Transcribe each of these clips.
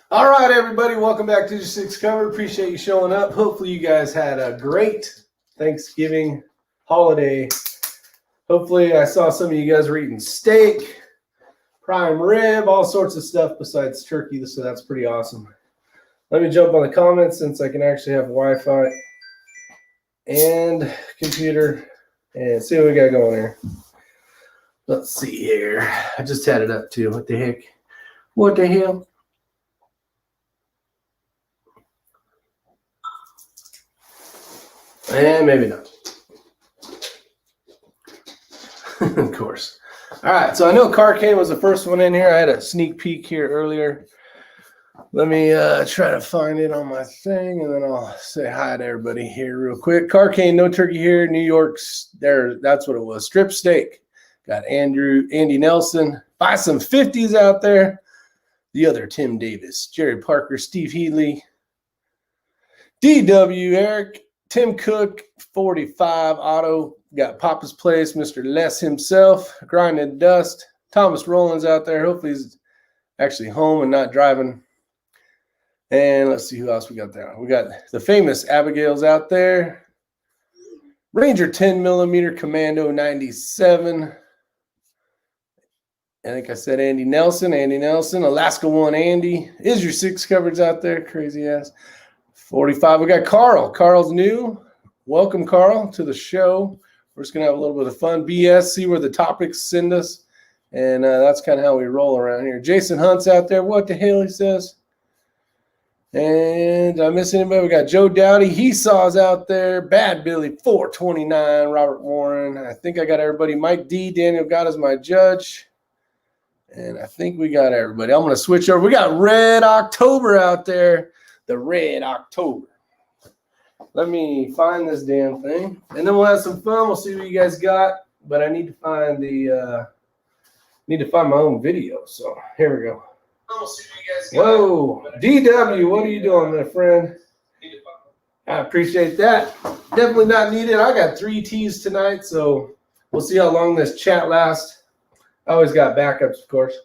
All right, everybody, welcome back to your Six Cover. Appreciate you showing up. Hopefully you guys had a great Thanksgiving holiday. Hopefully I saw some of you guys were eating steak, prime rib, all sorts of stuff besides turkey, so that's pretty awesome. Let me jump on the comments since I can actually have Wi-Fi and computer and see what we got going here. Let's see here. I just had it up too. What the heck? What the hell? And maybe not. Of course. All right, so I know Carcane was the first one in here. I had a sneak peek here earlier. Let me try to find it on my thing, and then I'll say hi to everybody here real quick. Carcane, no turkey here. New York's there. That's what it was. Strip steak. Got Andy Nelson. Buy some 50s out there. The other Tim Davis, Jerry Parker, Steve Healy, DW Eric, Tim Cook, 45 Auto. Got Papa's Place, Mr. Les himself, Grinding Dust. Thomas Rollins out there. Hopefully he's actually home and not driving. And let's see who else we got there. We got the famous Abigail's out there. Ranger 10mm Commando 97. I think I said Andy Nelson. Alaska 1 Andy. Is your six coverage out there? Crazy ass. 45. We got Carl. Carl's new. Welcome, Carl, to the show. We're just going to have a little bit of fun. BS, see where the topics send us. And that's kind of how we roll around here. Jason Hunt's out there. What the hell, he says. And did I miss anybody? We got Joe Dowdy. He saws out there. Bad Billy 429. Robert Warren. I think I got everybody. Mike D. Daniel got as my judge. And I think we got everybody. I'm going to switch over. We got Red October out there. The Red October. Let me find this damn thing. And then we'll have some fun. We'll see what you guys got. But I need to find my own video. So here we go. We'll see what you guys got. Whoa. DW, what are you doing, my friend? I appreciate that. Definitely not needed. I got 3 teas tonight, so we'll see how long this chat lasts. I always got backups, of course.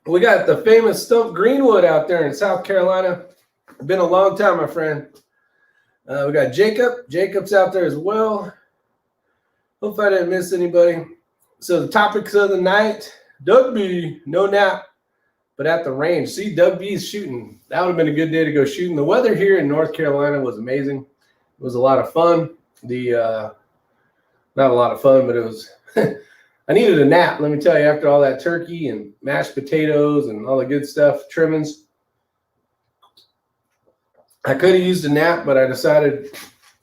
We got the famous Stump Greenwood out there in South Carolina. Been a long time, my friend. We got Jacob. Jacob's out there as well. Hope I didn't miss anybody. So the topics of the night, Doug B, no nap, but at the range. See, Doug B is shooting. That would have been a good day to go shooting. The weather here in North Carolina was amazing. It was a lot of fun. Not a lot of fun, but it was I needed a nap, let me tell you, after all that turkey and mashed potatoes and all the good stuff, trimmings. I could have used a nap, but I decided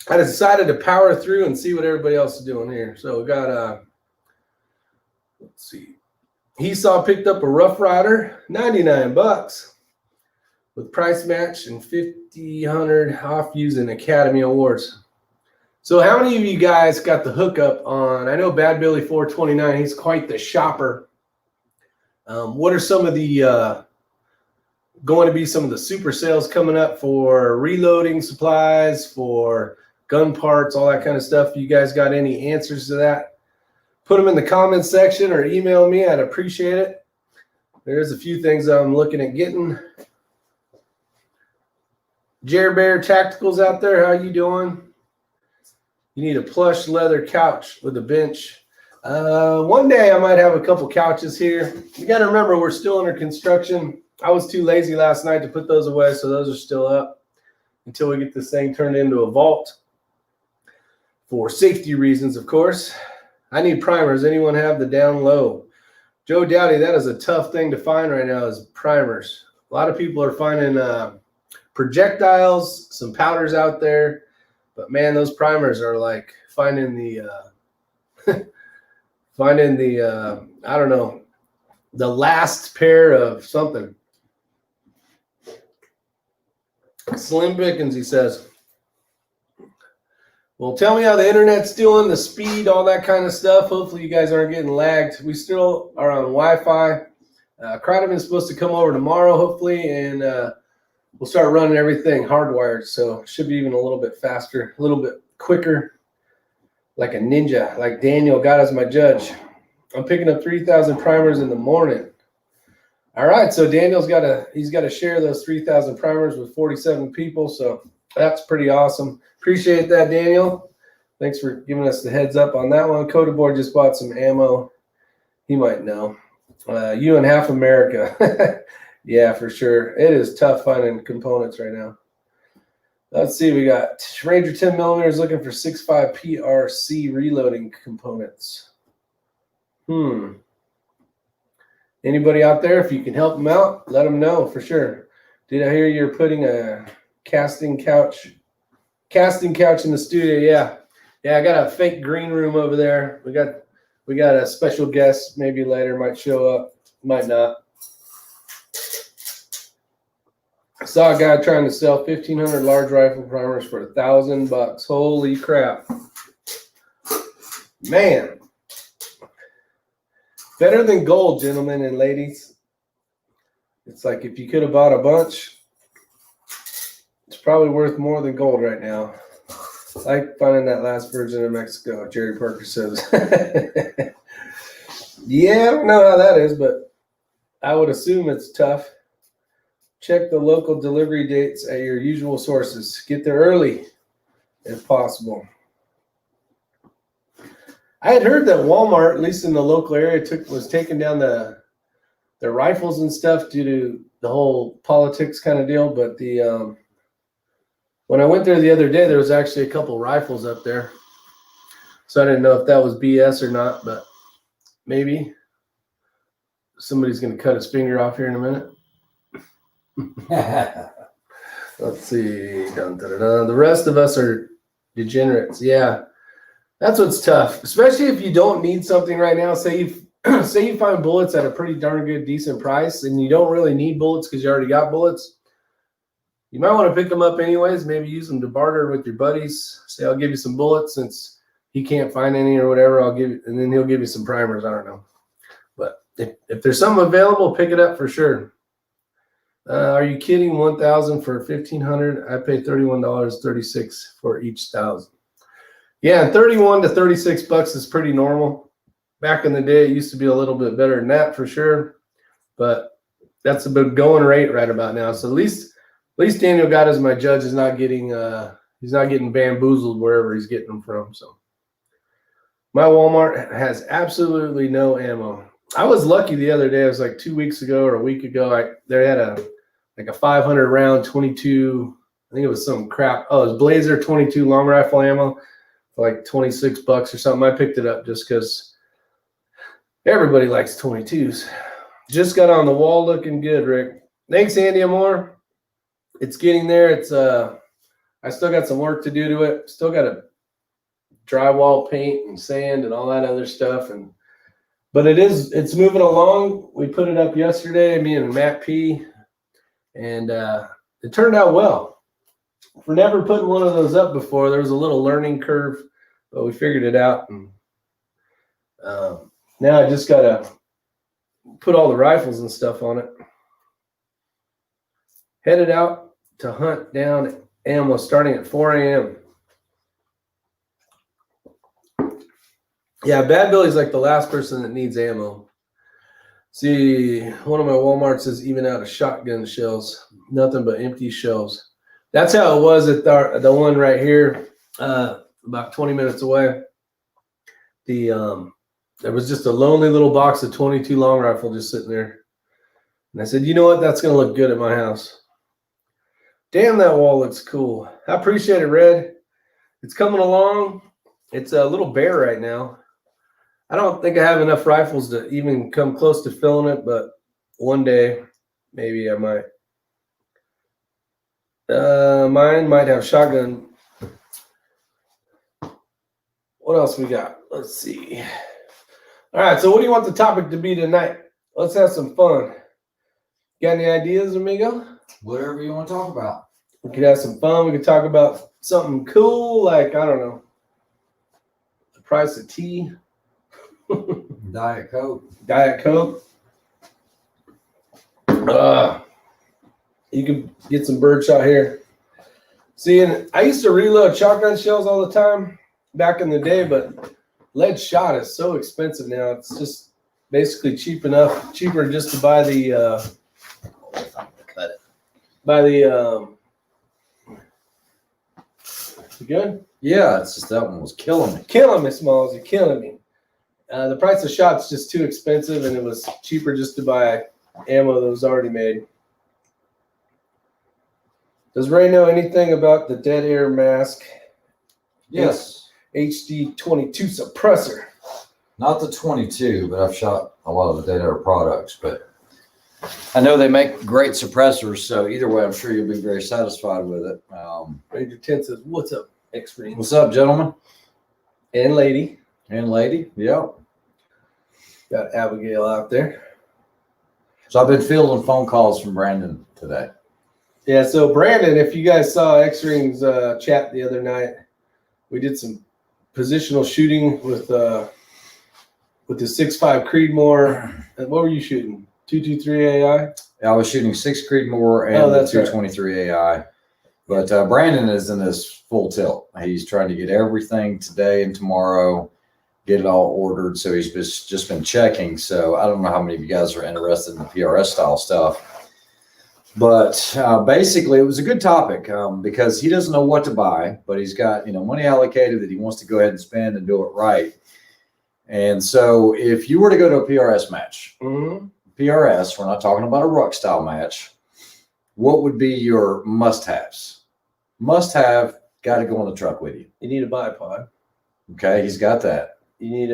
to power through and see what everybody else is doing here. So we got let's see. Hesaw picked up a Rough Rider, $99 with price match and $500 off using Academy Awards. So how many of you guys got the hookup on? I know Bad Billy 429, he's quite the shopper. What are some of the going to be some of the super sales coming up for reloading supplies, for gun parts, all that kind of stuff? You guys got any answers to that? Put them in the comments section or email me. I'd appreciate it. There's a few things I'm looking at getting. Jer Bear Tacticals out there, how you doing? You need a plush leather couch with a bench. One day I might have a couple couches here. You got to remember, we're still under construction. I was too lazy last night to put those away, so those are still up until we get this thing turned into a vault. For safety reasons, of course. I need primers. Anyone have the down low? Joe Dowdy, that is a tough thing to find right now, is primers. A lot of people are finding projectiles, some powders out there. But man, those primers are like finding the I don't know, the last pair of something. Slim Pickens, he says. Well, tell me how the internet's doing, the speed, all that kind of stuff. Hopefully you guys aren't getting lagged. We still are on Wi-Fi. Kreideman's supposed to come over tomorrow, hopefully, and we'll start running everything hardwired, so it should be even a little bit faster, a little bit quicker, like a ninja, like Daniel got as my judge. I'm picking up 3,000 primers in the morning. All right, so Daniel's he's got to share those 3,000 primers with 47 people, so that's pretty awesome. Appreciate that, Daniel. Thanks for giving us the heads up on that one. Board just bought some ammo. He might know. You and half America. Yeah, for sure. It is tough finding components right now. Let's see. We got Ranger 10mm looking for 6.5 PRC reloading components. Anybody out there, if you can help them out, let them know for sure. Did I hear you're putting a casting couch in the studio? Yeah, I got a fake green room over there. We got a special guest maybe later, might show up, might not. I saw a guy trying to sell 1,500 large rifle primers for $1,000. Holy crap. Man. Better than gold, gentlemen and ladies. It's like if you could have bought a bunch, it's probably worth more than gold right now. I like finding that last virgin of Mexico, Jerry Parker says. Yeah, I don't know how that is, but I would assume it's tough. Check the local delivery dates at your usual sources. Get there early if possible. I had heard that Walmart, at least in the local area, was taking down their rifles and stuff due to the whole politics kind of deal. But when I went there the other day, there was actually a couple rifles up there. So I didn't know if that was BS or not, but maybe. Somebody's going to cut his finger off here in a minute. Let's see. Dun, dun, dun, dun. The rest of us are degenerates. Yeah. That's what's tough, especially if you don't need something right now. Say you find bullets at a pretty darn good, decent price, and you don't really need bullets because you already got bullets. You might want to pick them up anyways. Maybe use them to barter with your buddies. Say, I'll give you some bullets since he can't find any or whatever. I'll give you, and then he'll give you some primers. I don't know, but if there's something available, pick it up for sure. Are you kidding? 1,000 for 1,500. I pay $31.36 for each 1,000. Yeah, $31 to $36 is pretty normal. Back in the day, it used to be a little bit better than that for sure, but that's a big going rate right about now. So at least Daniel got as my judge is not getting he's not getting bamboozled wherever he's getting them from. So my Walmart has absolutely no ammo. I was lucky the other day. It was like 2 weeks ago or a week ago. They had a 500 round 22. I think it was some crap. Oh, it was Blazer 22 long rifle ammo. For like $26 or something. I picked it up just because everybody likes 22s. Just got on the wall looking good, Rick. Thanks, Andy Amore. It's getting there. It's I still got some work to do to it. Still got to drywall paint and sand and all that other stuff. But it's moving along. We put it up yesterday, me and Matt P. And it turned out well. For never putting one of those up before, there was a little learning curve, but we figured it out. And now I just got to put all the rifles and stuff on it. Headed out to hunt down ammo starting at 4 a.m. Yeah, Bad Billy's like the last person that needs ammo. See, one of my Walmarts says even out of shotgun shells, nothing but empty shells. That's how it was at the one right here, about 20 minutes away. There was just a lonely little box of 22 long rifle just sitting there. And I said, you know what? That's going to look good at my house. Damn, that wall looks cool. I appreciate it, Red. It's coming along. It's a little bare right now. I don't think I have enough rifles to even come close to filling it, but one day maybe I might. Mine might have shotgun. What else we got? Let's see. All right, so what do you want the topic to be tonight? Let's have some fun. Got any ideas, amigo? Whatever you want to talk about. We could have some fun. We could talk about something cool, like, I don't know, the price of tea. Diet Coke. Diet Coke. You can get some birdshot here. See, and I used to reload shotgun shells all the time back in the day, but lead shot is so expensive now. It's just basically cheaper just to buy the If I'm gonna cut it. You good? Yeah, it's just that one was killing me. Killing me, Smalls. You're killing me. The price of shots just too expensive, and it was cheaper just to buy ammo that was already made. Does Ray know anything about the dead air mask? Yes. HD22 suppressor. Not the 22, but I've shot a lot of the dead air products. But I know they make great suppressors, so either way, I'm sure you'll be very satisfied with it. Ranger 10 says, "What's up, X-Ring?" What's up, gentlemen And lady. and lady? Yeah. Got Abigail out there. So I've been fielding phone calls from Brandon today. Yeah, so Brandon, if you guys saw X-Ring's chat the other night, we did some positional shooting with the 6.5 Creedmoor. And what were you shooting? 223 AI? I was shooting 6 Creedmoor and Oh, the that's 223 AI. But Brandon is in this full tilt. He's trying to get everything today and tomorrow, get it all ordered. So he's just been checking. So I don't know how many of you guys are interested in the PRS style stuff. But basically, it was a good topic because he doesn't know what to buy, but he's got money allocated that he wants to go ahead and spend and do it right. And so if you were to go to a PRS match, PRS, we're not talking about a ruck style match, what would be your must-haves? Must-have, got to go on the truck with you. You need a bipod. Okay, he's got that. You need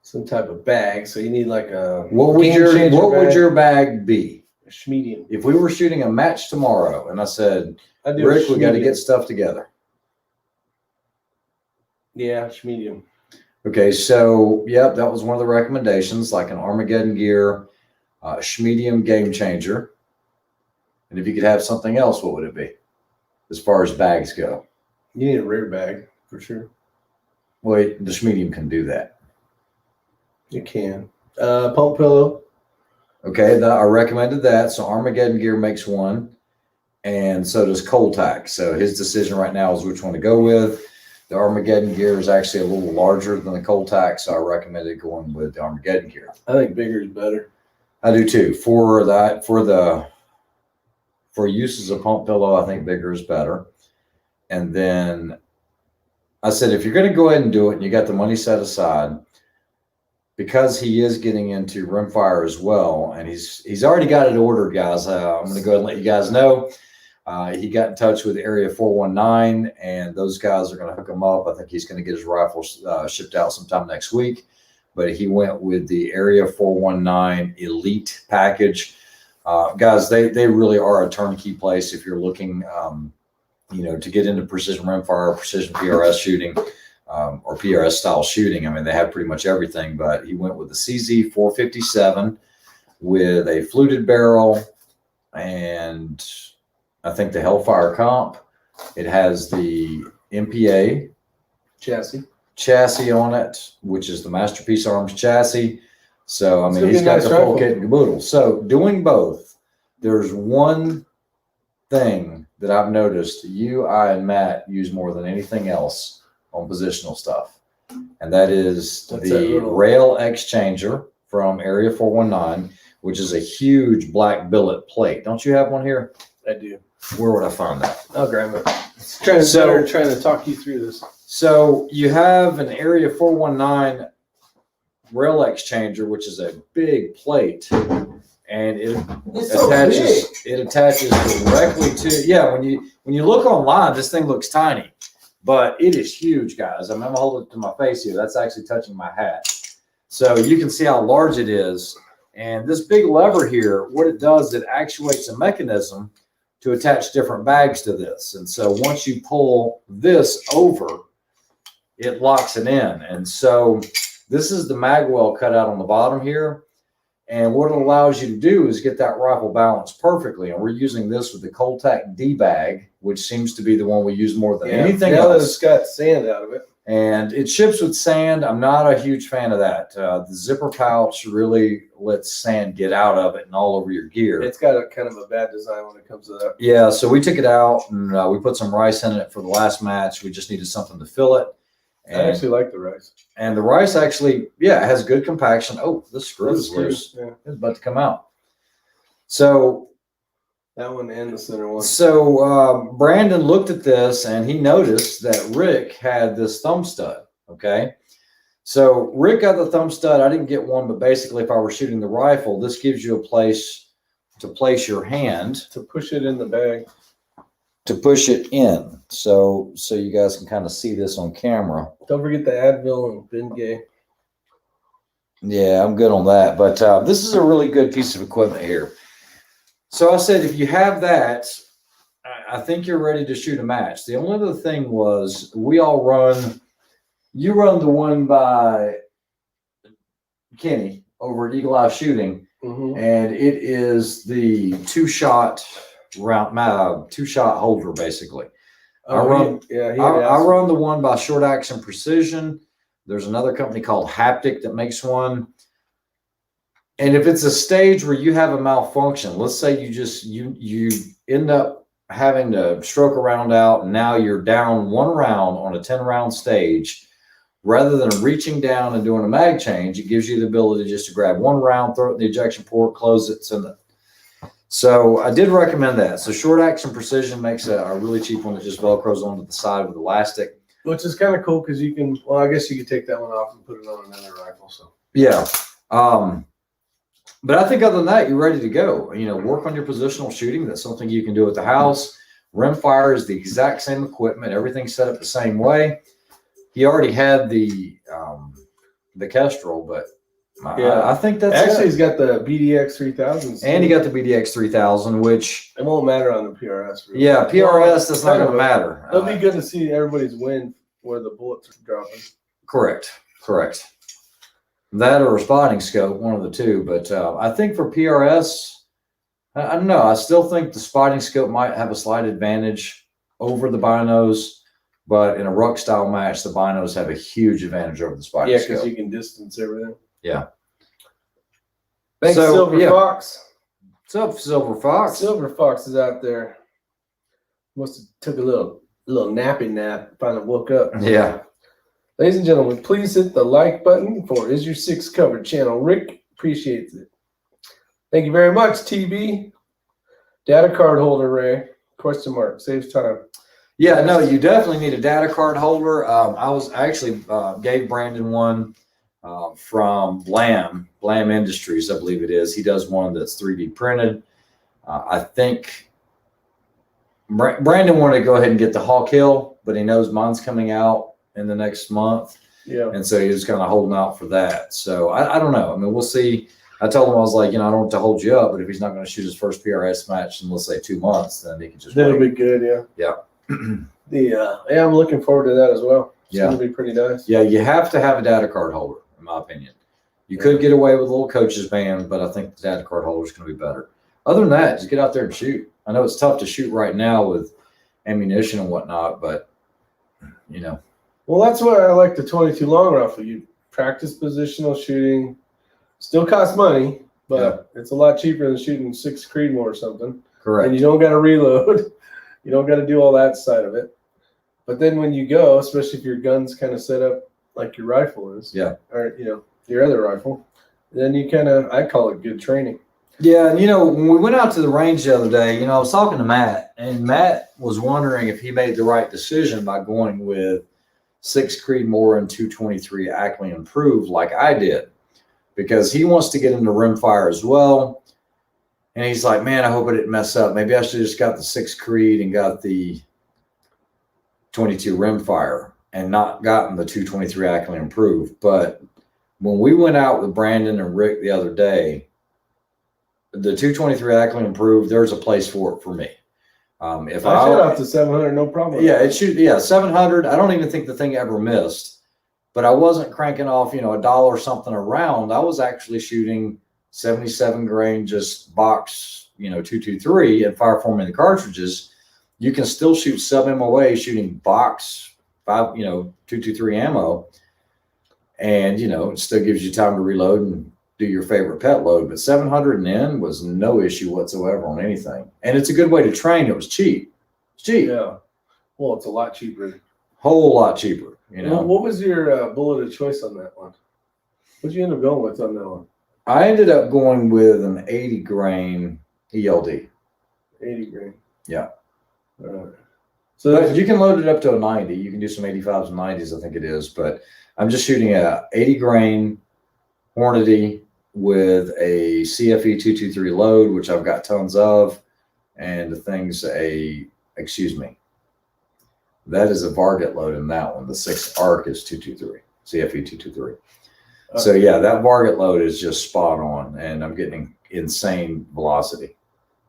some type of bag. So you need like a What would your bag be? A medium. If we were shooting a match tomorrow and I said, Rick, we got to get stuff together. Yeah, medium. Okay, so yep, that was one of the recommendations, like an Armageddon gear, Schmedium game changer. And if you could have something else, what would it be? As far as bags go, You need a rear bag for sure. well, the Schmedium can do that. You can. Pump pillow. Okay, I recommended that. So Armageddon gear makes one, and so does Coltac. So his decision right now is which one to go with. The Armageddon gear is actually a little larger than the Coltac, so I recommended going with the Armageddon gear. I think bigger is better. I do too. For uses of pump pillow, I think bigger is better. And then I said, if you're going to go ahead and do it, and you got the money set aside, because he is getting into rimfire as well, and he's already got it ordered, guys. I'm going to go ahead and let you guys know. He got in touch with Area 419, and those guys are going to hook him up. I think he's going to get his rifles shipped out sometime next week. But he went with the Area 419 Elite package. Guys, they really are a turnkey place if you're looking, to get into precision rimfire, precision PRS shooting. Or PRS style shooting. I mean, they have pretty much everything, but he went with the CZ 457 with a fluted barrel, and I think the Hellfire comp. It has the MPA chassis on it, which is the Masterpiece Arms chassis. So, I mean, he's got the full kit and caboodle. So doing both, there's one thing that I've noticed you, I, and Matt use more than anything else on positional stuff, and that is the rail exchanger from Area 419, which is a huge black billet plate. Don't you have one here? I do. Where would I find that? I'll grab it. Trying to talk you through this. So you have an Area 419 rail exchanger, which is a big plate, and it attaches directly to. When you look online, this thing looks tiny. But it is huge, guys. I'm going to hold it to my face here. That's actually touching my hat. So you can see how large it is. And this big lever here, what it does, it actuates a mechanism to attach different bags to this. And so once you pull this over, it locks it in. And so this is the mag well cut out on the bottom here. And what it allows you to do is get that rifle balanced perfectly. And we're using this with the Coltac D bag, which seems to be the one we use more than anything else. Now that it's got sand out of it. And it ships with sand. I'm not a huge fan of that. The zipper pouch really lets sand get out of it and all over your gear. It's got a kind of a bad design when it comes to that. Yeah, so we took it out and we put some rice in it for the last match. We just needed something to fill it. I actually like the rice. And the rice actually, yeah, it has good compaction. Oh, the screw is loose. Yeah. It's about to come out. So That one and the center one. So Brandon looked at this and he noticed that Rick had this thumb stud. Okay. So Rick got the thumb stud. I didn't get one, but basically if I were shooting the rifle, this gives you a place to place your hand. To push it in the bag. To push it in. So you guys can kind of see this on camera. Don't forget the Advil and Bengay. Yeah, I'm good on that. But this is a really good piece of equipment here. So I said, if you have that, I think you're ready to shoot a match. The only other thing was you run the one by Kenny over at Eagle Eye Shooting, and it is the two-shot holder, basically. I run the one by Short Action Precision. There's another company called Haptic that makes one. And if it's a stage where you have a malfunction, let's say you end up having to stroke a round out and now you're down one round on a 10-round stage, rather than reaching down and doing a mag change, it gives you the ability just to grab one round, throw it in the ejection port, close it, send it. So I did recommend that. So Short Action Precision makes a really cheap one that just Velcros onto the side with elastic. Which is kind of cool because you can, well, I guess you could take that one off and put it on another rifle. So yeah. But I think other than that, you're ready to go. You know, work on your positional shooting. That's something you can do at the house. Rimfire is the exact same equipment. Everything's set up the same way. He already had the Kestrel, but I think that's actually he's got the BDX 3000s. And he got the BDX 3000, which it won't matter on the PRS. Really. Yeah, PRS, that's not going to matter. It'll be good to see everybody's win where the bullets are dropping. Correct. That or a spotting scope, one of the two. But I think for PRS, I don't know. I still think the spotting scope might have a slight advantage over the binos. But in a ruck style match, the binos have a huge advantage over the spotting scope. Yeah, because you can distance everything. Yeah. Thanks, Silver Fox. What's up, Silver Fox? Silver Fox is out there. Must have took a little nappy nap. Finally woke up. Yeah. Ladies and gentlemen, please hit the like button for Is Your Six Covered channel. Rick appreciates it. Thank you very much, TB. Data card holder, Ray. Question mark. Saves time. Yeah, no, you definitely need a data card holder. I actually gave Brandon one from Blam Industries, I believe it is. He does one that's 3D printed. I think Brandon wanted to go ahead and get the Hawk Hill, but he knows mine's coming out in the next month. Yeah. And so he was kind of holding out for that. So I don't know. I mean, we'll see. I told him, I was like, I don't want to hold you up, but if he's not going to shoot his first PRS match in, let's say, 2 months, then he can just That'll wait. be good, yeah. Yeah. Yeah, I'm looking forward to that as well. It's Yeah. going to be pretty nice. Yeah, you have to have a data card holder, in my opinion. You could get away with a little coach's band, but I think the data card holder is going to be better. Other than that, just get out there and shoot. I know it's tough to shoot right now with ammunition and whatnot, but, Well, that's why I like the 22 long rifle. You practice positional shooting. Still costs money, but it's a lot cheaper than shooting 6 Creedmoor or something. Correct. And you don't got to reload. You don't got to do all that side of it. But then when you go, especially if your gun's kind of set up like your rifle is, or your other rifle, then you I call it good training. Yeah, and when we went out to the range the other day, I was talking to Matt, and Matt was wondering if he made the right decision by going with 6 Creedmoor and 223 Ackley Improved like I did, because he wants to get into rimfire as well. And he's like, man, I hope I didn't mess up. Maybe I should have just got the 6 Creed and got the 22 rimfire and not gotten the 223 Ackley Improved. But when we went out with Brandon and Rick the other day, the 223 Ackley Improved, there's a place for it for me. If I shot out to 700, no problem. Yeah, 700. I don't even think the thing ever missed, but I wasn't cranking off, $1 something a round. I was actually shooting 77 grain, just box, 223 and fire forming the cartridges. You can still shoot sub MOA shooting box 223 ammo, and it still gives you time to reload and do your favorite pet load. But 700 and in was no issue whatsoever on anything, and it's a good way to train. It was cheap. It's cheap. Yeah. Well, it's a lot cheaper. Whole lot cheaper. You know, What was your bullet of choice on that one? What'd you end up going with on that one? I ended up going with an 80 grain ELD. 80 grain. Yeah. All right. So but you can load it up to a 90. You can do some 85s and 90s, I think it is. But I'm just shooting a 80 grain Hornady with a CFE 223 load, which I've got tons of, and the thing's excuse me, that is a Varget load in that one. The 6 ARC is 223, CFE 223. So yeah, that Varget load is just spot on, and I'm getting insane velocity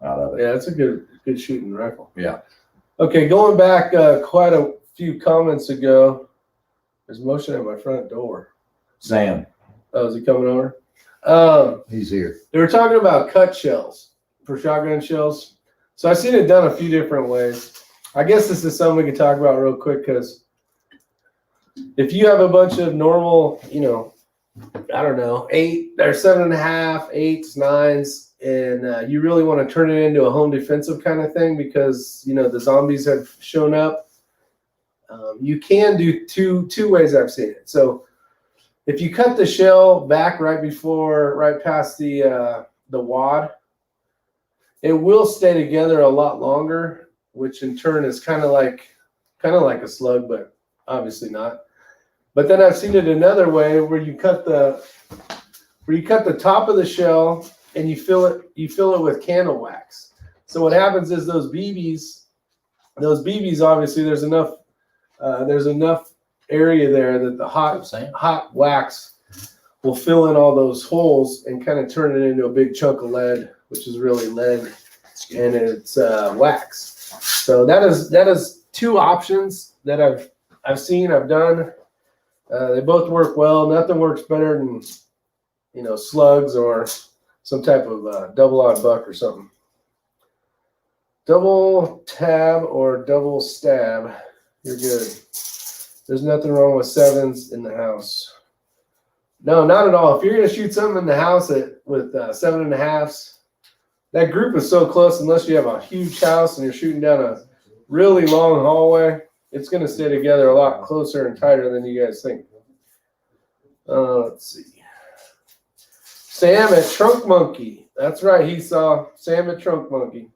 out of it. Yeah, that's a good shooting rifle. Yeah. Okay, going back quite a few comments ago, there's motion at my front door. Sam. Oh, is he coming over? He's here. They were talking about cut shells for shotgun shells. So I've seen it done a few different ways. I guess this is something we can talk about real quick, because if you have a bunch of normal, I don't know, 8 or 7.5, 8s, 9s, and you really want to turn it into a home defensive kind of thing because, the zombies have shown up, you can do two ways I've seen it. So if you cut the shell back right past the wad, it will stay together a lot longer, which in turn is kind of like a slug, but obviously not. But then I've seen it another way where you cut the top of the shell and you fill it with candle wax. So what happens is those BBs obviously there's enough area there that the hot wax will fill in all those holes and kind of turn it into a big chunk of lead, which is really lead, and it's wax. So that is 2 options that I've seen, I've done. They both work well. Nothing works better than slugs or some type of double-aught buck or something. Double tab or double stab, you're good. There's nothing wrong with 7s in the house. No, not at all. If you're going to shoot something in the house with 7.5s, that group is so close, unless you have a huge house and you're shooting down a really long hallway, it's going to stay together a lot closer and tighter than you guys think. Let's see. Sam at Trunk Monkey. That's right. He saw Sam at Trunk Monkey.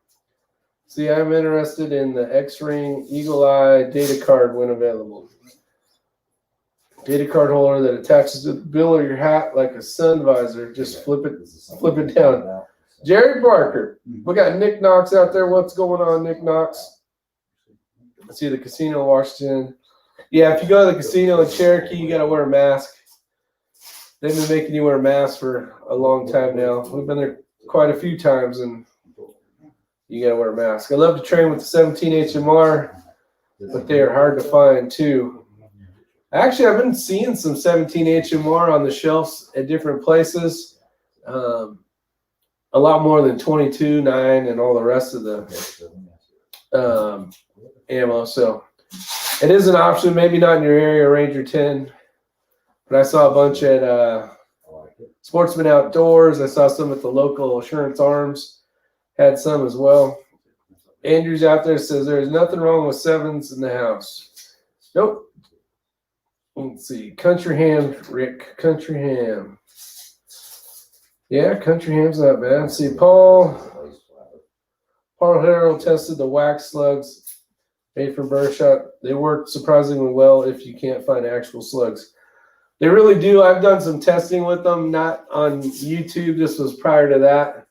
See, I'm interested in the X-Ring Eagle Eye data card when available. Data card holder that attaches to the bill of your hat like a sun visor. Just flip it down. Jerry Barker. We got Nick Knox out there. What's going on, Nick Knox? Let's see, the casino in Washington. Yeah, if you go to the casino in Cherokee, you got to wear a mask. They've been making you wear a mask for a long time now. We've been there quite a few times, and you got to wear a mask. I love to train with the 17 HMR, but they are hard to find too. Actually, I've been seeing some 17 HMR on the shelves at different places. A lot more than 22, 9, and all the rest of the ammo. So it is an option. Maybe not in your area, Ranger 10. But I saw a bunch at Sportsman Outdoors. I saw some at the local Assurance Arms. Had some as well. Andrew's out there, says there's nothing wrong with 7s in the house. Nope. Let's see. Country Ham, Rick. Country Ham. Yeah, Country Ham's not bad. Let's see. Paul Harrell tested the wax slugs made from birdshot. They work surprisingly well if you can't find actual slugs. They really do. I've done some testing with them, not on YouTube. This was prior to that.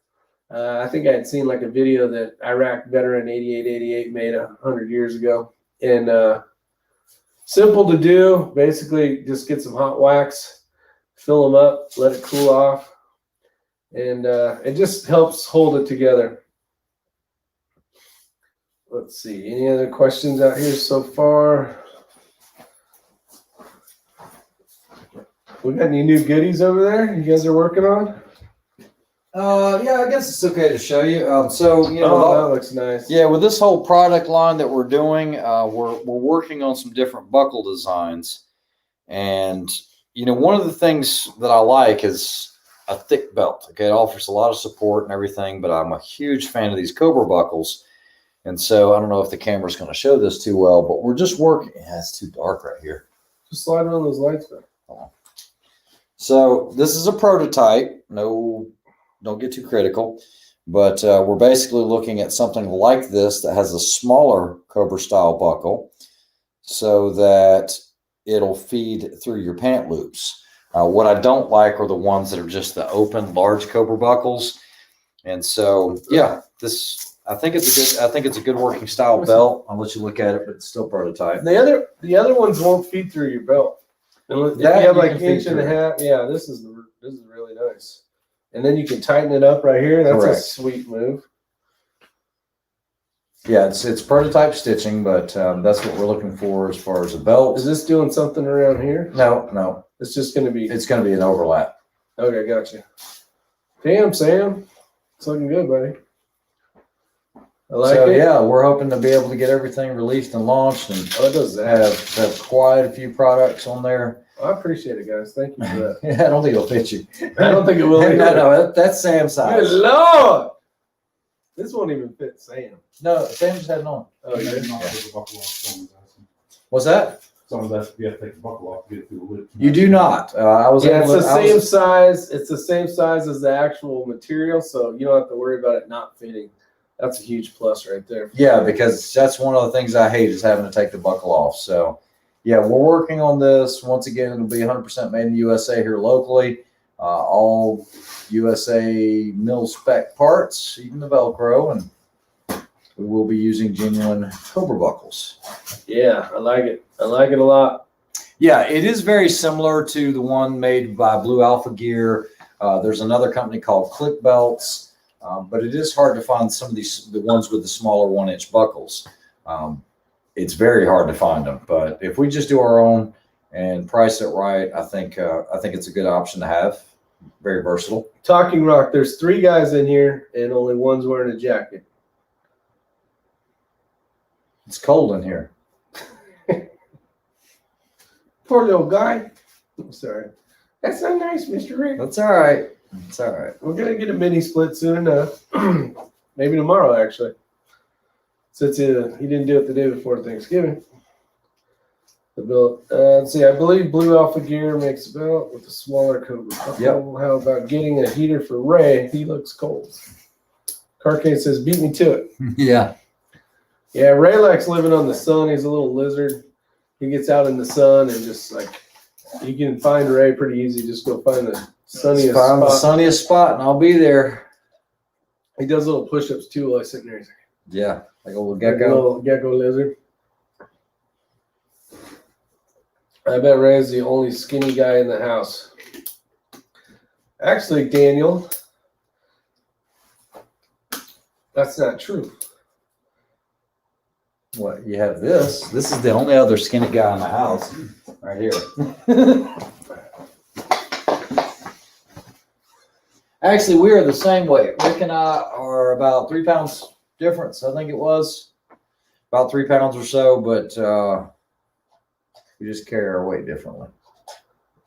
I think I had seen like a video that Iraq veteran 8888 made 100 years ago. And simple to do. Basically, just get some hot wax, fill them up, let it cool off. And it just helps hold it together. Let's see. Any other questions out here so far? We got any new goodies over there you guys are working on? Yeah, I guess it's okay to show you. That looks nice. Yeah, with this whole product line that we're doing, we're working on some different buckle designs. And, one of the things that I like is a thick belt. Okay, it offers a lot of support and everything, but I'm a huge fan of these Cobra buckles. And so I don't know if the camera's going to show this too well, but we're just working. Yeah, it's too dark right here. Just slide one of those lights back. So this is a prototype. No, don't get too critical. But we're basically looking at something like this that has a smaller Cobra style buckle so that it'll feed through your pant loops. What I don't like are the ones that are just the open large Cobra buckles. And so, yeah, I think it's a good working style belt. I'll let you look at it, but it's still prototype. The other ones won't feed through your belt. If you have like inch and a half, yeah, this is really nice. And then you can tighten it up right here. That's Correct. a sweet move. Yeah, it's prototype stitching, but that's what we're looking for as far as a belt. Is this doing something around here? No. It's just going to be. It's going to be an overlap. Okay, gotcha. Damn, Sam, it's looking good, buddy. I like it. Yeah, we're hoping to be able to get everything released and launched, and Oh, it does that. have quite a few products on there. I appreciate it, guys. Thank you for that. Yeah, I don't think it'll fit you. I don't think it will either. No, that's Sam's size. Good Lord! This won't even fit Sam. No, Sam just had it on. Oh, yeah. What's that? Some of that, you have to take the buckle off to get through the lid. You do not. Yeah, it's the same size. It's the same size as the actual material, so you don't have to worry about it not fitting. That's a huge plus right there. Yeah, because that's one of the things I hate is having to take the buckle off. So, yeah, we're working on this. Once again, it'll be 100% made in the USA here locally. All USA mil spec parts, even the Velcro, and we will be using genuine Cobra buckles. Yeah, I like it. I like it a lot. Yeah, it is very similar to the one made by Blue Alpha Gear. There's another company called Click Belts, but it is hard to find some of the ones with the smaller 1-inch buckles. It's very hard to find them, but if we just do our own and price it right, I think it's a good option to have. Very versatile. Talking Rock, there's 3 guys in here, and only one's wearing a jacket. It's cold in here. Poor little guy. I'm sorry. That's not nice, Mr. Rick. That's all right. It's all right. We're going to get a mini split soon enough. Maybe tomorrow, actually. Since he didn't do it the day before Thanksgiving. The belt. Let's see. I believe Blue Alpha Gear makes a belt with a smaller Cobra. Yep. How about getting a heater for Ray? He looks cold. Carcade says, beat me to it. Yeah. Yeah, Ray likes living on the sun. He's a little lizard. He gets out in the sun and just like, you can find Ray pretty easy. Just go find the sunniest Find the spot. sunniest spot, and I'll be there. He does little push-ups too while he's sitting there. He's Yeah, like a little like gecko. a little gecko lizard. I bet Ray's the only skinny guy in the house. Actually, Daniel, that's not true. What, you have this? This is the only other skinny guy in the house, right here. Actually, we are the same weight. Rick and I are about 3 pounds difference. I think it was about 3 pounds or so, but we just carry our weight differently.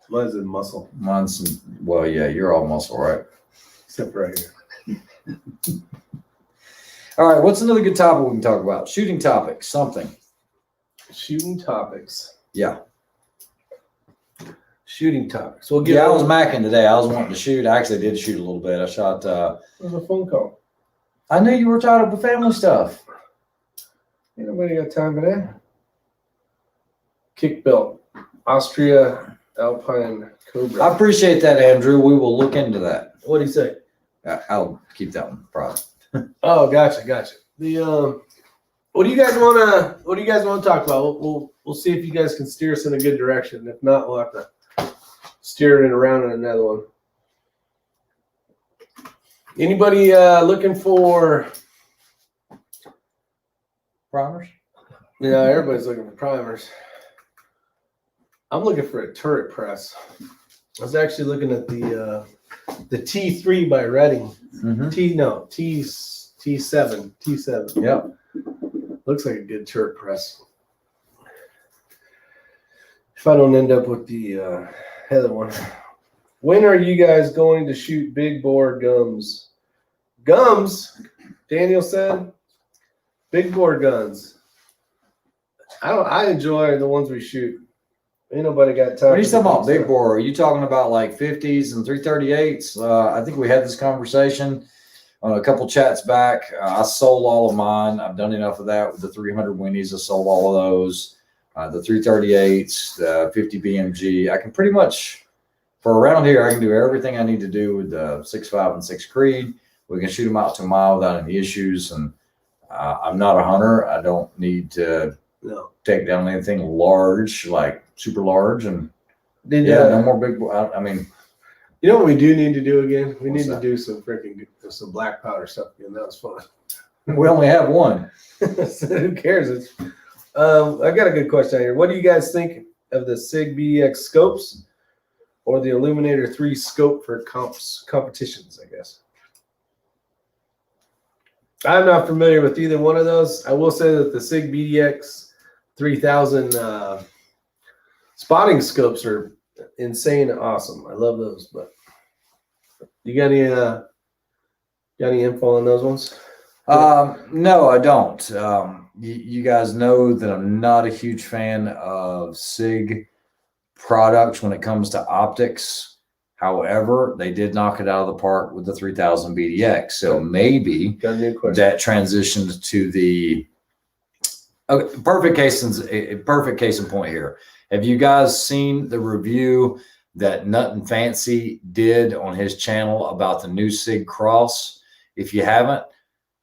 Mine's in muscle, Mine's, well, yeah, you're all muscle, right? except right here. All right, what's another good topic we can talk about? Shooting topics, something. Shooting topics. Yeah. Shooting topics. We'll get. Yeah, I was macking today. I was wanting to shoot. I actually did shoot a little bit. I shot. It was a phone call. I knew you were tied up with family stuff. Ain't nobody got time for that. Kick belt, Austria Alpine Cobra. I appreciate that, Andrew. We will look into that. What do you say? I'll keep that one private. Oh, gotcha. The what do you guys want to talk about? We'll see if you guys can steer us in a good direction. If not, we'll have to steer it around in another one. Anybody looking for? Primers? Yeah, everybody's looking for primers. I'm looking for a turret press. I was actually looking at the T3 by Redding. Mm-hmm. T7. Yep. Looks like a good turret press. If I don't end up with the other one. When are you guys going to shoot big bore gums? Gums, Daniel said. Big bore guns. I enjoy the ones we shoot. Ain't nobody got time. When you for talking the about big big stuff. bore, are you talking about like 50s and 338s? I think we had this conversation on a couple chats back. I sold all of mine. I've done enough of that with the 300 Winnies. I sold all of those. The 338s, the 50 BMG. I can pretty much, for around here, I can do everything I need to do with the 6.5 and 6 Creed. We can shoot them out to a mile without any issues. And I'm not a hunter. I don't need to take down anything large, like super large. And no more big. I mean, you know what we do need to do again? We What's need that? to do some black powder stuff again. That was fun. we only have one. So who cares? I got a good question here. What do you guys think of the SIG BDX scopes or the Illuminator 3 scope for competitions, I guess? I'm not familiar with either one of those. I will say that the SIG BDX 3000 spotting scopes are insane and awesome. I love those. But you got any info on those ones? No, I don't. You guys know that I'm not a huge fan of SIG products when it comes to optics. However, they did knock it out of the park with the 3000 BDX. So maybe Got a new question. that transitioned to the perfect case in point here. Have you guys seen the review that Nut and Fancy did on his channel about the new SIG Cross? If you haven't,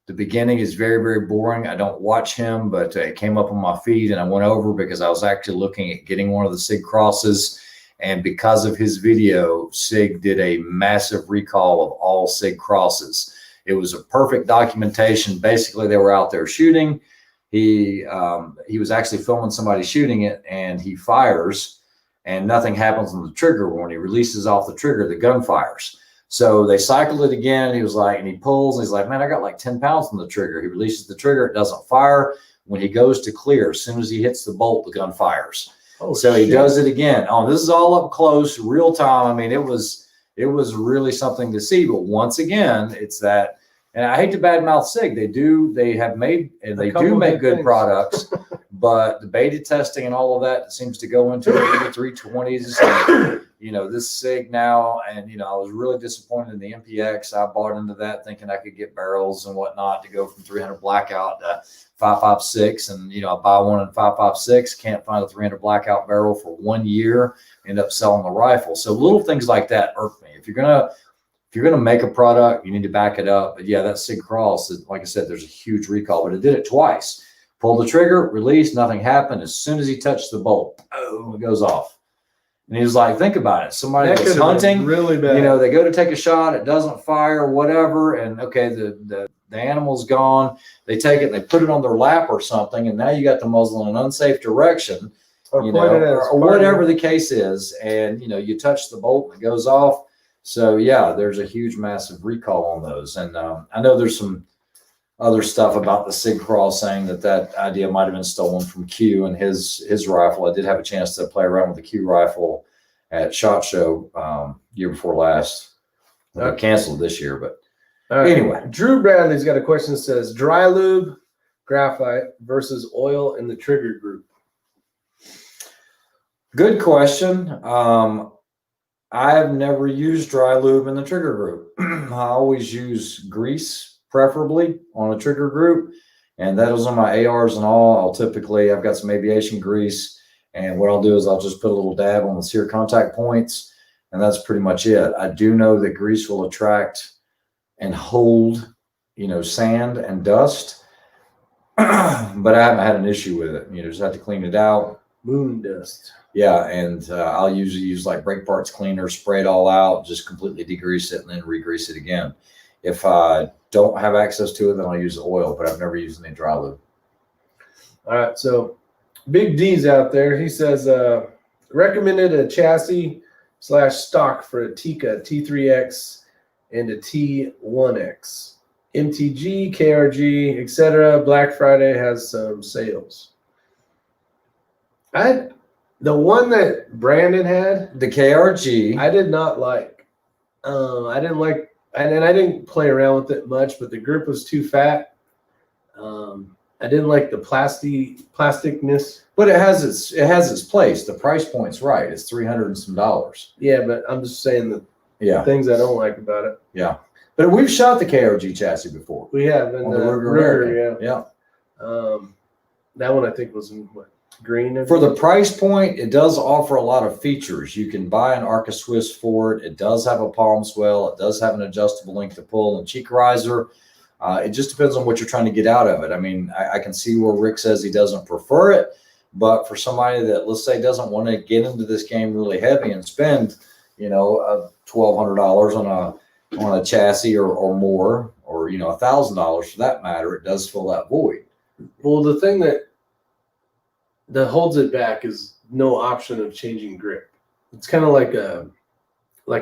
the beginning is very, very boring. I don't watch him, but it came up on my feed and I went over because I was actually looking at getting one of the SIG Crosses. And because of his video, SIG did a massive recall of all SIG Crosses. It was a perfect documentation. Basically, they were out there shooting. He was actually filming somebody shooting it, and he fires, and nothing happens on the trigger. When he releases off the trigger, the gun fires. So they cycled it again. He was like, and he pulls, and he's like, man, I got like 10 pounds on the trigger. He releases the trigger, it doesn't fire. When he goes to clear, as soon as he hits the bolt, the gun fires. Oh, so shit. he does it again. Oh, this is all up close, real time. I mean, it was really something to see. But once again, it's that, and I hate to badmouth SIG. They do make good products, but the beta testing and all of that seems to go into the 320s. And, you know, this SIG now, and you know, I was really disappointed in the MPX. I bought into that thinking I could get barrels and whatnot to go from 300 blackout to 5.56, and you know, I buy one in 5.56, can't find a 300 blackout barrel for 1 year, end up selling the rifle. So little things like that irk me. If you're gonna make a product, you need to back it up. But yeah, that SIG Cross, like I said, there's a huge recall, but it did it twice. Pulled the trigger, released, nothing happened. As soon as he touched the bolt, boom, it goes off. And he was like, think about it. Somebody was hunting, really bad. You know, they go to take a shot, it doesn't fire, whatever, and okay, the animal's gone. They take it and they put it on their lap or something, and now you got the muzzle in an unsafe direction, or whatever the case is, and you know, you touch the bolt and it goes off. So yeah, there's a huge, massive recall on those, and I know there's some other stuff about the SIG Cross saying that idea might have been stolen from Q and his rifle. I did have a chance to play around with the Q rifle at SHOT Show year before last. I canceled this year, but anyway. Drew Bradley's got a question that says dry lube graphite versus oil in the trigger group. Good question. I've never used dry lube in the trigger group. I always use grease, preferably on a trigger group, and that is on my ARs and all. I've got some aviation grease, and what I'll do is I'll just put a little dab on the sear contact points, and that's pretty much it. I do know that grease will attract and hold, you know, sand and dust, but I haven't had an issue with it. You know, just have to clean it out. Moon dust. Yeah, and I'll usually use like brake parts cleaner, spray it all out, just completely degrease it, and then re-grease it again. If I don't have access to it, then I'll use oil, but I've never used any dry lube. All right, so Big D's out there. He says recommended a chassis / stock for a Tika T3X and a T1X. MTG, KRG, etc. Black Friday has some sales. The one that Brandon had, The KRG. I did not like. I didn't like, and I didn't play around with it much, but the grip was too fat. I didn't like the plasticness. But it has its place. The price point's right. It's $300 and some dollars. Yeah, but I'm just saying the Yeah. things I don't like about it. Yeah. But we've shot the KRG chassis before. We have in On the the Ruger Ruger, Yeah. that one I think was in what, green. For the price point, it does offer a lot of features. You can buy an Arca Swiss for it. It does have a palm swell. It does have an adjustable length to pull and cheek riser. It just depends on what you're trying to get out of it. I mean, I can see where Rick says he doesn't prefer it, but for somebody that, let's say, doesn't want to get into this game really heavy and spend, $1,200 on a chassis or more, or $1,000 for that matter, it does fill that void. Well, the thing that holds it back is no option of changing grip. It's kind of like a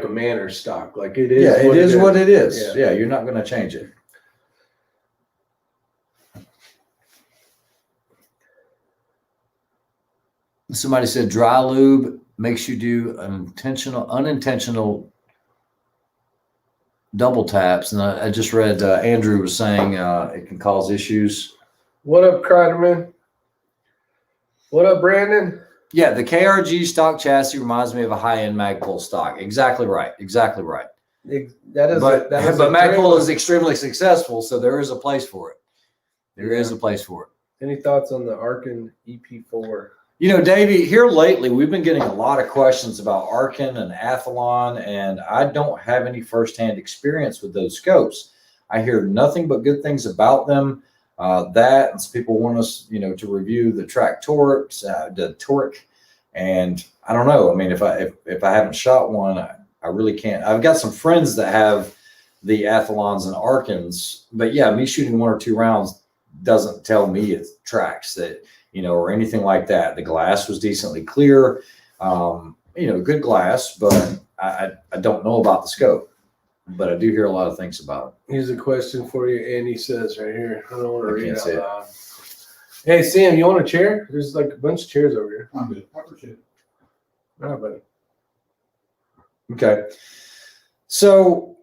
Manor stock. Like it is. Yeah, it is what it is. Yeah. Yeah, you're not going to change it. Somebody said dry lube makes you do unintentional double taps, and I just read Andrew was saying it can cause issues. What up, Kreiderman? What up, Brandon? Yeah, the KRG stock chassis reminds me of a high-end Magpul stock. Exactly right. Exactly right. But Magpul is extremely successful, so there is a place for it. There is a place for it. Any thoughts on the Arkin EP4? Davey, here lately, we've been getting a lot of questions about Arkin and Athlon, and I don't have any firsthand experience with those scopes. I hear nothing but good things about them. And some people want us, to review the track torques, the torque, and I don't know. I mean, if I haven't shot one, I really can't. I've got some friends that have the Athlons and Arkins, but yeah, me shooting 1 or 2 rounds doesn't tell me it tracks that. Or anything like that. The glass was decently clear, good glass, but I don't know about the scope, but I do hear a lot of things about it. Here's a question for you. Andy says right here. I don't want to read it out see it. loud. Hey, Sam, you want a chair? There's like a bunch of chairs over here. I'm good. I appreciate it. All right, buddy. Okay. So,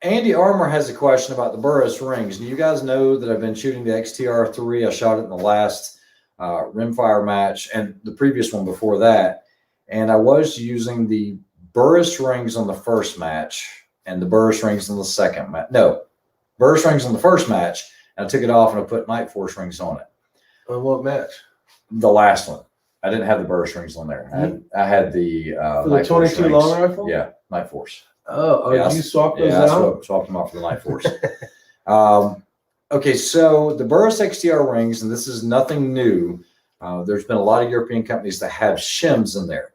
Andy Armour has a question about the Burris rings. And you guys know that I've been shooting the XTR3. I shot it in the last rimfire match and the previous one before that. And I was using the Burris rings on the first match and the Burris rings on the second match. No, Burris rings on the first match. And I took it off and I put Night Force rings on it. On what match? The last one. I didn't have the Burris rings on there. I had the For the 22 long rifle? Yeah, Night Force. Oh, yeah, you swapped those I out? swapped them out for the Night Force. Okay, so the Burris XTR rings, and this is nothing new. There's been a lot of European companies that have shims in there.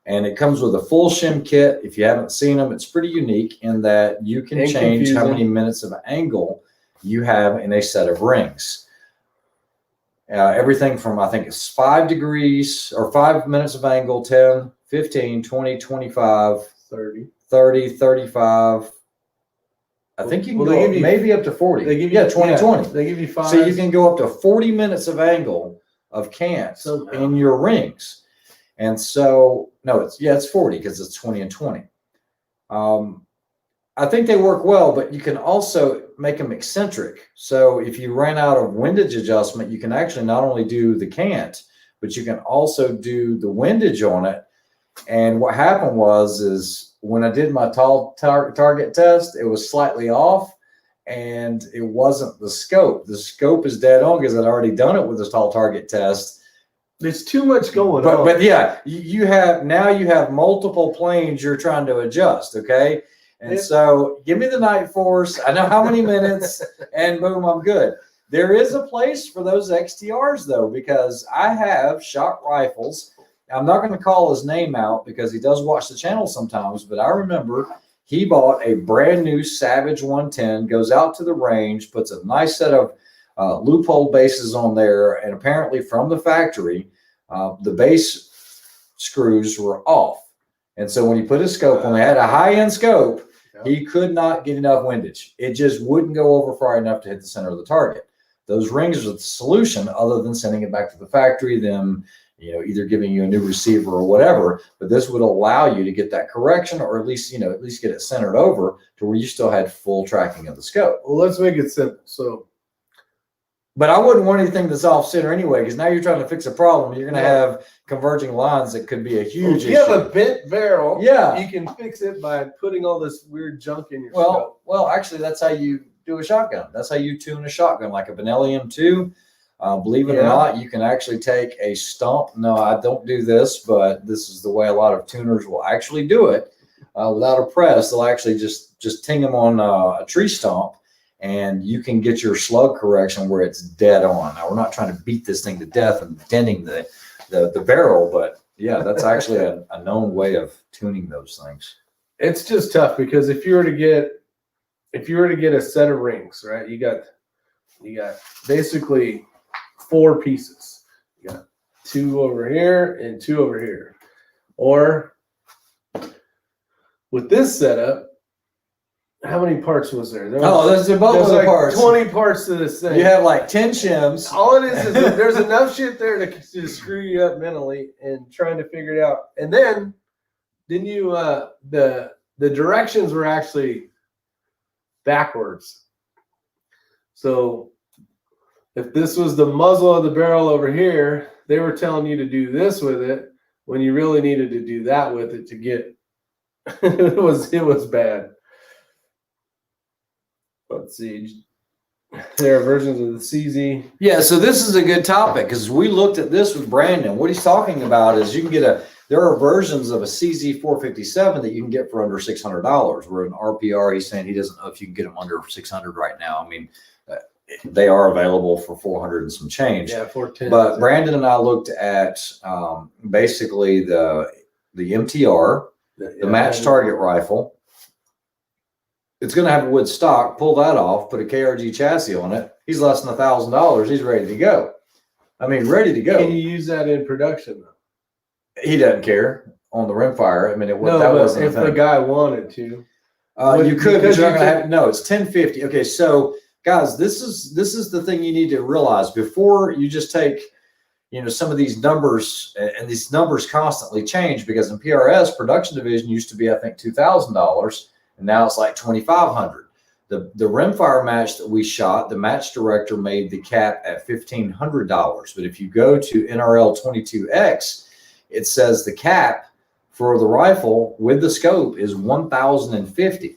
And it comes with a full shim kit. If you haven't seen them, it's pretty unique in that you can change how many minutes of angle you have in a set of rings. Everything from, I think it's 5 degrees or 5 minutes of angle, 10, 15, 20, 25, 30, 35. I think you can go up, maybe up to 40. They give you 20. They give you 5. So you can go up to 40 minutes of angle of cant in your rings. And so, no, it's 40 because it's 20 and 20. I think they work well, but you can also make them eccentric. So if you ran out of windage adjustment, you can actually not only do the cant, but you can also do the windage on it. And what happened is when I did my tall target test, it was slightly off and it wasn't the scope. The scope is dead on because I'd already done it with this tall target test. There's too much going on. But yeah, you have multiple planes you're trying to adjust, okay? And so give me the Night Force. I know how many minutes and boom, I'm good. There is a place for those XTRs though, because I have shot rifles. I'm not going to call his name out because he does watch the channel sometimes, but I remember he bought a brand new Savage 110, goes out to the range, puts a nice set of loophole bases on there, and apparently from the factory, the base screws were off. And so when he put his scope on, they had a high-end scope, he could not get enough windage. It just wouldn't go over far enough to hit the center of the target. Those rings are the solution other than sending it back to the factory, them either giving you a new receiver or whatever, but this would allow you to get that correction or at least get it centered over to where you still had full tracking of the scope. Well, let's make it simple. So But I wouldn't want anything that's off center anyway, because now you're trying to fix a problem. You're going to have converging lines that could be a huge If you issue. have a bent barrel, Yeah. you can fix it by putting all this weird junk in your scope. Well, actually, that's how you do a shotgun. That's how you tune a shotgun, like a Benelli M2. Believe it or not, you can actually take a stump. No, I don't do this, but this is the way a lot of tuners will actually do it. Without a press, they'll actually just ting them on a tree stump, and you can get your slug correction where it's dead on. Now, we're not trying to beat this thing to death and denting the barrel, but yeah, that's actually a known way of tuning those things. It's just tough because if you were to get a set of rings, right? You got basically 4 pieces. You got 2 over here and 2 over here. Or with this setup, how many parts was there? There's both of the like parts. 20 parts to this thing. You have like 10 shims. All it is there's enough shit there to screw you up mentally and trying to figure it out. And then didn't you the directions were actually backwards. So if this was the muzzle of the barrel over here, they were telling you to do this with it when you really needed to do that with it to get it was bad. Let's see. There are versions of the CZ. Yeah, so this is a good topic because we looked at this with Brandon. What he's talking about is you can get there are versions of a CZ 457 that you can get for under $600. Where an RPR, he's saying he doesn't know if you can get them under 600 right now. I mean, they are available for 400 and some change. Yeah, 410. But Brandon and I looked at basically the MTR, the match target rifle. It's going to have a wood stock. Pull that off. Put a KRG chassis on it. He's less than $1,000. He's ready to go. I mean, ready to go. Can you use that in production though? He doesn't care on the rimfire. I mean, that No, but wasn't if a thing. the guy wanted to, You could, but because you're not you going to have. No, it's 1050. Okay, so guys, this is the thing you need to realize before you just take, some of these numbers, and these numbers constantly change because in PRS production division used to be, I think, $2,000. And now it's like $2,500. The rimfire match that we shot, the match director made the cap at $1,500. But if you go to NRL 22X, it says the cap for the rifle with the scope is $1,050.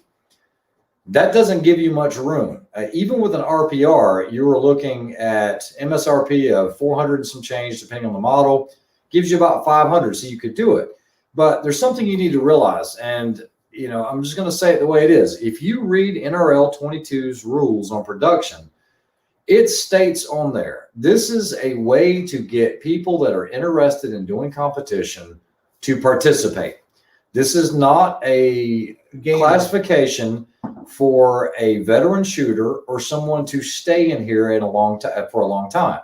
That doesn't give you much room. Even with an RPR, you were looking at MSRP of 400 and some change, depending on the model. Gives you about 500, so you could do it. But there's something you need to realize, and I'm just going to say it the way it is. If you read NRL 22's rules on production, it states on there, this is a way to get people that are interested in doing competition to participate. This is not a classification for a veteran shooter or someone to stay in here for a long time.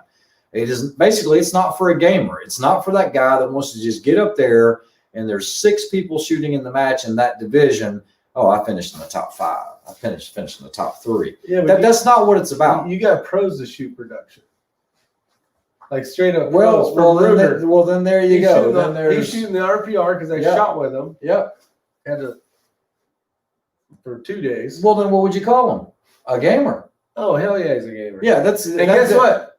It is basically, it's not for a gamer. It's not for that guy that wants to just get up there and there's 6 people shooting in the match in that division. Oh, I finished in the top 5. I finished in the top 3. Yeah, but That's not what it's about. You got pros to shoot production, like straight up. Well, then there you go. He's shooting the RPR because I shot with him. Yep. Had to for 2 days. Well, then what would you call him? A gamer. Oh hell yeah, he's a gamer. Yeah, And guess what?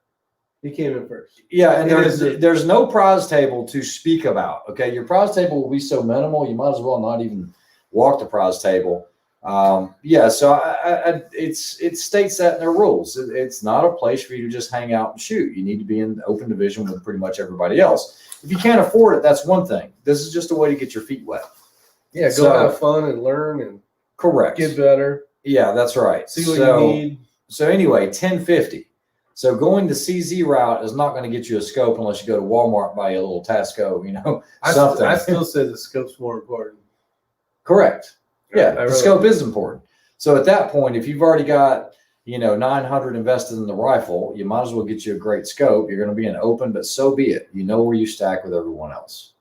He came in first. Yeah, and there's no prize table to speak about. Okay, your prize table will be so minimal, you might as well not even walk the prize table. So it states that in their rules. It's not a place for you to just hang out and shoot. You need to be in the open division with pretty much everybody else. If you can't afford it, that's one thing. This is just a way to get your feet wet. Yeah, go have fun and learn and correct. Get better. Yeah, that's right. See what you need. So anyway, 1050. So going the CZ route is not going to get you a scope unless you go to Walmart and buy a little Tasco, something. I still say the scope's more important. Correct. Yeah, the scope is important. So at that point, if you've already got, 900 invested in the rifle, you might as well get you a great scope. You're going to be in open, but so be it. You know where you stack with everyone else.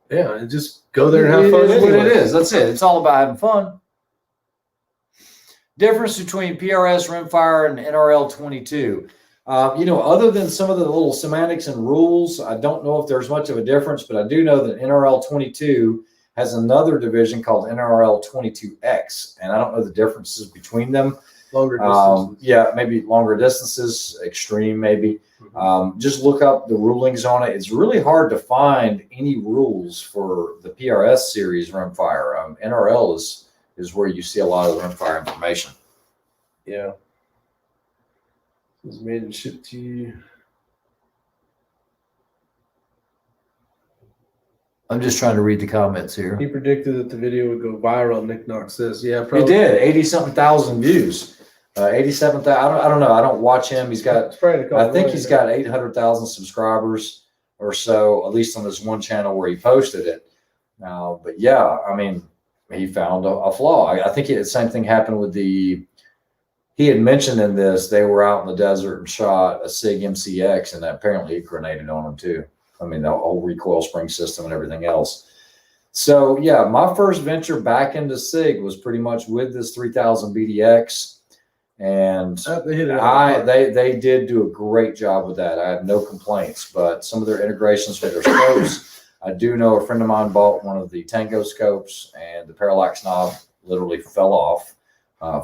Yeah, and just go there and have fun. That's what it is. That's it. It's all about having fun. Difference between PRS, rimfire, and NRL 22. Other than some of the little semantics and rules, I don't know if there's much of a difference, but I do know that NRL 22 has another division called NRL 22X, and I don't know the differences between them. Longer distances. Yeah, maybe longer distances, extreme maybe. Just look up the rulings on it. It's really hard to find any rules for the PRS series rimfire. NRL is where you see a lot of the rimfire information. Yeah. It was made and shipped to you. I'm just trying to read the comments here. He predicted that the video would go viral. Nick Knox says, "Yeah, It probably." did 80-something thousand views. 87,000. I don't know. I don't watch him. He's got. It's probably a couple I think million he's now. got 800,000 subscribers or so, at least on this one channel where he posted it. But yeah, I mean, he found a flaw. I think the same thing happened with he had mentioned in this, they were out in the desert and shot a SIG MCX, and apparently it grenaded on them too. I mean, the whole recoil spring system and everything else. So yeah, my first venture back into SIG was pretty much with this 3000 BDX, and They hit it they did do a great job with that. I have no complaints, but some of their integrations with their scopes, I do know a friend of mine bought one of the Tango scopes, and the parallax knob literally fell off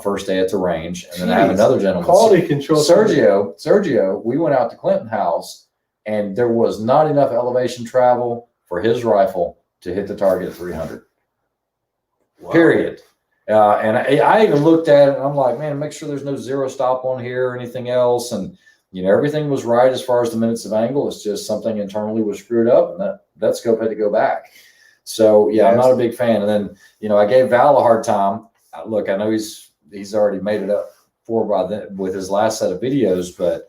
first day at the range. And then I have another gentleman, quality control. Sergio, we went out to Clinton House, and there was not enough elevation travel for his rifle to hit the target at 300. Wow. Period. And I even looked at it, and I'm like, man, make sure there's no zero stop on here or anything else. And, you know, everything was right as far as the minutes of angle. It's just something internally was screwed up, and that scope had to go back. So, yeah, I'm not a big fan. And then, you know, I gave Val a hard time. Look, I know he's already made it up for by then with his last set of videos, but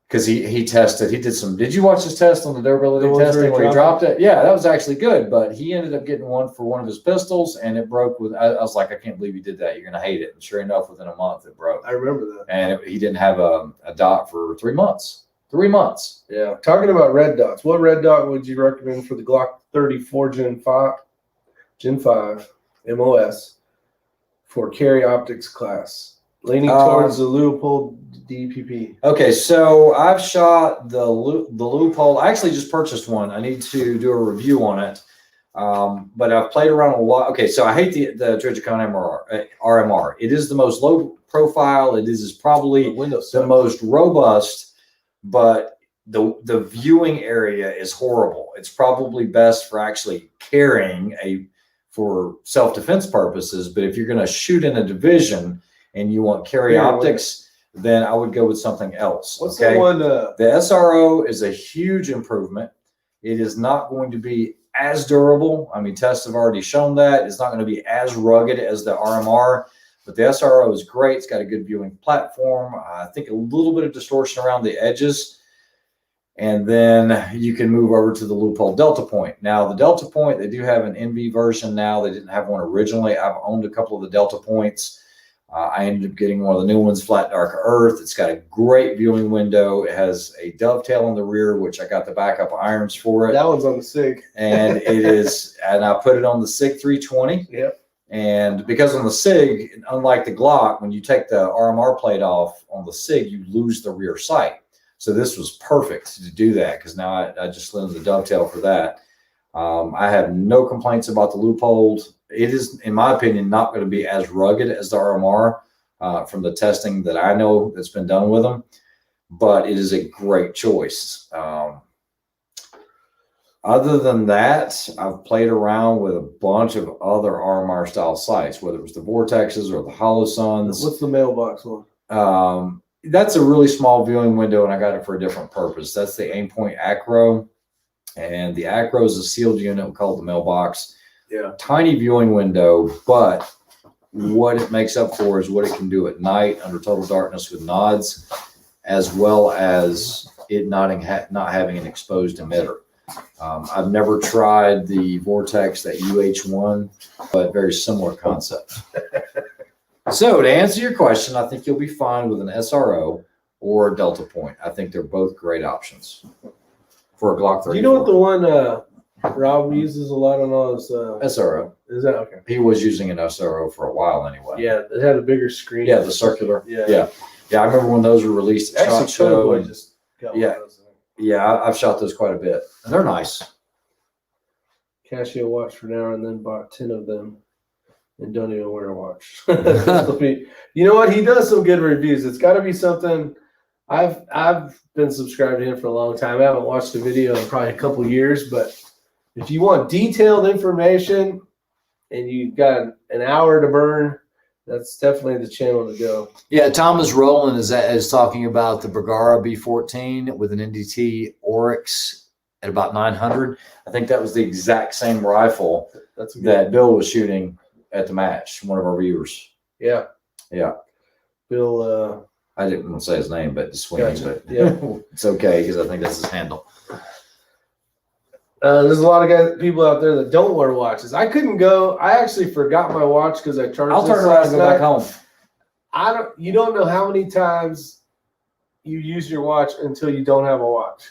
because he tested, did you watch his test on the durability testing where he dropped it? Yeah, that was actually good, but he ended up getting one for one of his pistols, and it broke with, I was like, I can't believe he did that. You're going to hate it. And sure enough, within a month, it broke. I remember that. And he didn't have a dot for 3 months. 3 months. Yeah. Talking about red dots, what red dot would you recommend for the Glock 34 Gen 5 MOS for carry optics class? Leaning towards the Leupold DPP. Okay, so I've shot the Leupold. I actually just purchased one. I need to do a review on it. But I've played around a lot. Okay, so I hate the Trijicon RMR. It is the most low profile. It is probably the most robust, but the viewing area is horrible. It's probably best for actually carrying for self-defense purposes. But if you're going to shoot in a division and you want carry optics, then I would go with something else. What's the one? The SRO is a huge improvement. It is not going to be as durable. I mean, tests have already shown that. It's not going to be as rugged as the RMR, but the SRO is great. It's got a good viewing platform. I think a little bit of distortion around the edges. And then you can move over to the Leupold Delta Point. Now, the Delta Point, they do have an NV version now. They didn't have one originally. I've owned a couple of the Delta Points. I ended up getting one of the new ones, Flat Dark Earth. It's got a great viewing window. It has a dovetail in the rear, which I got the backup irons for it. That one's on the SIG. And I put it on the SIG 320. Yep. And because on the SIG, unlike the Glock, when you take the RMR plate off on the SIG, you lose the rear sight. So this was perfect to do that, because now I just slid in the dovetail for that. I have no complaints about the Leupold. It is, in my opinion, not going to be as rugged as the RMR from the testing that I know that's been done with them, but it is a great choice. Other than that, I've played around with a bunch of other RMR style sights, whether it was the Vortexes or the Holosuns. What's the mailbox one? That's a really small viewing window, and I got it for a different purpose. That's the Aimpoint Acro, and the Acro is a sealed unit. We call it the mailbox. Yeah. Tiny viewing window, but what it makes up for is what it can do at night under total darkness with nods, as well as it not having an exposed emitter. I've never tried the Vortex, that UH1, but very similar concept. So to answer your question, I think you'll be fine with an SRO or a Delta Point. I think they're both great options for a Glock 34. You know what the one Rob uses a lot on all his SRO. Is that okay? He was using an SRO for a while anyway. Yeah, it had a bigger screen. Yeah, the circular. Yeah. I remember when those were released at Actually, SHOT Show. I just got one of those. Yeah, I've shot those quite a bit, and they're nice. Casio watch for now, and then bought 10 of them. and don't even wear a watch. You know what? He does some good reviews. It's got to be something. I've been subscribed to him for a long time. I haven't watched a video in probably a couple years, but if you want detailed information and you've got an hour to burn, that's definitely the channel to go. Yeah, Thomas Rowland is talking about the Bergara B14 with an NDT Oryx at about 900. I think that was the exact same rifle That's a good, that Bill was shooting at the match. One of our viewers. yeah. Yeah. Bill, I didn't want to say his name, but Sweeney. Gotcha. But Yeah. it's okay because I think that's his handle. there's a lot of people out there that don't wear watches. I couldn't go. I actually forgot my watch because I charged. I'll turn this around and last go back night. home. You don't know how many times you use your watch until you don't have a watch.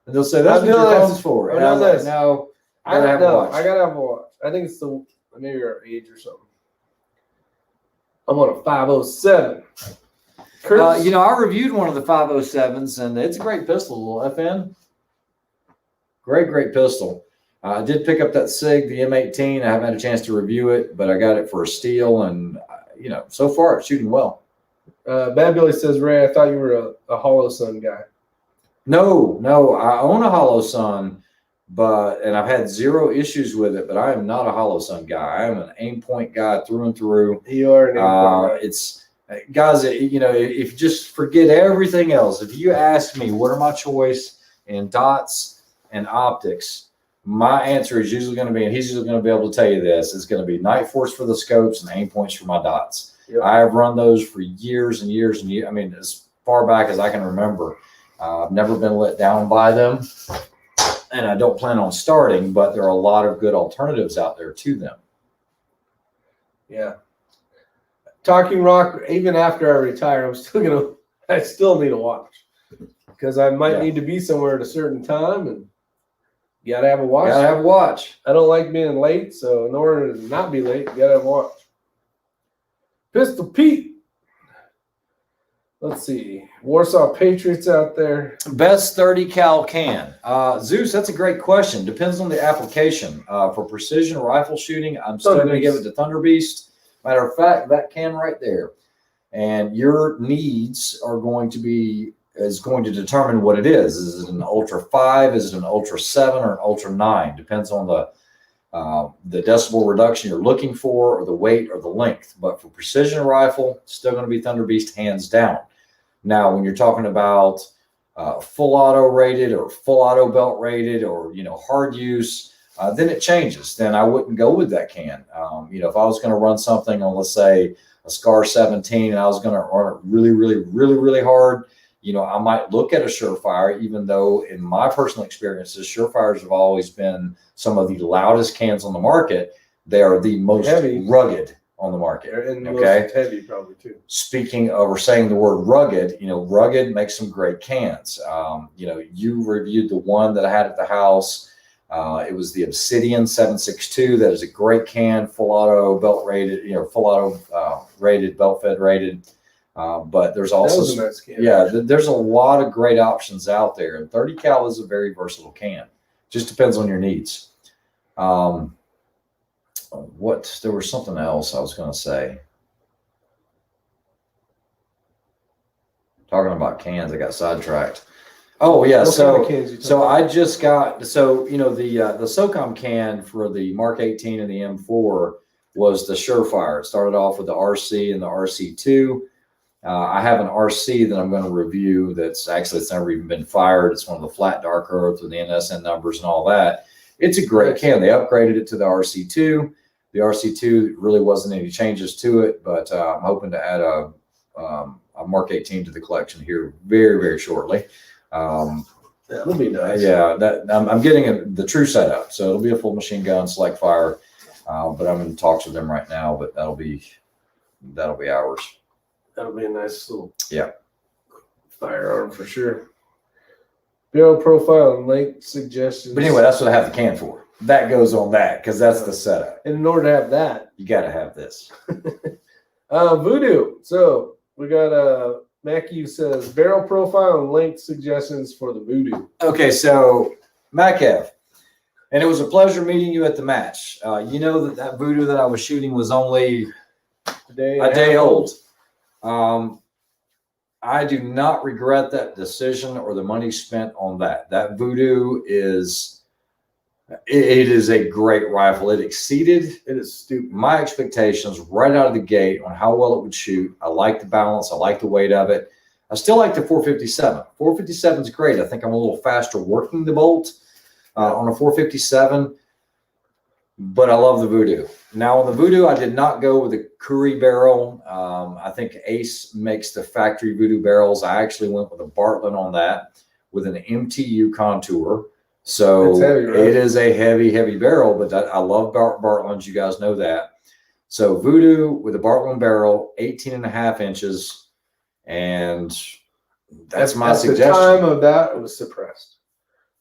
And they'll say, that's I've what your done phone's this. for. I've And I was done like, this. no, I gotta don't have a know. watch. I gotta have a watch. I think it's maybe our age or something. I'm on a 507. Chris, you know, I reviewed one of the 507s, and it's a great pistol, little FN. Great pistol. I did pick up that SIG, the M18. I haven't had a chance to review it, but I got it for a steal, and you know, so far it's shooting well. Bad Billy says, Ray, I thought you were a Hollow Sun guy. No, I own a Hollow Sun, and I've had zero issues with it, but I am not a Hollow Sun guy. I am an aim point guy through and through. You are an aim point guy. Guys, you know, if you just forget everything else, if you ask me what are my choice in dots and optics, my answer is usually going to be, and he's usually going to be able to tell you this, it's going to be Night Force for the scopes and aim points for my dots. Yep. I have run those for years and years and years. I mean, as far back as I can remember. I've never been let down by them, and I don't plan on starting, but there are a lot of good alternatives out there to them. Yeah. Talking Rock, even after I retire, I still need a watch because I might need to be somewhere at a certain time, and you gotta have a watch. Gotta have a watch. I don't like being late, so in order to not be late, you gotta have a watch. Pistol Pete. Let's see. Warsaw Patriots out there. Best 30 cal can. Zeus, that's a great question. Depends on the application. For precision rifle shooting, I'm still going to give it to Thunder Beast. Matter of fact, that can right there. And your needs are going to determine what it is. Is it an Ultra 5? Is it an Ultra 7 or an Ultra 9? Depends on the decibel reduction you're looking for, or the weight or the length. But for precision rifle, still going to be Thunder Beast hands down. Now, when you're talking about full auto rated or full auto belt rated, or hard use, then it changes. Then I wouldn't go with that can. If I was going to run something on, let's say, a Scar 17, and I was going to run it really hard, I might look at a Surefire, even though in my personal experiences, Surefires have always been some of the loudest cans on the market. They are the most rugged on the market. And most heavy probably too. Speaking of, or saying the word rugged, rugged makes some great cans. You reviewed the one that I had at the house. It was the Obsidian 762. That is a great can, full auto belt rated, full auto rated, belt fed rated. But there's also, that was a nice can. there's a lot of great options out there. And 30 cal is a very versatile can. Just depends on your needs. There was something else I was going to say. Talking about cans, I got sidetracked. Oh yeah, so I just got, the SOCOM can for the Mark 18 and the M4 was the Surefire. It started off with the RC and the RC2. I have an RC that I'm going to review it's never even been fired. It's one of the flat dark earth with the NSN numbers and all that. It's a great can. They upgraded it to the RC2. The RC2 really wasn't any changes to it, but I'm hoping to add a Mark 18 to the collection here very shortly. That'll be nice. Yeah, I'm getting the true setup, so it'll be a full machine gun, select fire. But I'm in talks with them right now. But that'll be ours. That'll be a nice little firearm for sure. Barrel profile and length suggestions. But anyway, that's what I have the can for. That goes on that because that's the setup. And in order to have that, You got to have this. Voodoo. So we got Mackie says barrel profile and length suggestions for the Voodoo. Okay, so Makev, And it was a pleasure meeting you at the match. You know that voodoo that I was shooting was only a day old. I do not regret that decision or the money spent on that. That voodoo is a great rifle. It exceeded It is stupid. my expectations right out of the gate on how well it would shoot. I like the balance. I like the weight of it. I still like the 457. 457 is great. I think I'm a little faster working the bolt on a 457, but I love the voodoo. Now on the voodoo, I did not go with the Curry barrel. I think Ace makes the factory voodoo barrels. I actually went with a Bartlett on that with an MTU contour. So It's heavy, right? it is a heavy barrel, but I love Bartlett's. You guys know that. So voodoo with a Bartlett barrel, 18.5 inches. And that's my suggestion. At the time of that, it was suppressed.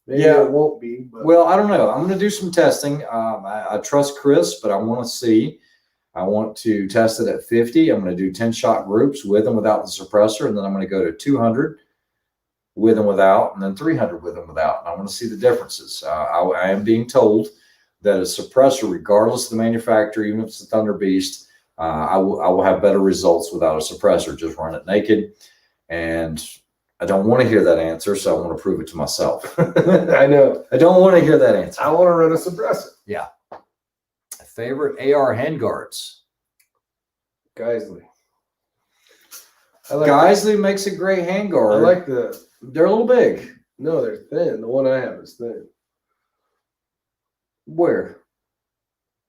Maybe Yeah. it won't be. But Well, I don't know. I'm going to do some testing. I trust Chris, but I want to see. I want to test it at 50. I'm going to do 10-shot groups with and without the suppressor, and then I'm going to go to 200 with and without, and then 300 with and without. And I want to see the differences. I am being told that a suppressor, regardless of the manufacturer, even if it's a Thunder Beast, I will have better results without a suppressor. Just run it naked. And I don't want to hear that answer, so I want to prove it to myself. I know. I don't want to hear that answer. I want to run a suppressor. Favorite AR handguards? Geisley. Geisley makes a great handguard. I like the. They're a little big. No, they're thin. The one I have is thin. Where?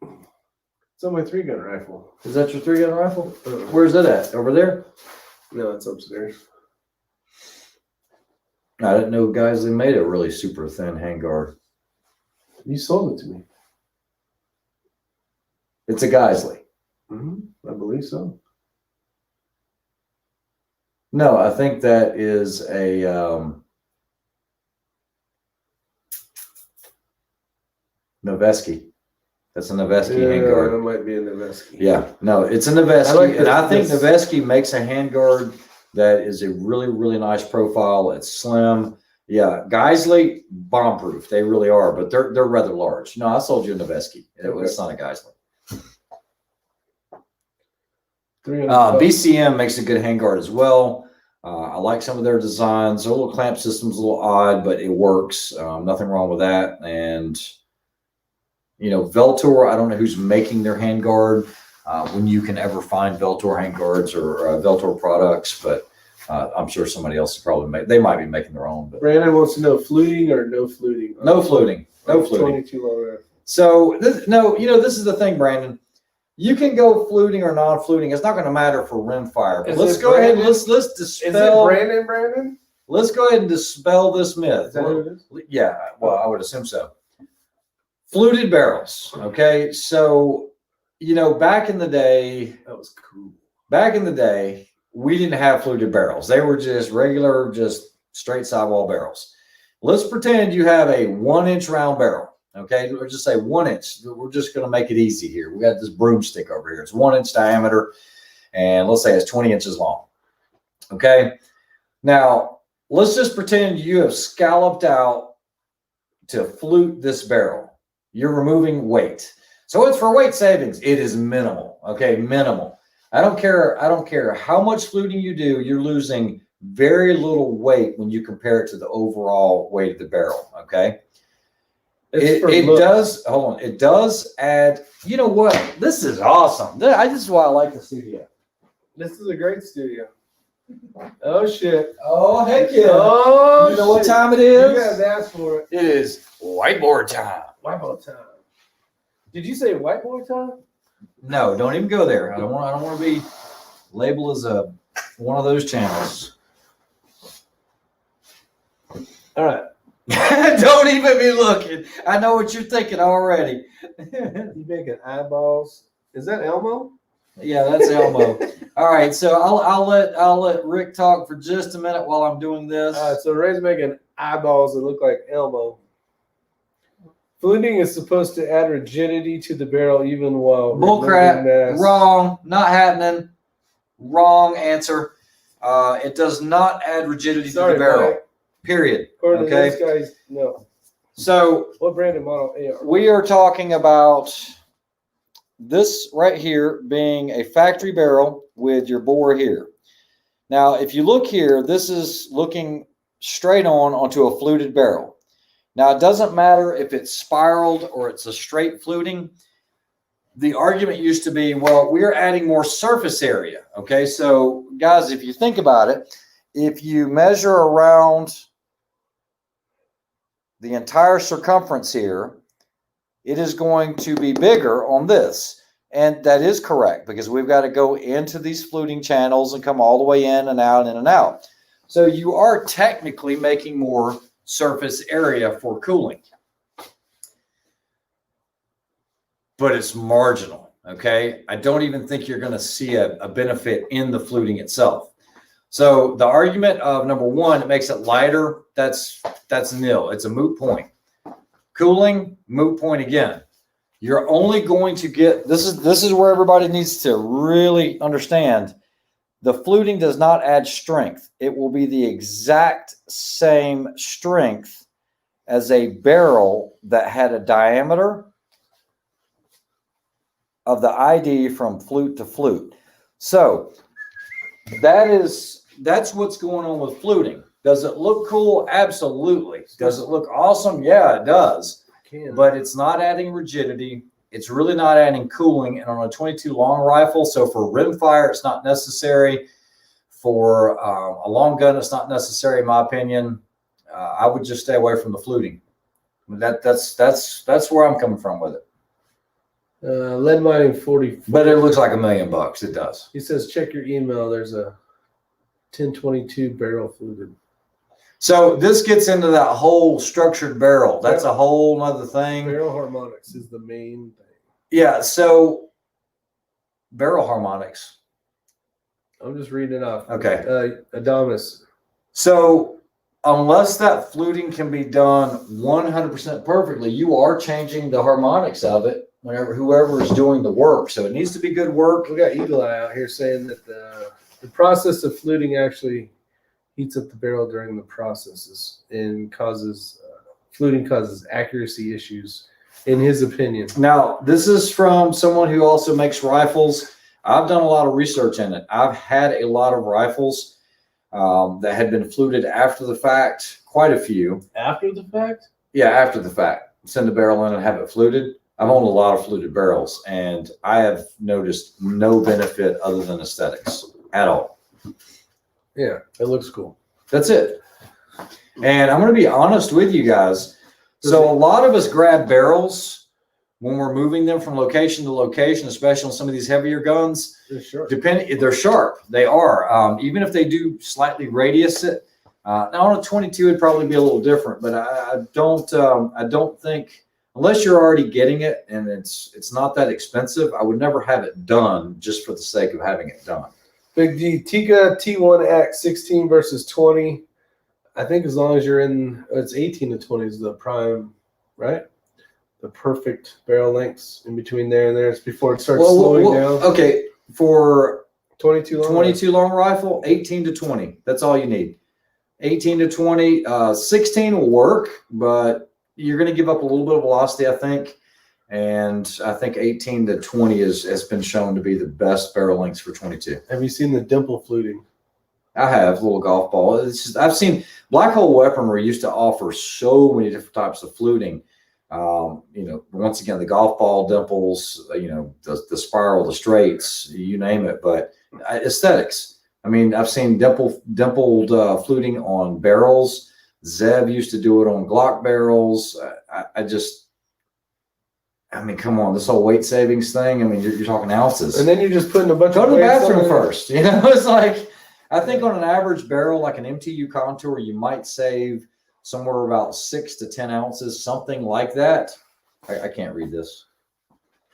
It's on my 3-gun rifle. Is that your 3-gun rifle? Uh, Where's that at? Over there? No, it's upstairs. I didn't know Geisley made a really super thin handguard. You sold it to me. It's a Geisley. I believe so. No, I think that is a Noveski. That's a Noveski handguard. It might be a Noveski. Yeah, no, it's a Noveski. I like and I think this. Noveski makes a handguard that is a really nice profile. It's slim. Yeah, Geisley, bomb-proof. They really are, but they're rather large. No, I sold you a Noveski. It's not a Geisley. BCM makes a good handguard as well. I like some of their designs. Their little clamp system's a little odd, but it works. Nothing wrong with that. And, you know, Veltor, I don't know who's making their handguard, when you can ever find Veltor handguards or Veltor products, but I'm sure somebody else is probably they might be making their own. But Brandon wants to know fluting or no fluting. no fluting. No fluting. 22 long rifle. So, this is the thing, Brandon. You can go fluting or non-fluting. It's not going to matter for rimfire. But Is let's it go ahead and Brandon? let's Is it dispel. Brandon? Let's go ahead and dispel this myth. Is that who it is? Yeah, well, I would assume so. Fluted barrels. Okay, so back in the day, That was cool. we didn't have fluted barrels. They were just regular, just straight sidewall barrels. Let's pretend you have a 1-inch round barrel. Okay, or just say 1 inch. We're just going to make it easy here. We got this broomstick over here. It's 1 inch diameter, and let's say it's 20 inches long. Okay, now let's just pretend you have scalloped out to flute this barrel. You're removing weight, so it's for weight savings. It is minimal. Okay, minimal. I don't care how much fluting you do. You're losing very little weight when you compare it to the overall weight of the barrel. Okay. It does. Hold on. It does add. You know what? This is awesome. This is why I like the studio. This is a great studio. Oh shit. Oh heck yeah! Oh, You know what shit. time it You is? guys asked for it. It is whiteboard time. Whiteboard time. Did you say whiteboard time? No, don't even go there. I don't want to be labeled as one of those channels. All right. Don't even be looking. I know what you're thinking already. You making eyeballs? Is that Elmo? Yeah, that's Elmo. All right, so I'll let Rick talk for just a minute while I'm doing this. All right. So Ray's making eyeballs that look like Elmo. Fluting is supposed to add rigidity to the barrel even while Bullcrap. removing mass. Wrong. Not happening. Wrong answer. It does not add rigidity to Sorry, the barrel. Mike. Period. According to Okay. those guys, no. So What brand and model AR? we are talking about this right here being a factory barrel with your bore here. Now, if you look here, this is looking straight on onto a fluted barrel. Now, it doesn't matter if it's spiraled or it's a straight fluting. The argument used to be, well, we're adding more surface area. Okay, so guys, if you think about it, if you measure around the entire circumference here, it is going to be bigger on this. And that is correct because we've got to go into these fluting channels and come all the way in and out, in and out. So you are technically making more surface area for cooling. But it's marginal, okay? I don't even think you're going to see a benefit in the fluting itself. So the argument of number one, it makes it lighter, that's nil. It's a moot point. Cooling, moot point again. You're only going to get, this is where everybody needs to really understand. The fluting does not add strength. It will be the exact same strength as a barrel that had a diameter of the ID from flute to flute. So that's what's going on with fluting. Does it look cool? Absolutely. Does it look awesome? Yeah, it does. But it's not adding rigidity. It's really not adding cooling. And on a 22 long rifle, so for rimfire, it's not necessary. For a long gun, it's not necessary, in my opinion. I would just stay away from the fluting. That's where I'm coming from with it. Lead mining 40. But it looks like $1 million. It does. He says, check your email. There's a 1022 barrel fluted. So this gets into that whole structured barrel. That's a whole other thing. Barrel harmonics is the main thing. Yeah. So barrel harmonics. I'm just reading it off. Okay. Adonis. So unless that fluting can be done 100% perfectly, you are changing the harmonics of it whenever whoever is doing the work. So it needs to be good work. We got Eagle Eye out here saying that the process of fluting actually heats up the barrel during the processes and causes fluting causes accuracy issues, in his opinion. Now, this is from someone who also makes rifles. I've done a lot of research in it. I've had a lot of rifles that had been fluted after the fact, quite a few. After the fact? Yeah, after the fact. Send the barrel in and have it fluted. I've owned a lot of fluted barrels, and I have noticed no benefit other than aesthetics at all. Yeah, it looks cool. That's it. And I'm going to be honest with you guys. So a lot of us grab barrels when we're moving them from location to location, especially on some of these heavier guns. They're sharp. They're sharp. They are. Even if they do slightly radius it. Now on a 22, it'd probably be a little different, but I don't think, unless you're already getting it and it's not that expensive, I would never have it done just for the sake of having it done. Big D, Tika T1X 16 versus 20. I think as long as you're in, it's 18 to 20 is the prime, right? The perfect barrel lengths in between there and there. It's before it starts slowing down. Okay, for 22 long 22 long rifle, 18 to 20. That's all you need. 18 to 20. 16 will work, but you're going to give up a little bit of velocity, I think. And I think 18 to 20 has been shown to be the best barrel lengths for 22. Have you seen the dimple fluting? I have, little golf ball. It's just, I've seen Black Hole Weaponry used to offer so many different types of fluting. Once again, the golf ball dimples, the spiral, the straights, you name it. But aesthetics. I mean, I've seen dimpled fluting on barrels. Zev used to do it on Glock barrels. I mean, come on, this whole weight savings thing. I mean, you're talking ounces. And then you're just putting a bunch Go of to the weights bathroom on it. first. It's like, I think on an average barrel, like an MTU Contour, you might save somewhere about 6 to 10 ounces, something like that. I can't read this.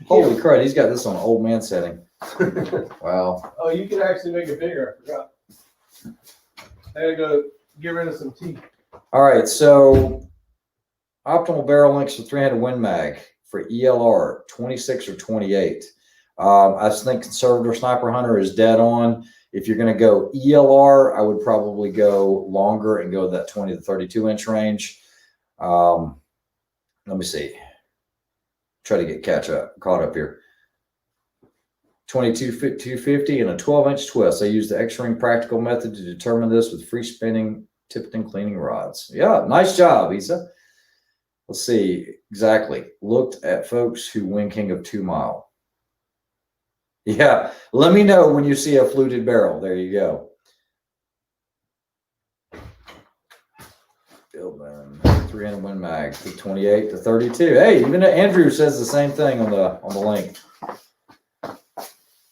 Holy crud, he's got this on old man setting. Wow. Oh, you can actually make it bigger. I forgot. I gotta go get rid of some tea. All right, so optimal barrel lengths for 300 Win Mag for ELR, 26 or 28. I think conservative sniper hunter is dead on. If you're going to go ELR, I would probably go longer and go that 20 to 32 inch range. let me see. Try to get caught up here. 2250 and a 12-inch twist. I use the X-ring practical method to determine this with free spinning Tipton cleaning rods. Yeah, nice job, Isa. Let's see exactly. Looked at folks who win King of 2 Mile. Yeah, let me know when you see a fluted barrel. There you go. Building 300 Win Mag to 28 to 32. Hey, even Andrew says the same thing on the link.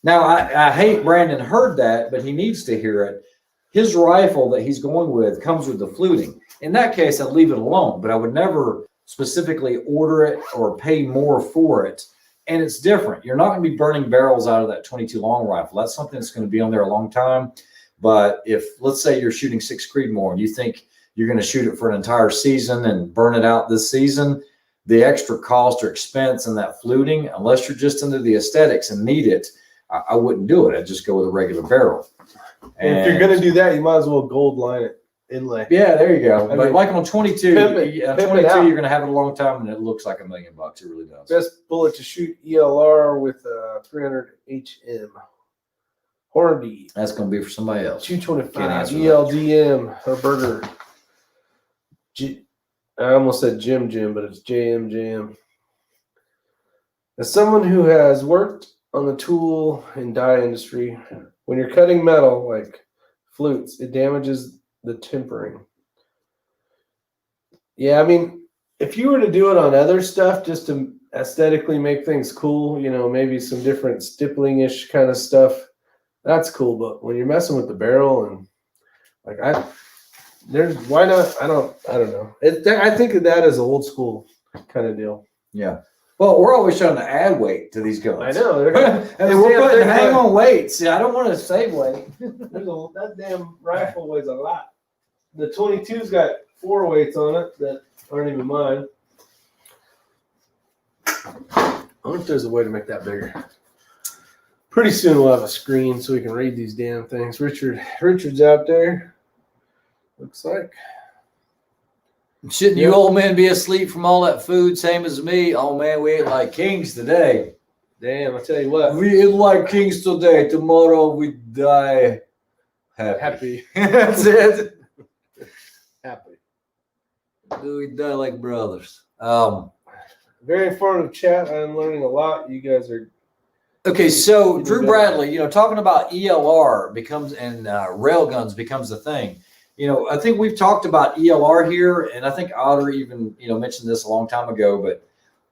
Now I hate Brandon heard that, but he needs to hear it. His rifle that he's going with comes with the fluting. In that case, I'd leave it alone, but I would never specifically order it or pay more for it. And it's different. You're not going to be burning barrels out of that 22 long rifle. That's something that's going to be on there a long time. But if, let's say you're shooting 6 Creedmoor and you think you're going to shoot it for an entire season and burn it out this season, the extra cost or expense in that fluting, unless you're just into the aesthetics and need it, I wouldn't do it. I'd just go with a regular barrel. And if you're going to do that, you might as well gold line it inlay. Yeah, there you go. I But mean, like on 22, pimp it 22, out. you're going to have it a long time and it looks like $1 million. It really does. Best bullet to shoot ELR with 300 HM. Hornby. That's going to be for somebody else. 225 Can't answer that. ELDM Herberger. I almost said Jim, but it's JM. As someone who has worked on the tool and die industry, when you're cutting metal like flutes, it damages the tempering. Yeah, I mean, if you were to do it on other stuff just to aesthetically make things cool, you know, maybe some different stippling-ish kind of stuff, that's cool. But when you're messing with the barrel and like why not? I don't know. I think of that as an old school kind of deal. Yeah. Well, we're always trying to add weight to these guns. I know. And we're putting hang on weights. Yeah, I don't want to save weight. That damn rifle weighs a lot. The 22's got 4 weights on it that aren't even mine. I wonder if there's a way to make that bigger. Pretty soon we'll have a screen so we can read these damn things. Richard's out there. Looks like. Shouldn't you old men be asleep from all that food, same as me? Oh man, we ate like kings today. Damn, I tell you what. We eat like kings today. Tomorrow we die happy. That's it. Happy. We die like brothers. Very informative chat. I'm learning a lot. You guys are. Okay, so Drew Bradley, talking about ELR becomes and rail guns becomes a thing. I think we've talked about ELR here, and I think Otter even, mentioned this a long time ago, but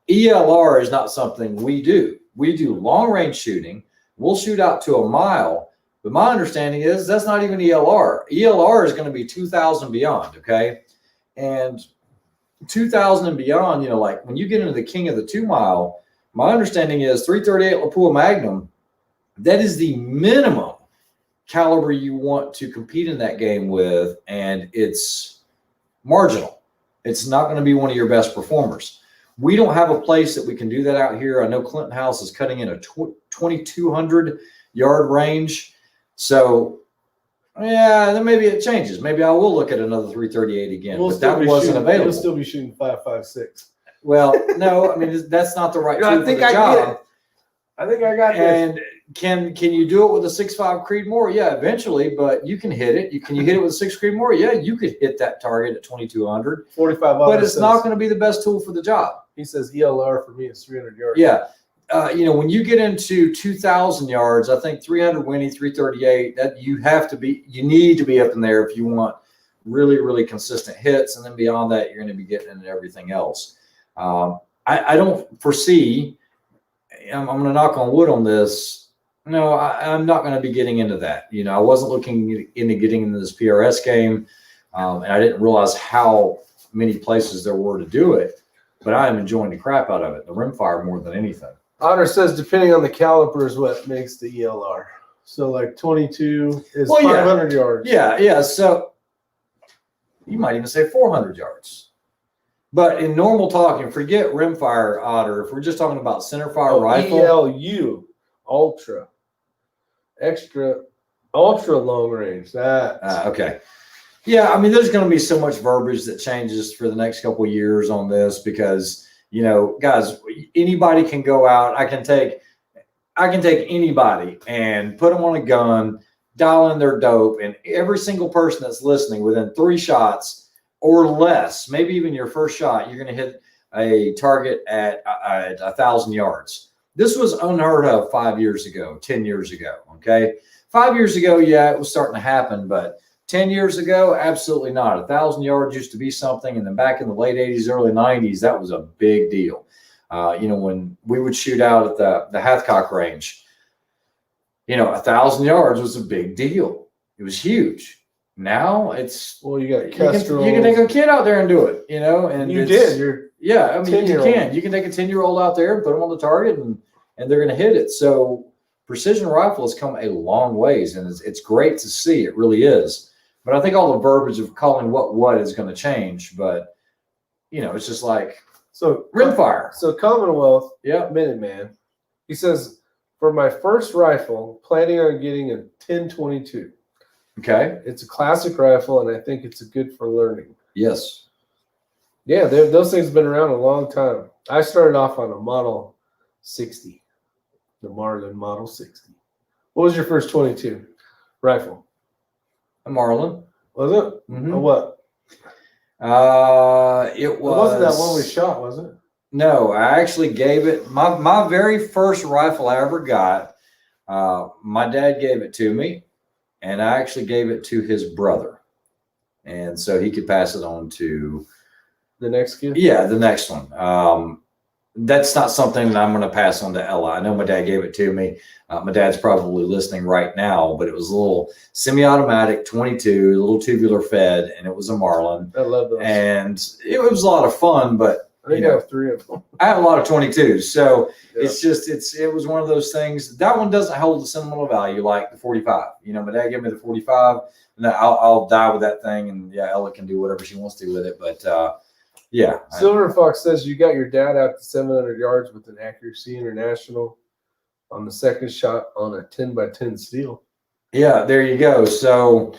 ELR is not something we do. We do long range shooting. We'll shoot out to 1 mile, but my understanding is that's not even ELR. ELR is going to be 2,000 beyond, okay? And 2,000 and beyond, like when you get into the king of the 2 mile, my understanding is 338 Lapua Magnum, that is the minimum caliber you want to compete in that game with, and it's marginal. It's not going to be one of your best performers. We don't have a place that we can do that out here. I know Clinton House is cutting in a 2,200 yard range. So yeah, then maybe it changes. Maybe I will look at another 338 again, but that wasn't available. We'll still be shooting 5.56. Well, no, I mean, that's not the right tool for the job. I think I got and this. Can you do it with a 6.5 Creedmoor? Yeah, eventually, but you can hit it. Can you hit it with a 6 Creedmoor? Yeah, you could hit that target at 2,200. 45. But it's not going to be the best tool for the job. He says ELR for me is 300 yards. Yeah. When you get into 2,000 yards, I think 300 Winnie, 338, that you need to be up in there if you want really, really consistent hits. And then beyond that, you're going to be getting into everything else. I don't foresee, I'm going to knock on wood on this. No, I'm not going to be getting into that. I wasn't looking into getting into this PRS game, and I didn't realize how many places there were to do it, but I am enjoying the crap out of it, the rimfire more than anything. Otter says depending on the caliper is what makes the ELR. So like 22 is 500 yards. Yeah. So you might even say 400 yards. But in normal talking, forget rimfire, Otter. If we're just talking about centerfire rifle. ELU, ultra long range. Okay. Yeah, I mean, there's going to be so much verbiage that changes for the next couple of years on this because You know, guys, anybody can go out. I can take anybody and put them on a gun, dial in their dope, and every single person that's listening within 3 shots or less, maybe even your first shot, you're going to hit a target at 1,000 yards. This was unheard of 5 years ago, 10 years ago. Okay. 5 years ago, yeah, it was starting to happen, but 10 years ago, absolutely not. 1,000 yards used to be something. And then back in the late 80s, early 90s, that was a big deal. You know, when we would shoot out at the Hathcock range, you know, 1,000 yards was a big deal. It was huge. Now it's, Well, you got you can Kestrel. take a kid out there and do it, you know, and You it's- did. You're yeah, I mean, you 10-year-old. can. You can take a 10-year-old out there and put them on the target, and they're going to hit it. So precision rifle has come a long ways, and it's great to see. It really is. But I think all the verbiage of calling what is going to change. But, you know, it's just like so rimfire. So Commonwealth Yeah. Minuteman, he says, for my first rifle, planning on getting a 1022. Okay. It's a classic rifle, and I think it's good for learning. Yes. Yeah, those things have been around a long time. I started off on a Model 60, the Marlin Model 60. What was your first 22 rifle? A Marlin. Was it? Mhm. Or what? It It was. wasn't that one we shot, was it? No, I actually gave it my very first rifle I ever got. My dad gave it to me, and I actually gave it to his brother, and so he could pass it on to The next kid? the next one. That's not something that I'm going to pass on to Ella. I know my dad gave it to me. My dad's probably listening right now, but it was a little semi-automatic 22, a little tubular fed, and it was a Marlin, I love those. and it was a lot of fun, but I think you know, I have 3 of them. I have a lot of 22s, so Yeah. it's just it was one of those things. That one doesn't hold a sentimental value like the 45. You know, my dad gave me the 45, and I'll die with that thing, and yeah, Ella can do whatever she wants to with it. But yeah, Silver Fox says you got your dad out to 700 yards with an accuracy international on the second shot on a 10x10 steel. yeah, there you go. So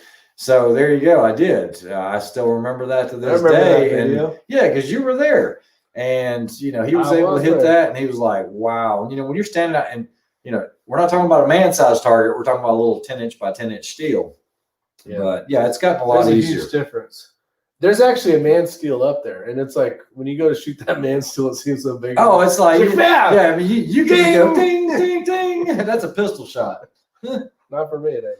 there you go. I did. I still remember that to I this remember that day, and video. yeah, because you were there, and you know he was I able was to hit there. that, and he was like, "Wow!" And you know when you're standing out, and you know we're not talking about a man-sized target, we're talking about a little 10-inch by 10-inch steel. Yeah. But yeah, it's gotten a lot There's a easier. huge difference. There's actually a man steel up there, and it's like when you go to shoot that man steel, it seems so big. Oh, it's like, It's like, yeah. yeah, I mean, you can Ding. go ding, ding, ding. That's a pistol shot. Not for me, it ain't.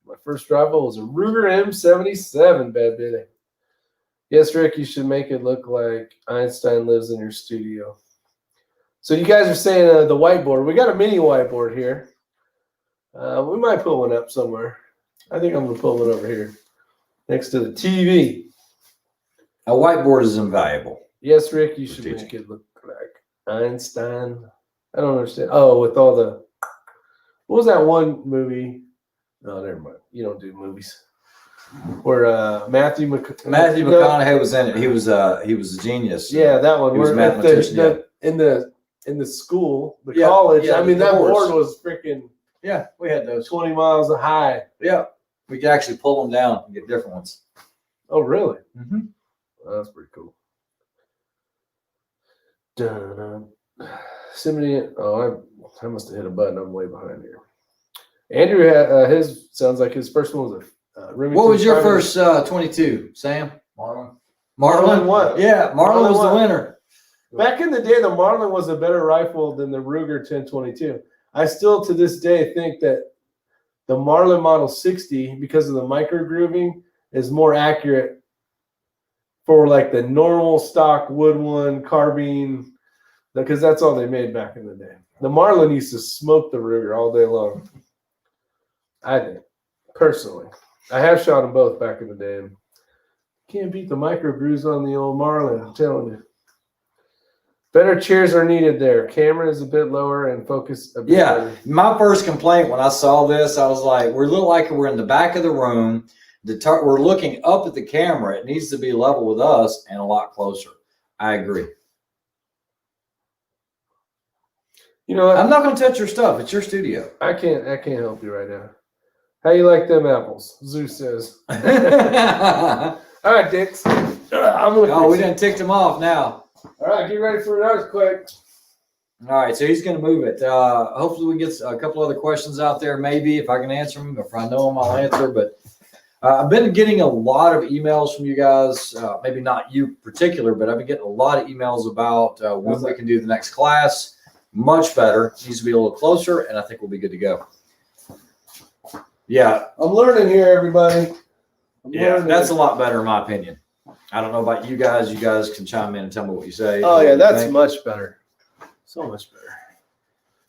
My first rifle was a Ruger M77, bad bitty. Yes, Rick, you should make it look like Einstein lives in your studio. So you guys are saying the whiteboard. We got a mini whiteboard here. We might put one up somewhere. I think I'm going to put one over here next to the TV. A whiteboard is invaluable. Yes, Rick, you should teaching. make it look like Einstein. I don't understand. Oh, with all the, what was that one movie? No, never mind. You don't do movies. Where Matthew McConaughey was in it. He was a genius. Yeah, that one. He was a Where mathematician, in the school, the Yeah, college. yeah, I mean, the that boards. board was freaking Yeah, we had those. 20 miles high. Yeah, we could actually pull them down and get different ones. Oh, really? Mm-hmm. Well, that's pretty cool. Dun-dun. Somebody, I must have hit a button. I'm way behind here. Andrew had his sounds like his first one was a Remington. What was your Primary. first 22, Sam? Marlin. Marlin what? Yeah, Marlin Marlin was what? the winner. Back in the day, the Marlin was a better rifle than the Ruger 1022. I still, to this day, think that the Marlin Model 60, because of the micro grooving, is more accurate for like the normal stock wood one carbine, because that's all they made back in the day. The Marlin used to smoke the Ruger all day long. I think, personally. I have shot them both back in the day. And can't beat the micro grooves on the old Marlin, I'm telling you. Better chairs are needed there. Camera is a bit lower and focus a bit Yeah, better. my first complaint when I saw this, I was like, we look like we're in the back of the room. We're looking up at the camera. It needs to be level with us and a lot closer. I agree. You know what? I'm not going to touch your stuff. It's your studio. I can't help you right now. How you like them apples? Zeus says. Oh, All right, Dix. I'm gonna we fix it. done ticked them off now. All right, get ready for an earthquake. All right, so he's going to move it. Hopefully we get a couple other questions out there. Maybe if I can answer them, if I know them, I'll answer. But I've been getting a lot of emails from you guys. Maybe not you particular, but I've been getting a lot of emails about when we can do the next class. Much better. Needs to be a little closer, and I think we'll be good to go. Yeah, I'm learning here, everybody. that's a lot better in my opinion. I don't know about you guys. You guys can chime in and tell me what you say. Oh yeah, that's much better. So much better.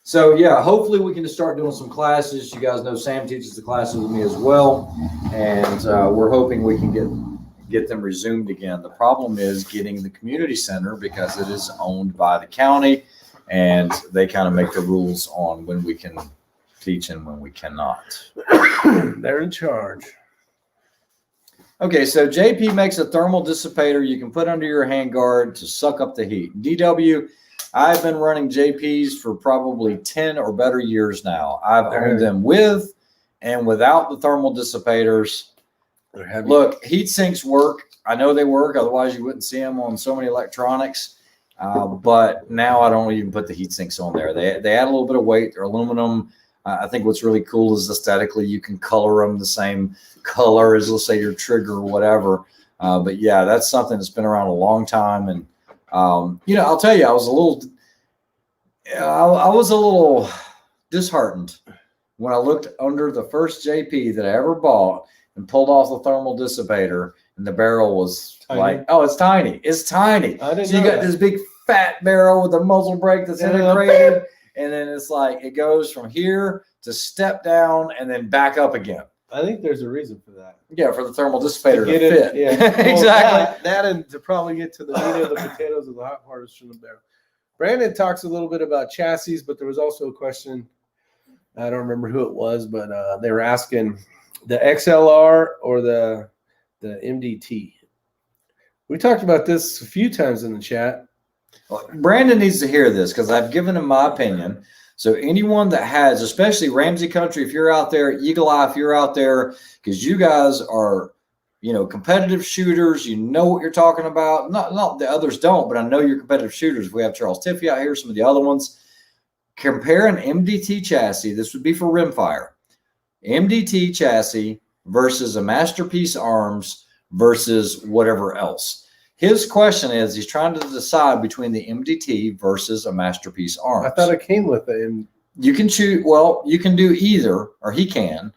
So yeah, hopefully we can just start doing some classes. You guys know Sam teaches the classes with me as well, and we're hoping we can get them resumed again. The problem is getting the community center because it is owned by the county, and they kind of make the rules on when we can teach and when we cannot. They're in charge. Okay, so JP makes a thermal dissipator you can put under your handguard to suck up the heat. DW, I've been running JPs for probably 10 or better years now. I've owned them with and without the thermal dissipators. Look, heat sinks work. I know they work. Otherwise, you wouldn't see them on so many electronics. But now I don't even put the heat sinks on there. They add a little bit of weight. They're aluminum. I think what's really cool is aesthetically you can color them the same color as, let's say, your trigger or whatever. But yeah, that's something that's been around a long time. And I'll tell you, I was a little disheartened when I looked under the first JP that I ever bought and pulled off the thermal dissipator, and the barrel was tiny. Like, oh, it's tiny. It's tiny. I didn't so you know got that. this big fat barrel with a muzzle brake that's integrated, and then it's like it goes from here to step down and then back up again. I think there's a reason for that. Yeah, for the thermal dissipator to get fit. it, yeah. Well, Exactly. That and to probably get to the meat of the potatoes of the hot harvest from the barrel. Brandon talks a little bit about chassis, but there was also a question. I don't remember who it was, but they were asking the XLR or the MDT. We talked about this a few times in the chat. Well, Brandon needs to hear this because I've given him my opinion. So anyone that has, especially Ramsey Country, if you're out there, Eagle Eye, if you're out there, because you guys are, competitive shooters, you know what you're talking about. Not the others don't, but I know you're competitive shooters. We have Charles Tiffy out here, some of the other ones. Compare an MDT chassis. This would be for rimfire. MDT chassis versus a Masterpiece Arms versus whatever else. His question is, he's trying to decide between the MDT versus a Masterpiece Arms. I thought it came with it. You can choose. Well, you can do either, or he can.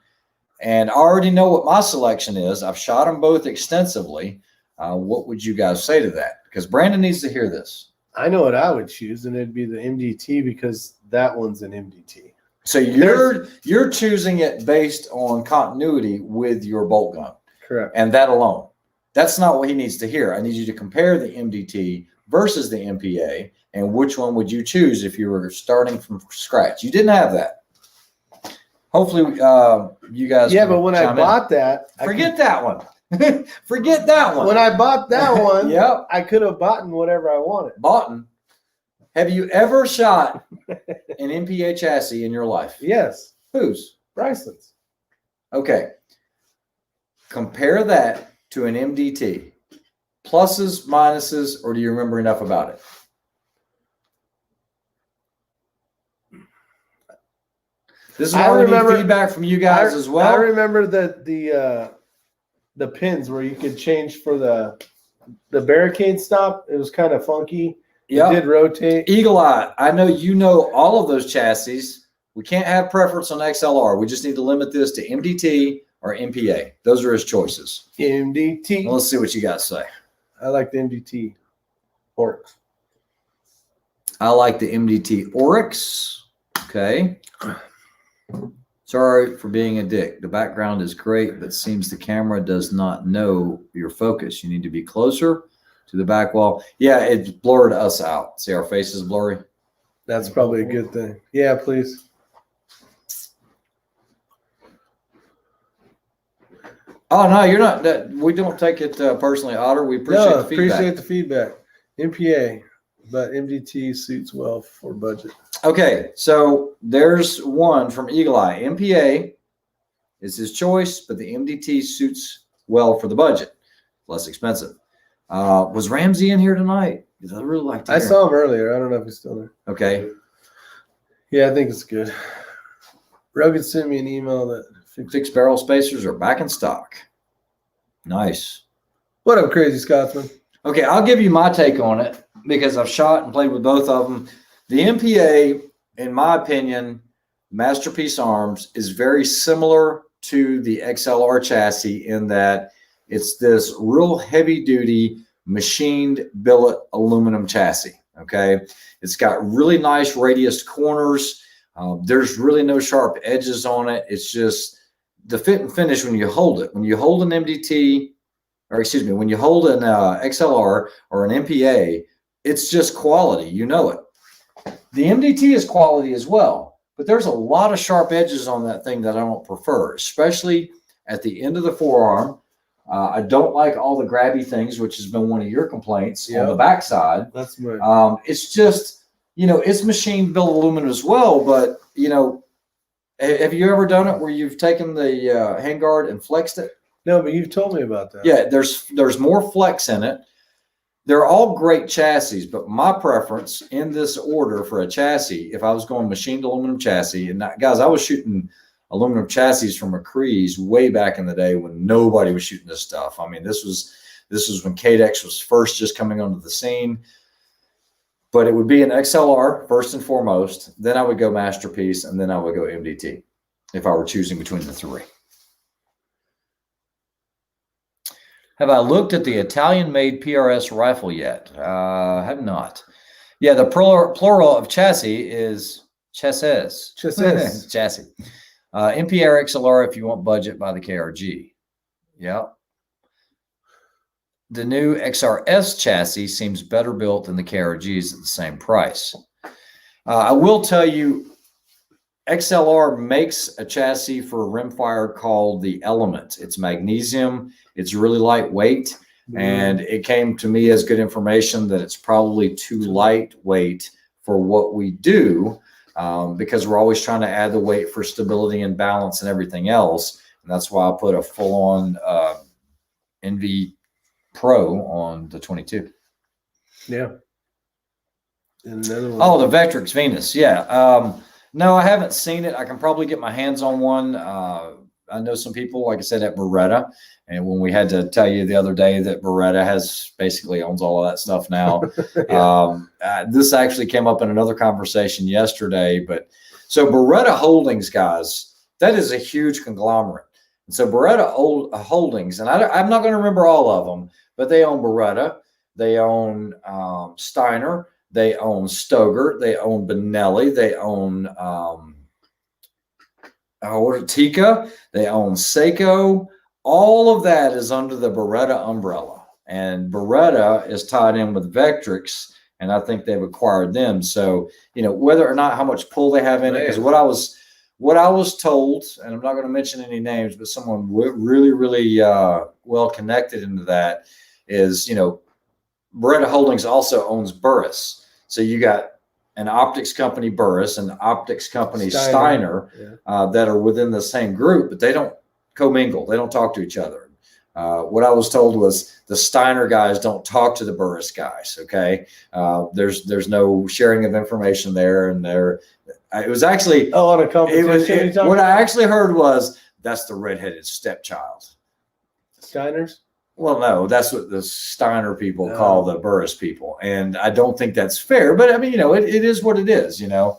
And I already know what my selection is. I've shot them both extensively. What would you guys say to that? Because Brandon needs to hear this. I know what I would choose, and it'd be the MDT because that one's an MDT. So you're choosing it based on continuity with your bolt gun. Correct. And that alone. That's not what he needs to hear. I need you to compare the MDT versus the MPA, and which one would you choose if you were starting from scratch? You didn't have that. Hopefully, you guys. Yeah, but when I bought that, forget that one. Forget that one. When I bought that one, Yep. I could have bought whatever I wanted. Boughton. Have you ever shot an MPA chassis in your life? Yes, Whose? Bryson's. Okay. Compare that to an MDT. Pluses, minuses, or do you remember enough about it? This is why we need feedback from you guys as well. I remember that the pins where you could change for the barricade stop. It was kind of funky. Yeah. It did rotate. Eagle Eye, I know you know all of those chassis. We can't have preference on XLR. We just need to limit this to MDT or MPA. Those are his choices. MDT. Well, let's see what you guys say. I like the MDT. Oryx. I like the MDT Oryx. Okay. Sorry for being a dick. The background is great, but seems the camera does not know your focus. You need to be closer to the back wall. Yeah, it blurred us out. See, our face is blurry. That's probably a good thing. Yeah, please. Oh, no, you're not. We don't take it personally, Otter. We appreciate the feedback. Appreciate the feedback. MPA, but MDT suits well for budget. Okay, so there's one from Eagle Eye. MPA is his choice, but the MDT suits well for the budget. Less expensive. Was Ramsey in here tonight? Because I really like to I hear saw him earlier. I don't know if he's still there. him. Okay. Yeah, I think it's good. Rugged sent me an email that Fixed barrel spacers are back in stock. Nice. What up, Crazy Scotsman? Okay, I'll give you my take on it because I've shot and played with both of them. The MPA, in my opinion, Masterpiece Arms is very similar to the XLR chassis in that it's this real heavy duty machined billet aluminum chassis. Okay. It's got really nice radiused corners. There's really no sharp edges on it. It's just the fit and finish when you hold it. When you hold an MDT, or excuse me, when you hold an XLR or an MPA, it's just quality. You know it. The MDT is quality as well, but there's a lot of sharp edges on that thing that I don't prefer, especially at the end of the forearm. I don't like all the grabby things, which has been one of your complaints on the backside. That's my. It's just, you know, it's machined billet aluminum as well, but you know, have you ever done it where you've taken the handguard and flexed it? No, but you've told me about that. Yeah, there's more flex in it. They're all great chassis, but my preference in this order for a chassis, if I was going machined aluminum chassis, and guys, I was shooting aluminum chassis from McCree's way back in the day when nobody was shooting this stuff. I mean, this was when Cadex was first just coming onto the scene. But it would be an XLR first and foremost. Then I would go Masterpiece, and then I would go MDT if I were choosing between the three. Have I looked at the Italian-made PRS rifle yet? Have not. Yeah, the plural of chassis is chassis. Chassis. Chassis. MPR XLR if you want budget by the KRG. Yeah. The new XRS chassis seems better built than the KRGs at the same price. I will tell you, XLR makes a chassis for a rimfire called the Element. It's magnesium. It's really lightweight. And it came to me as good information that it's probably too lightweight for what we do because we're always trying to add the weight for stability and balance and everything else. And that's why I put a full-on NV Pro on the 22. Yeah. And another one. Oh, the Vectrix Venus. Yeah. No, I haven't seen it. I can probably get my hands on one. I know some people, like I said, at Beretta. And when we had to tell you the other day that Beretta basically owns all of that stuff now. This actually came up in another conversation yesterday. But so Beretta Holdings, guys, that is a huge conglomerate. And so Beretta Holdings, and I'm not going to remember all of them, but they own Beretta, they own Steiner, they own Stoger, they own Benelli, they own Tika, they own Seiko. All of that is under the Beretta umbrella, and Beretta is tied in with Vectrix, and I think they've acquired them. So, you know, whether or not how much pull they have in it, because what I was told, and I'm not going to mention any names, but someone really, really well connected into that is, you know, Beretta Holdings also owns Burris. So you got an optics company, Burris, and optics company, Steiner, that are within the same group, but they don't commingle. They don't talk to each other. What I was told was the Steiner guys don't talk to the Burris guys. Okay. There's no sharing of information there. And it was actually, on a competition. What I actually heard was that's the redheaded stepchild. Steiners? Well, no, that's what the Steiner people call the Burris people. And I don't think that's fair, but I mean, you know, it is what it is, you know,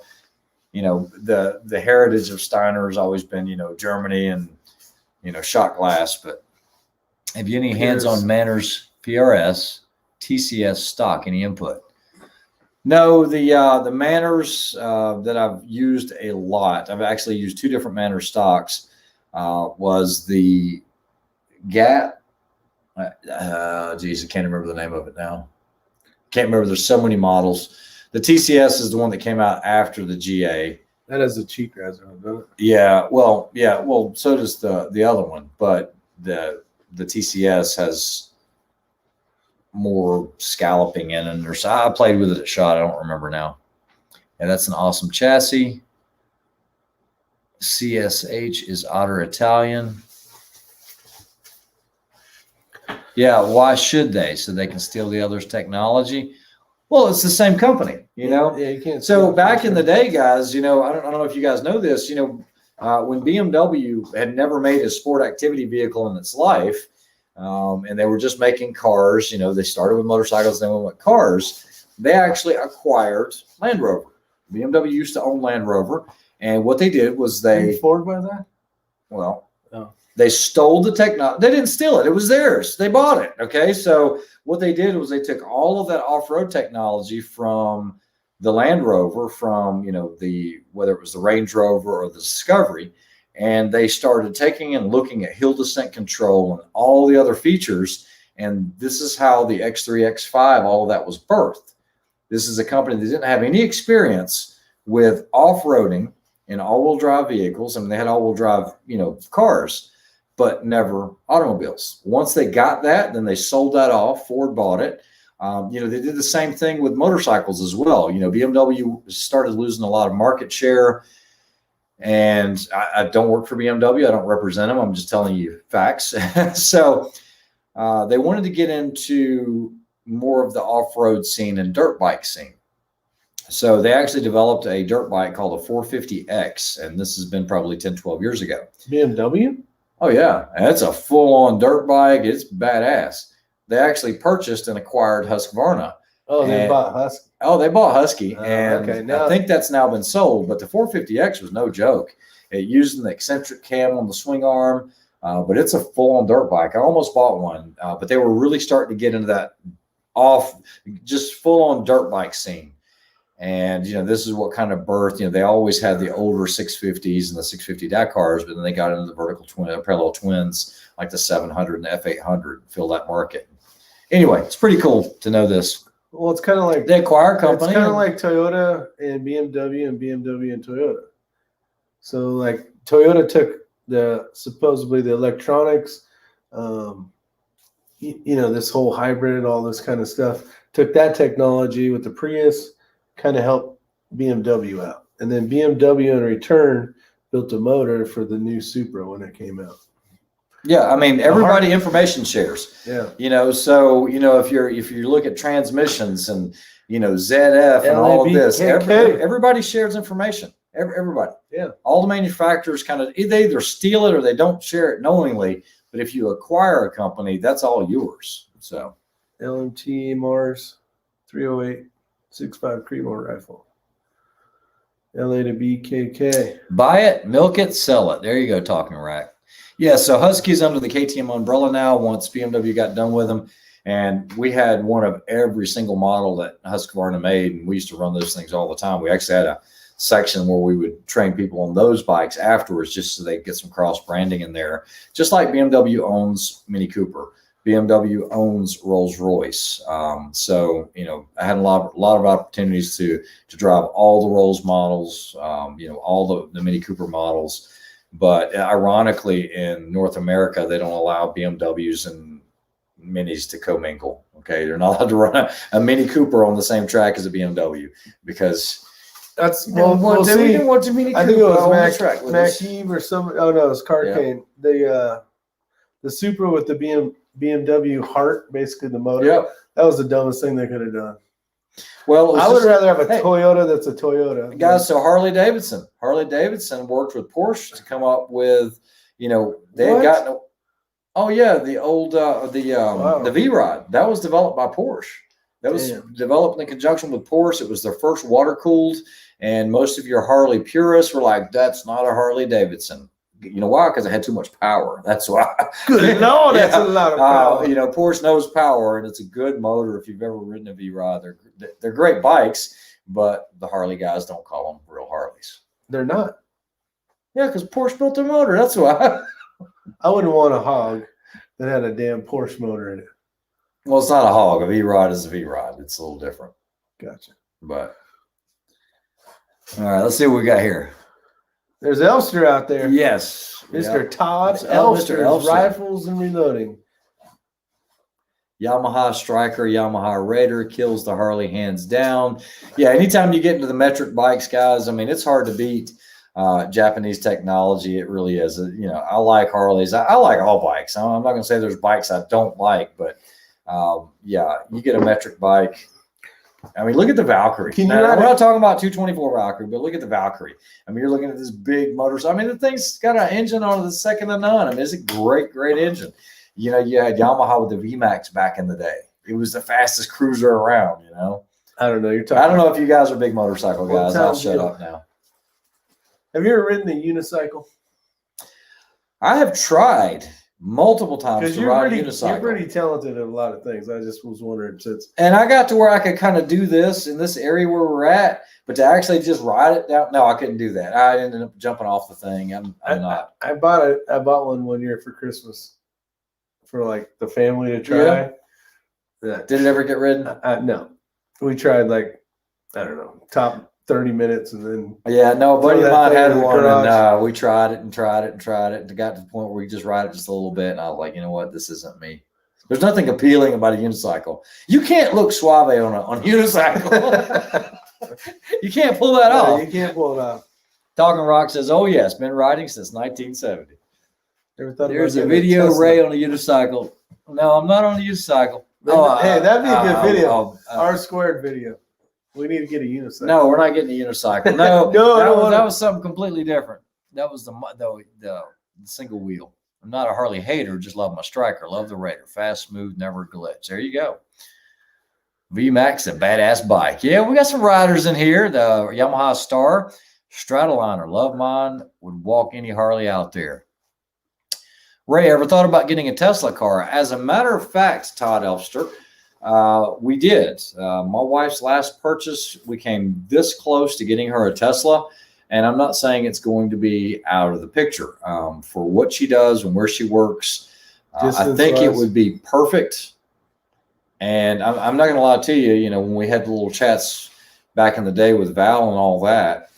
the heritage of Steiner has always been, you know, Germany and, you know, shot glass, but have you any hands-on Manners PRS, TCS stock, any input? No, the Manners that I've used a lot, I've actually used two different Manners stocks, was the GAT. Geez, I can't remember the name of it now. Can't remember. There's so many models. The TCS is the one that came out after the GA. That has a cheek riser on, doesn't it? Yeah. Well, so does the other one, but the TCS has more scalloping in, and I played with it at shot. I don't remember now. And that's an awesome chassis. CSH is Otter Italian. Yeah, why should they? So they can steal the other's technology? Well, it's the same company, you know? Yeah, you can't. So steal back in the from- day, guys, you know, I don't know if you guys know this, you know, when BMW had never made a sport activity vehicle in its life, and they were just making cars, you know, they started with motorcycles, then went with cars. They actually acquired Land Rover. BMW used to own Land Rover, and what they did was Didn't Ford by that? well, Oh. they stole the technology. They didn't steal it. It was theirs. They bought it. Okay. So what they did was they took all of that off-road technology from the Land Rover, from, you know, whether it was the Range Rover or the Discovery, and they started taking and looking at hill descent control and all the other features. And this is how the X3, X5, all of that was birthed. This is a company that didn't have any experience with off-roading in all-wheel drive vehicles. I mean, they had all-wheel drive, you know, cars, but never automobiles. Once they got that, then they sold that off. Ford bought it. You know, they did the same thing with motorcycles as well. You know, BMW started losing a lot of market share. And I don't work for BMW. I don't represent them. I'm just telling you facts. So they wanted to get into more of the off-road scene and dirt bike scene. So they actually developed a dirt bike called a 450X. And this has been probably 10, 12 years ago. BMW? Oh, yeah. And it's a full-on dirt bike. It's badass. They actually purchased and acquired Husqvarna. Oh, they And- bought Husky. Oh, they bought Husky, and okay, now- I think that's now been sold. But the 450X was no joke. It used an eccentric cam on the swing arm, but it's a full-on dirt bike. I almost bought one, but they were really starting to get into that just full-on dirt bike scene. And, you know, this is what kind of birth, you know, they always had the older 650s and the 650 Dakars, but then they got into the parallel twins, like the 700 and the F800, fill that market. Anyway, it's pretty cool to know this. Well, it's kind of like They acquire a company. It's kind of like Toyota and BMW and Toyota. So like Toyota took supposedly the electronics, you know, this whole hybrid, all this kind of stuff, took that technology with the Prius, kind of helped BMW out. And then BMW in return built a motor for the new Supra when it came out. Yeah, I mean, everybody information shares. Yeah. You know, so you know, if you look at transmissions and, you know, ZF and all of this, everybody shares information. Everybody. Yeah. All the manufacturers kind of, they either steal it or they don't share it knowingly. But if you acquire a company, that's all yours. So LMT Mars 308 6.5 Creedmoor rifle. LA to BKK. buy it, milk it, sell it. There you go, talking rack. Yeah, so Husky's under the KTM umbrella now once BMW got done with them. And we had one of every single model that Husqvarna made, and we used to run those things all the time. We actually had a section where we would train people on those bikes afterwards just so they could get some cross branding in there. Just like BMW owns Mini Cooper. BMW owns Rolls-Royce. So, you know, I had a lot of opportunities to drive all the Rolls models, you know, all the Mini Cooper models. But ironically, in North America, they don't allow BMWs and Minis to commingle. Okay, they're not allowed to run a Mini Cooper on the same track as a BMW because That's they well, we'll didn't see. even want the Mini Cooper I think it was on the track with us. Mac Eve or some. Oh no, it was Carcane. The Supra with the BMW heart, basically the motor. Yep. That was the dumbest thing they could have done. Well, it was I would just- rather have a hey. Toyota that's a Toyota. Guys, so Harley Davidson worked with Porsche to come up with, you know, they had What? gotten. Oh yeah, the old Wow. the V-Rod that was developed by Porsche. That was Damn. developed in conjunction with Porsche. It was their first water cooled, and most of your Harley purists were like, "That's not a Harley Davidson." You know why? Because it had too much power. That's why. Good Lord, that's a lot of power. You know, Porsche knows power, and it's a good motor. If you've ever ridden a V-Rod, they're great bikes, but the Harley guys don't call them real Harleys. They're not. Yeah, because Porsche built their motor. That's why. I wouldn't want a hog that had a damn Porsche motor in it. Well, it's not a hog. A V-Rod is a V-Rod. It's a little different. Gotcha. But all right, let's see what we got here. There's Elster out there. Yes, Mr. Todd Mr. Elster's Elster. Rifles and Reloading. Yamaha Striker, Yamaha Raider kills the Harley hands down. Yeah, anytime you get into the metric bikes, guys, I mean, it's hard to beat Japanese technology. It really is. You know, I like Harleys. I like all bikes. I'm not going to say there's bikes I don't like, but yeah, you get a metric bike. I mean, look at the Valkyrie. Can you Now, ride we're it? not talking about 224 Valkyrie, but look at the Valkyrie. I mean, you're looking at this big motor. I mean, the thing's got an engine on it that's second to none. I mean, it's a great engine. You know, you had Yamaha with the VMAX back in the day. It was the fastest cruiser around, you know. I don't know. You're talking. I don't know if you guys are big motorcycle What guys. I'll sounds shut good. up now. Have you ever ridden a unicycle? I have tried multiple times Because to you're ride pretty, a unicycle. you're pretty talented at a lot of things. I just was wondering since. And I got to where I could kind of do this in this area where we're at, but to actually just ride it down, no, I couldn't do that. I ended up jumping off the thing. I'm not. I bought one year for Christmas for like the family to try. Yeah. Did it ever get ridden? No. We tried like, I don't know, top 30 minutes and then Yeah, no, a buddy Throw of that mine thing had in the one, garage. and we tried it and tried it and tried it, and it got to the point where we just ride it just a little bit, and I was like, you know what, this isn't me. There's nothing appealing about a unicycle. You can't look suave on a unicycle. You can't pull that No, off. you can't pull it off. Talking Rock says, "Oh yes, been riding since 1970." Ever thought There's a about video getting Ray on a unicycle. No, I'm not on a unicycle. Hey, that'd be a good video. oh, R squared video. We need to get a unicycle. no, we're not getting a unicycle. No, No, I don't that wanna- was something completely different. That was the single wheel. I'm not a Harley hater, just love my striker, love the Raider, fast, smooth, never glitch. There you go. VMAX, a badass bike. Yeah, we got some riders in here. The Yamaha Star, Stratoliner, love mine. Would walk any Harley out there. Ray, ever thought about getting a Tesla car? As a matter of fact, Todd Elfster, we did. My wife's last purchase, we came this close to getting her a Tesla, and I'm not saying it's going to be out of the picture. For what she does and where she works, I think it would be perfect. And I'm not going to lie to you, you know, when we had the little chats back in the day with Val and all that,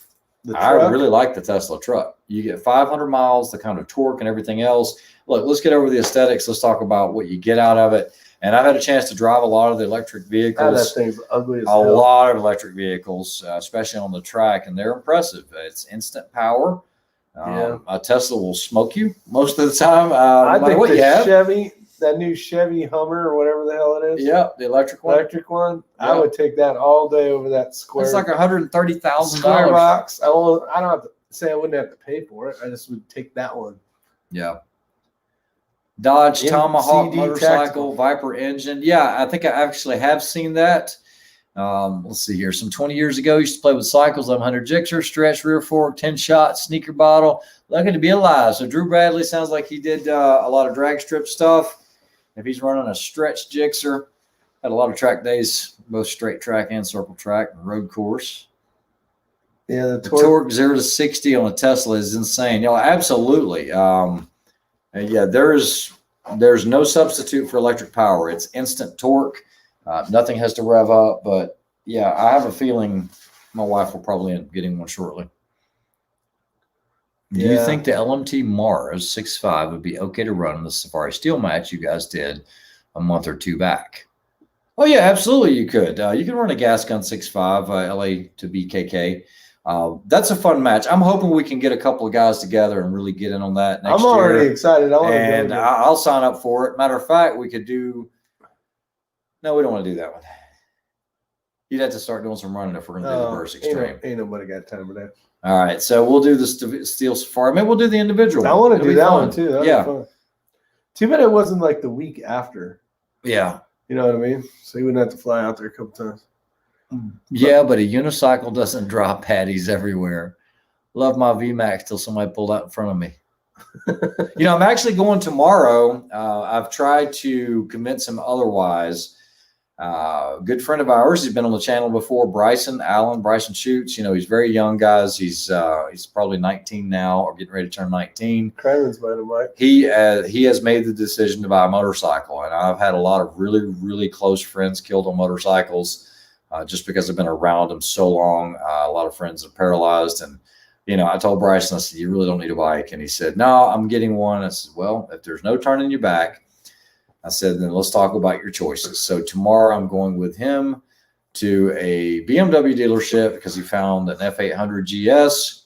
I really like the Tesla truck. You get 500 miles, the kind of torque and everything else. Look, let's get over the aesthetics. Let's talk about what you get out of it. And I've had a chance to drive a lot of the electric God, vehicles. that thing's ugly as A hell. lot of electric vehicles, especially on the track, and they're impressive. It's instant power. Yeah. A Tesla will smoke you most of the time. I No matter think what the you have. Chevy, that new Chevy Hummer or whatever the hell it is. Yeah, the electric one. Electric one. I Yeah. would take that all day over that square. It's like $130,000. square box. I don't have to say I wouldn't have to pay for it. I just would take that one. Yeah. Dodge MCD Tomahawk motorcycle, tactical. Viper engine. Yeah, I think I actually have seen that. Let's see here. Some 20 years ago, used to play with cycles, 1100 Gixxer, stretch rear fork, 10 shot, sneaker bottle. Lucky to be alive. So Drew Bradley sounds like he did a lot of drag strip stuff. If he's running a stretch Gixxer, had a lot of track days, both straight track and circle track and road course. Yeah, the The torque. torque 0 to 60 on a Tesla is insane. You know, absolutely. Yeah, there's no substitute for electric power. It's instant torque. Nothing has to rev up. But yeah, I have a feeling my wife will probably end up getting one shortly. Do you Yeah. think the LMT Mars 6.5 would be okay to run in the Safari Steel match you guys did a month or two back? Oh yeah, absolutely. You could. You can run a gas gun 6.5 LA to BKK. That's a fun match. I'm hoping we can get a couple of guys together and really get in on that next I'm already year. excited. I want to And go. I'll sign up for it. Matter of fact, we could do. No, we don't want to do that one. You'd have to start doing some running if we're going to do the Burst Extreme. Ain't nobody got time for that. All right, so we'll do the Steel Safari. Maybe we'll do the individual. I want to It'll do be that fun. one too. That'd Yeah. be fun. Too bad it wasn't like the week after. Yeah. You know what I mean? So you wouldn't have to fly out there a couple times. Yeah, but a unicycle doesn't drop patties everywhere. Love my VMAX till somebody pulled out in front of me. You know, I'm actually going tomorrow. I've tried to convince him otherwise. A good friend of ours, he's been on the channel before, Bryson Shoots. You know, he's very young, guys. He's probably 19 now or getting ready to turn 19. Craven's by the mic. He has made the decision to buy a motorcycle, and I've had a lot of really, really close friends killed on motorcycles just because I've been around them so long. A lot of friends are paralyzed, and you know, I told Bryson, I said, "You really don't need a bike," and he said, "No, I'm getting one." I said, "Well, if there's no turning your back," I said, "then let's talk about your choices." So tomorrow I'm going with him to a BMW dealership because he found an F800 GS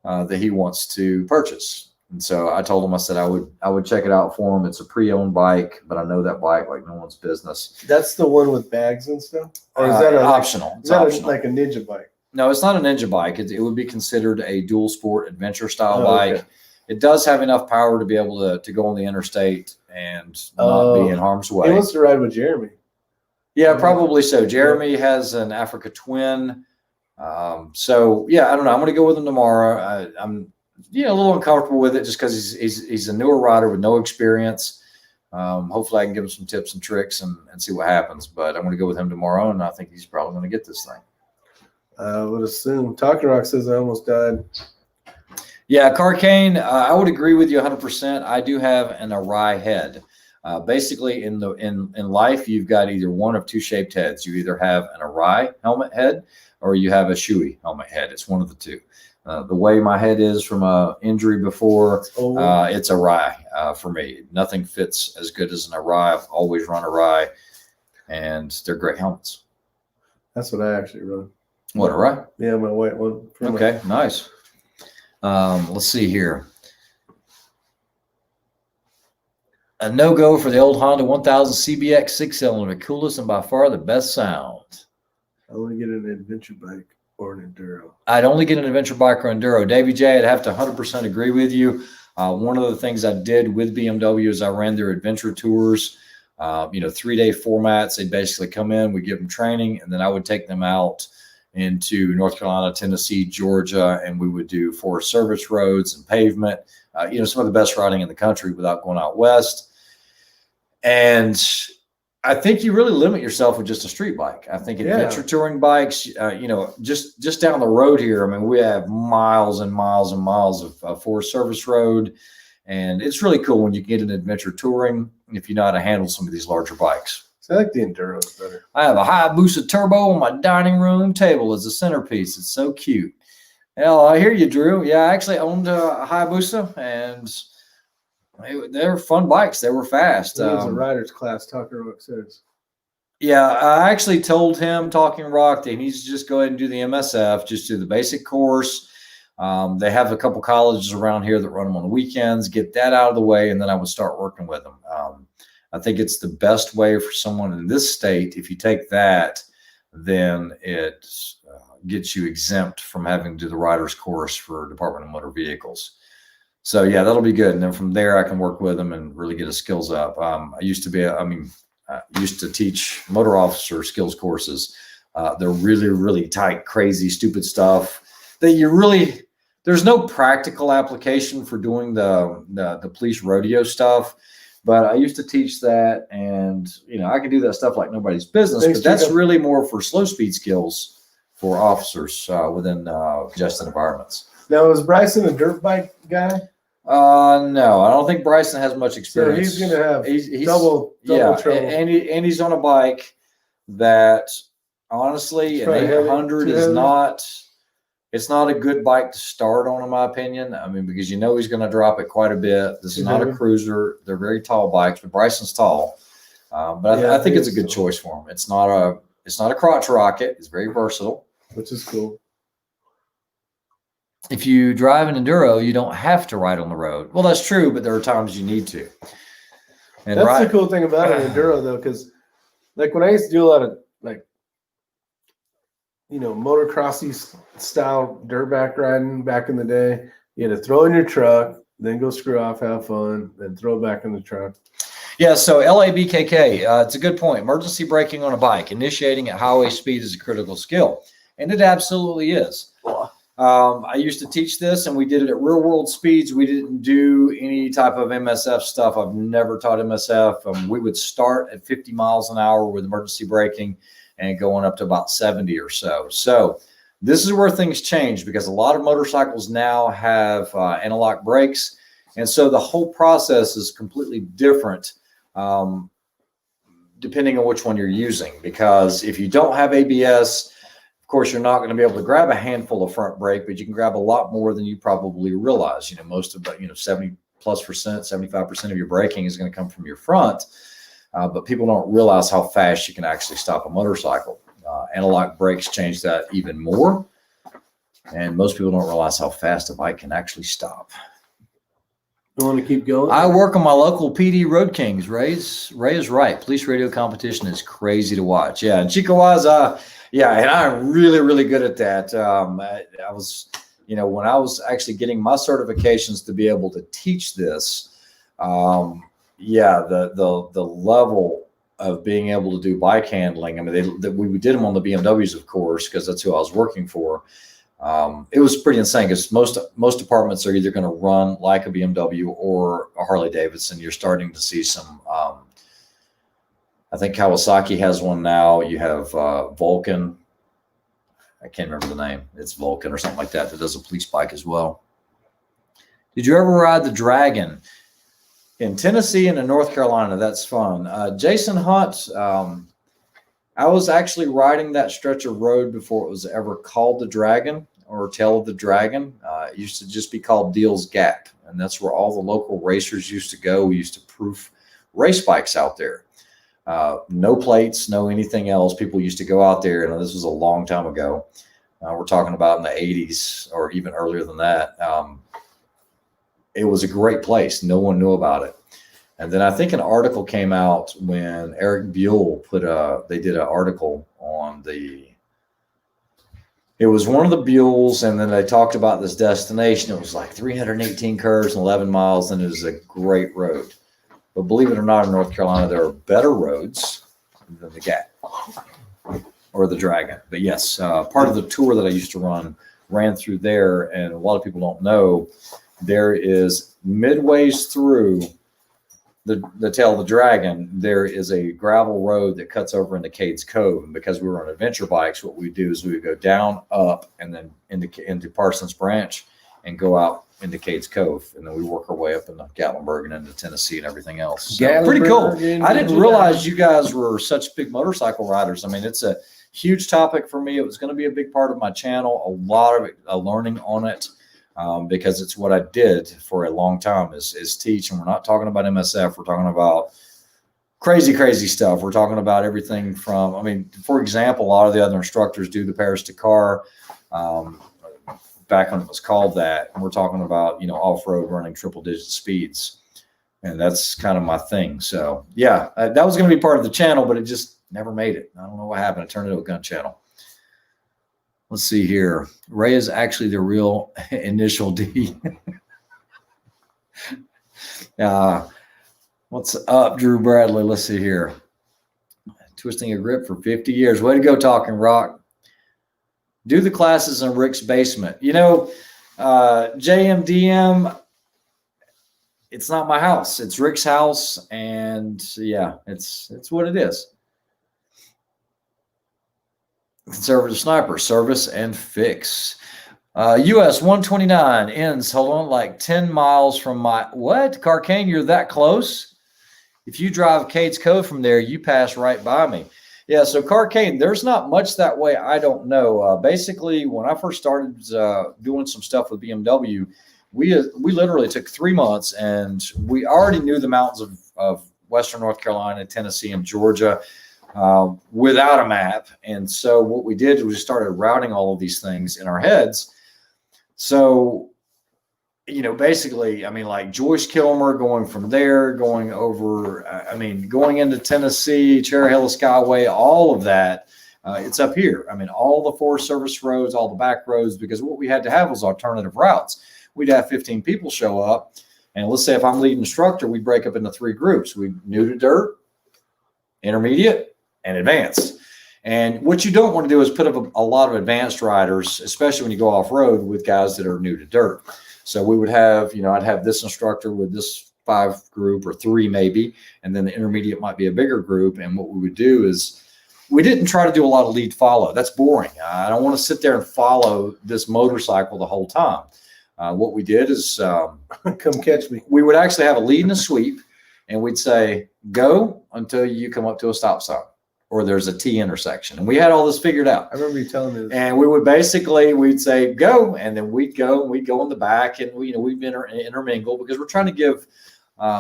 that he wants to purchase. And so I told him, I said I would check it out for him. It's a pre-owned bike, but I know that bike like no one's business. That's the one with bags and stuff? Or is that optional? Is It's that optional. like a ninja bike? No, it's not a ninja bike. It would be considered a dual sport adventure style bike. Okay. It does have enough power to be able to go on the interstate and not be in harm's way. He wants to ride with Jeremy. Yeah, probably so. Jeremy has an Africa Twin. So yeah, I don't know. I'm going to go with him tomorrow. I'm a little uncomfortable with it just because he's a newer rider with no experience. Hopefully I can give him some tips and tricks and see what happens. But I'm going to go with him tomorrow, and I think he's probably going to get this thing. I would assume. Talking Rock says I almost died. Yeah, Carcane, I would agree with you 100%. I do have an awry head. Basically, in life, you've got either one of two shaped heads. You either have an awry helmet head or you have a shoey helmet head. It's one of the two. The way my head is from an injury before, it's awry for me. Nothing fits as good as an awry. I've always run awry, and they're great helmets. That's what I actually run. What, awry? Yeah, my white one. Okay, nice. Let's see here. A no-go for the old Honda 1000 CBX 6-cylinder, coolest and by far the best sound. I want to get an adventure bike or an enduro. I'd only get an adventure bike or enduro. Davey J, I'd have to 100% agree with you. One of the things I did with BMW is I ran their adventure tours, 3-day formats. They'd basically come in, we give them training, and then I would take them out into North Carolina, Tennessee, Georgia, and we would do Forest Service roads and pavement, some of the best riding in the country without going out west. And I think you really limit yourself with just a street bike. I think adventure touring bikes, just down the road here, I mean, we have miles and miles and miles of Forest Service road, and it's really cool when you get an adventure touring if you know how to handle some of these larger bikes. So I like the enduros better. I have a Hayabusa Turbo on my dining room table as a centerpiece. It's so cute. Hell, I hear you, Drew. Yeah, I actually owned a Hayabusa, and they're fun bikes. They were fast. It was a rider's class, Talking Rock says. Yeah, I actually told him, Talking Rock, that he needs to just go ahead and do the MSF, just do the basic course. They have a couple colleges around here that run them on the weekends. Get that out of the way, and then I would start working with them. I think it's the best way for someone in this state. If you take that, then it gets you exempt from having to do the rider's course for Department of Motor Vehicles. So yeah, that'll be good. And then from there, I can work with them and really get his skills up. I used to teach motor officer skills courses. They're really, really tight, crazy, stupid stuff that there's no practical application for doing the police rodeo stuff. But I used to teach that, and I can do that stuff like nobody's business. But that's really more for slow speed skills for officers within congested environments. Now, is Bryson a dirt bike guy? No, I don't think Bryson has much experience. So he's going to have he's double trouble. And he's on a bike that honestly, an 800 is not. It's not a good bike to start on, in my opinion. I mean, because he's going to drop it quite a bit. This is not a cruiser. They're very tall bikes, but Bryson's tall. But I think it's a good choice for him. It's not a crotch rocket. It's very versatile, which is cool. If you drive an enduro, you don't have to ride on the road. Well, that's true, but there are times you need to. And that's the cool thing about an enduro, though, because like when I used to do a lot of motocrossy style dirtback riding back in the day, you had to throw in your truck, then go screw off, have fun, then throw it back in the truck. Yeah, so LABKK, it's a good point. Emergency braking on a bike, initiating at highway speed is a critical skill. And it absolutely is. I used to teach this, and we did it at real world speeds. We didn't do any type of MSF stuff. I've never taught MSF. We would start at 50 miles an hour with emergency braking and going up to about 70 or so. So this is where things change, because a lot of motorcycles now have anti-lock brakes. And so the whole process is completely different depending on which one you're using. Because if you don't have ABS, of course, you're not going to be able to grab a handful of front brake, but you can grab a lot more than you probably realize. Most of 70+%, 75% of your braking is going to come from your front. But people don't realize how fast you can actually stop a motorcycle. Anti-lock brakes change that even more. And most people don't realize how fast a bike can actually stop. You want to keep going? I work on my local PD Road Kings. Ray is right. Police radio competition is crazy to watch. Yeah, and Chico was, yeah, and I'm really, really good at that. I was, you know, when I was actually getting my certifications to be able to teach this, yeah, the level of being able to do bike handling. I mean, we did them on the BMWs, of course, because that's who I was working for. It was pretty insane because most departments are either going to run like a BMW or a Harley Davidson. You're starting to see some. I think Kawasaki has one now. You have Vulcan. I can't remember the name. It's Vulcan or something like that. That does a police bike as well. Did you ever ride the Dragon in Tennessee and in North Carolina? That's fun. Jason Hunt. I was actually riding that stretch of road before it was ever called the Dragon or Tail of the Dragon. It used to just be called Deal's Gap, and that's where all the local racers used to go. We used to proof race bikes out there. No plates, no anything else. People used to go out there, and this was a long time ago. We're talking about in the 80s or even earlier than that. It was a great place. No one knew about it. And then I think an article came out when Eric Buell they did an article on it was one of the Buells, and then they talked about this destination. It was like 318 curves and 11 miles, and it was a great road. But believe it or not, in North Carolina, there are better roads than the Gap or the Dragon. But yes, part of the tour that I used to ran through there, and a lot of people don't know, there is midways through the Tail of the Dragon, there is a gravel road that cuts over into Cades Cove. And because we were on adventure bikes, what we do is we would go down, up, and then into Parsons Branch and go out into Cades Cove. And then we work our way up into Gatlinburg and into Tennessee and everything else. So pretty cool. I didn't realize you guys were such big motorcycle riders. I mean, it's a huge topic for me. It was going to be a big part of my channel, a lot of learning on it. Because it's what I did for a long time is teach. And we're not talking about MSF. We're talking about crazy stuff. We're talking about everything from, I mean, for example, a lot of the other instructors do the Paris-Dakar, back when it was called that. And we're talking about, you know, off-road running triple-digit speeds. And that's kind of my thing. So, yeah, that was going to be part of the channel, but it just never made it. I don't know what happened. It turned into a gun channel. Let's see here. Ray is actually the real initial D. What's up, Drew Bradley? Let's see here. Twisting a grip for 50 years. Way to go, Talking Rock. Do the classes in Rick's basement. You know, JMDM, it's not my house. It's Rick's house. And yeah, it's what it is. Conservative Sniper, service and fix. US 129 ends, hold on, like 10 miles from my, what? Carcane, you're that close? If you drive Cades Cove from there, you pass right by me. Yeah, so Carcane, there's not much that way. I don't know. Basically, when I first started doing some stuff with BMW, we literally took 3 months, and we already knew the mountains of Western North Carolina, Tennessee, and Georgia. Without a map. And so what we did was we started routing all of these things in our heads. So, you know, basically, I mean, like Joyce Kilmer going from there, going over, I mean, going into Tennessee, Cherry Hill Skyway, all of that, it's up here. I mean, all the Forest Service roads, all the back roads, because what we had to have was alternative routes. We'd have 15 people show up. And let's say if I'm lead instructor, we break up into 3 groups. We new to dirt, intermediate, and advanced. And what you don't want to do is put up a lot of advanced riders, especially when you go off-road, with guys that are new to dirt. So we would have, you know, I'd have this instructor with this 5 group or 3 maybe, and then the intermediate might be a bigger group. And what we would do is we didn't try to do a lot of lead follow. That's boring. I don't want to sit there and follow this motorcycle the whole time. What we did is come catch me. We would actually have a lead and a sweep, and we'd say, go until you come up to a stop sign, or there's a T intersection. And we had all this figured out. I remember you telling me this. And we would basically, we'd say, go, and then we'd go in the back, and we'd intermingle, because we're trying to give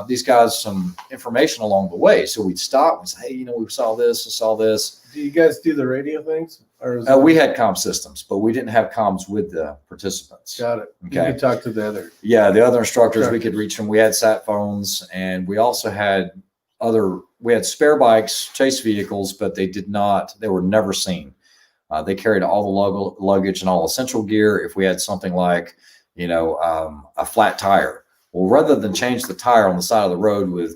these guys some information along the way. So we'd stop and say, hey, you know, we saw this, I saw this. Do you guys do the radio things? Or is We had comm systems, but we didn't have comms with the participants. got it. You Okay. can talk to the other. Yeah, the other instructors, we could reach them. We had sat phones, and we also had we had spare bikes, chase vehicles, but they were never seen. They carried all the luggage and all essential gear. If we had something like, a flat tire, well, rather than change the tire on the side of the road with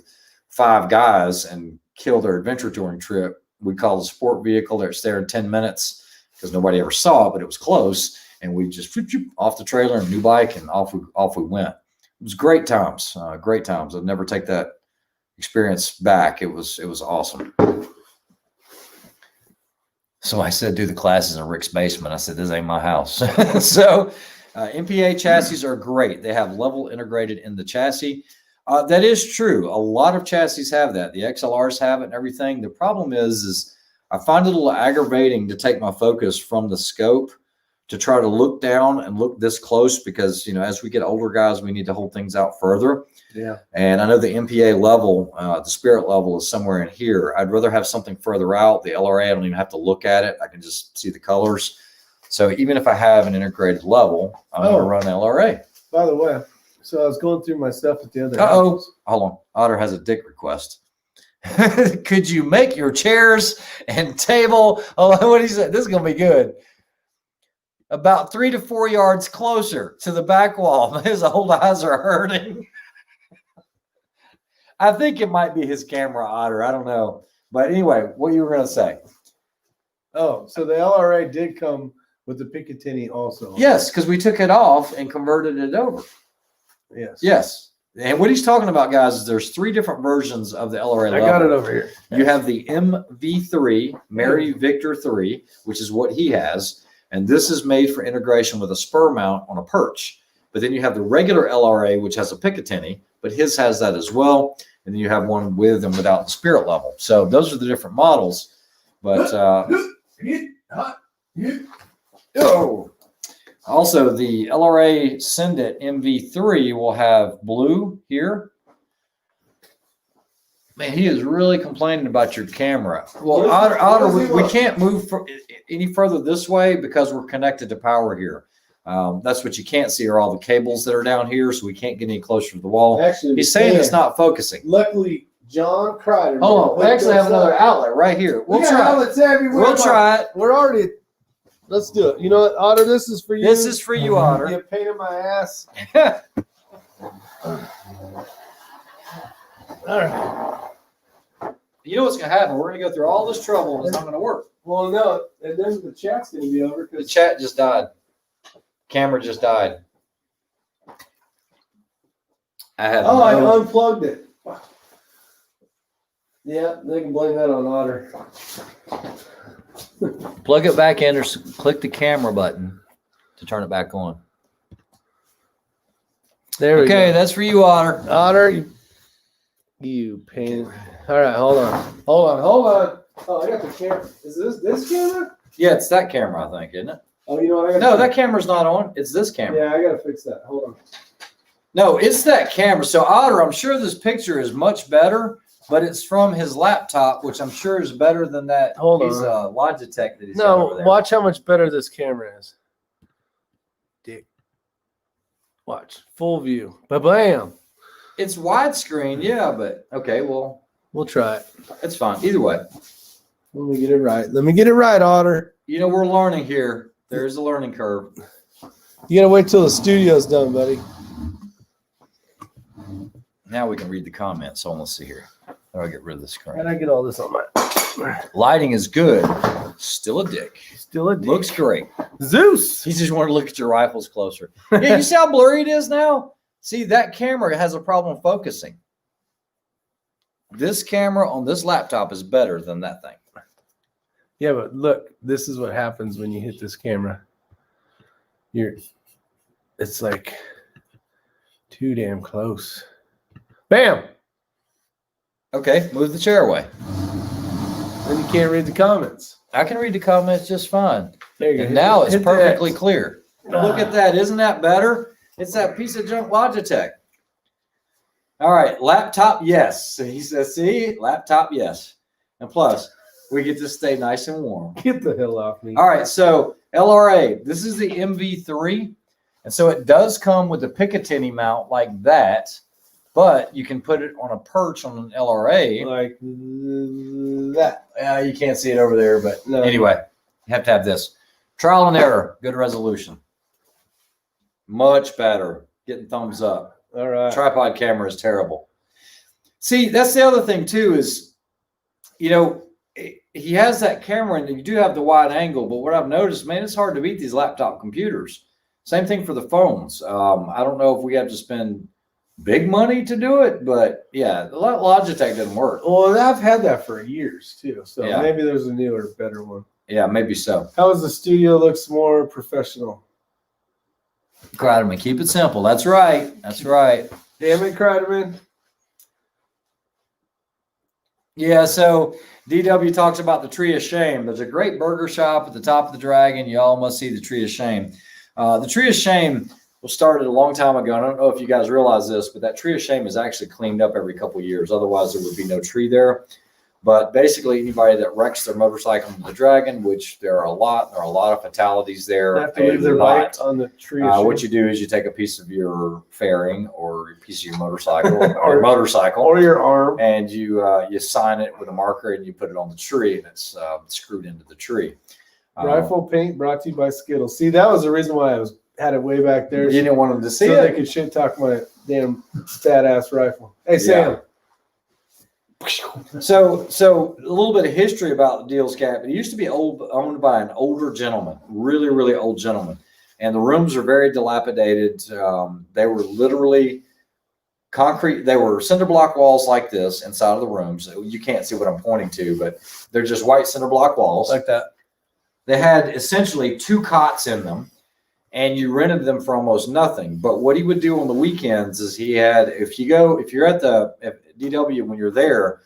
5 guys and kill their adventure touring trip, we called a sport vehicle that's there in 10 minutes because nobody ever saw it, but it was close. And we just off the trailer and new bike, and off we went. It was great times, great times. I'd never take that experience back. It was awesome. So I said, do the classes in Rick's basement. I said, this ain't my house. So MPA chassis are great. They have level integrated in the chassis. That is true. A lot of chassis have that. The XLRs have it and everything. The problem is I find it a little aggravating to take my focus from the scope to try to look down and look this close, because, as we get older guys, we need to hold things out further. Yeah. And I know the MPA level, the spirit level is somewhere in here. I'd rather have something further out. The LRA, I don't even have to look at it. I can just see the colors. So even if I have an integrated level, I'm going to run LRA. By the way, so I was going through my stuff at the other Uh-oh. house. Hold on. Otter has a dick request. Could you make your chairs and table? Oh, what he said. This is going to be good. About 3 to 4 yards closer to the back wall. His old eyes are hurting. I think it might be his camera, Otter. I don't know. But anyway, what you were going to say. Oh, so the LRA did come with the Picatinny also. Yes, because we took it off and converted it over. Yes. Yes. And what he's talking about, guys, is there's 3 different versions of the LRA I level. got it over here. You have the MV3, Mary Victor 3, which is what he has. And this is made for integration with a spur mount on a perch. But then you have the regular LRA, which has a Picatinny, but his has that as well. And then you have one with and without the spirit level. So those are the different models. But also the LRA Send It MV3 will have blue here. Man, he is really complaining about your camera. Well, Otter, we can't move any further this way because we're connected to power here. That's what you can't see are all the cables that are down here, so we can't get any closer to the wall. Actually, He's saying it's not focusing. Luckily, John Kreider. Hold on, we actually have another outlet right here. We'll try it. outlets everywhere. We'll try it. We're already. Let's do it. You know what, Otter? This is for you. This is for you, Otter. You pain in my ass. All right. You know what's going to happen? We're going to go through all this trouble and it's not going to work. Well, no, and then the chat's going to be over The because chat just died. Camera just died. I unplugged it. Yeah, they can blame that on Otter. Plug it back in or click the camera button to turn it back on. There we go. Okay, that's for you, Otter. Otter, you pain. All right, hold on. Oh, I got the camera. Is this camera? Yeah, it's that camera, I think, isn't it? Oh, you know what? No, that camera's not on. It's this camera. Yeah, I got to fix that. Hold on. No, it's that camera. So, Otter, I'm sure this picture is much better, but it's from his laptop, which I'm sure is better than that. Hold He's on. Logitech that he's got over No, there. watch how much better this camera is. Dick. Watch. Full view. Ba-bam. It's widescreen, yeah, but okay, well, We'll try it. it's fine. Either way, Let me get it right, Otter. you know, we're learning here. There is a learning curve. You got to wait till the studio's done, buddy. Now we can read the comments. So let's see here. How do I get rid of the screen? How'd I get all this on my... Lighting is good. Still a dick. Still a dick. Looks great. Zeus. He just wanted to look at your rifles closer. Yeah, you see how blurry it is now? See, that camera has a problem focusing. This camera on this laptop is better than that thing. Yeah, but look, this is what happens when you hit this camera. It's like too damn close. Bam! Okay, move the chair away. Then you can't read the comments. I can read the comments just fine. There you go. And now it's Hit the perfectly X. clear. Look at that. Isn't that better? It's that piece of junk Logitech. All right. Laptop, yes. He says, see? Laptop, yes. And plus, We get to stay nice and warm. Get the hell off me. All right, so LRA, this is the MV3. And so it does come with a Picatinny mount like that, but you can put it on a perch on an LRA. Like that. You can't see it over there, but No. anyway, you have to have this. Trial and error, good resolution. Much better. Getting thumbs up. All right. Tripod camera is terrible. See, that's the other thing too is, you know, he has that camera and you do have the wide angle, but what I've noticed, man, it's hard to beat these laptop computers. Same thing for the phones. I don't know if we have to spend big money to do it, but yeah, the Logitech doesn't work. Well, I've had that for years too, so Yeah. maybe there's a newer, better one. Yeah, maybe so. How is the studio looks more professional? Kreideman, keep it simple. That's right. That's right. Damn it, Kreideman. Yeah, so DW talks about the Tree of Shame. There's a great burger shop at the top of the Dragon. You all must see the Tree of Shame. The Tree of Shame was started a long time ago. I don't know if you guys realize this, but that Tree of Shame is actually cleaned up every couple of years. Otherwise, there would be no tree there. But basically, anybody that wrecks their motorcycle on the Dragon, which there are a lot of fatalities there. They have to leave their bike on the tree. What you do is you take a piece of your fairing or a piece of your motorcycle or motorcycle or your arm. and you sign it with a marker and you put it on the tree and it's screwed into the tree. Rifle paint brought to you by Skittles. See, that was the reason why I had it way back there. You didn't want them to see so it. they could shit talk my damn fat ass rifle. Hey, Sam. So a little bit of history about the Deals Cap. It used to be owned by an older gentleman, really, really old gentleman. And the rooms are very dilapidated. They were literally concrete. They were cinder block walls like this inside of the rooms. You can't see what I'm pointing to, but they're just white cinder block walls. Like that. They had essentially 2 cots in them, and you rented them for almost nothing. But what he would do on the weekends is he had, if you're at the DW when you're there,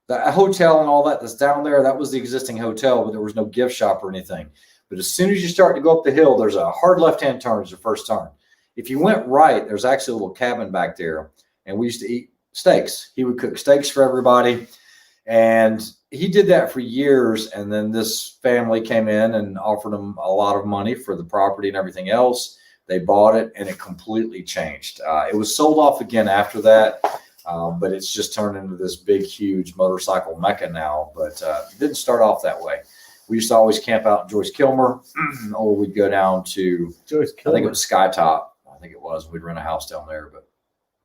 the hotel and all that's down there, that was the existing hotel, but there was no gift shop or anything. But as soon as you start to go up the hill, there's a hard left-hand turn as your first turn. If you went right, there's actually a little cabin back there, and we used to eat steaks. He would cook steaks for everybody, and he did that for years. And then this family came in and offered him a lot of money for the property and everything else. They bought it, and it completely changed. It was sold off again after that. But it's just turned into this big, huge motorcycle mecca now. But it didn't start off that way. We used to always camp out in Joyce Kilmer, or we'd go down to, Joyce I Kilmer. think it was Skytop. I think it was. We'd rent a house down there. But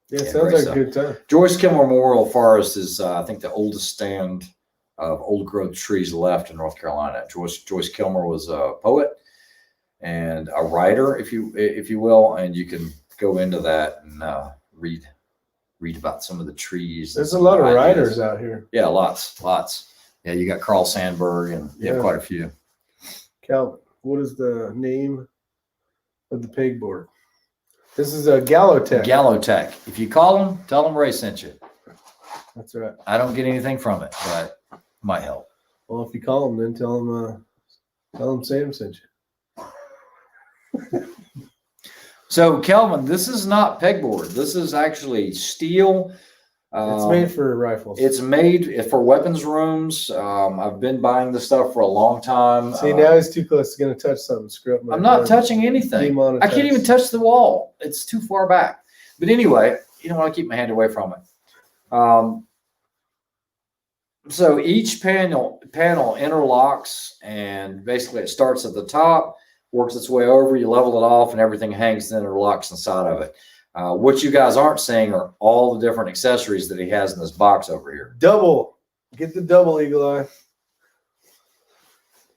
Yeah, Yeah, sounds great like stuff. a good time. Joyce Kilmer Memorial Forest is, I think, the oldest stand of old growth trees left in North Carolina. Joyce Kilmer was a poet and a writer, if you will, and you can go into that and read about some of the trees. There's a lot of writers out here. Yeah, lots. Yeah, you got Carl Sandburg, and you have Yeah. quite a few. Cal, what is the name of the pegboard? This is a Gallotech. Gallotech. If you call them, tell them Ray sent you. That's right. I don't get anything from it, but it might help. Well, if you call them, then tell them Sam sent you. So, Kelvin, this is not pegboard. This is actually steel. It's made for rifles. It's made for weapons rooms. I've been buying this stuff for a long time. See, now he's too close. He's going to touch something. Screw up my I'm not gun. touching anything. I Demonetized. can't even touch the wall. It's too far back. But anyway, you don't want to keep my hand away from it. So each panel interlocks, and basically it starts at the top, works its way over, you level it off, and everything hangs and interlocks inside of it. What you guys aren't seeing are all the different accessories that he has in this box over here. Double. Get the double, Eagle Eye.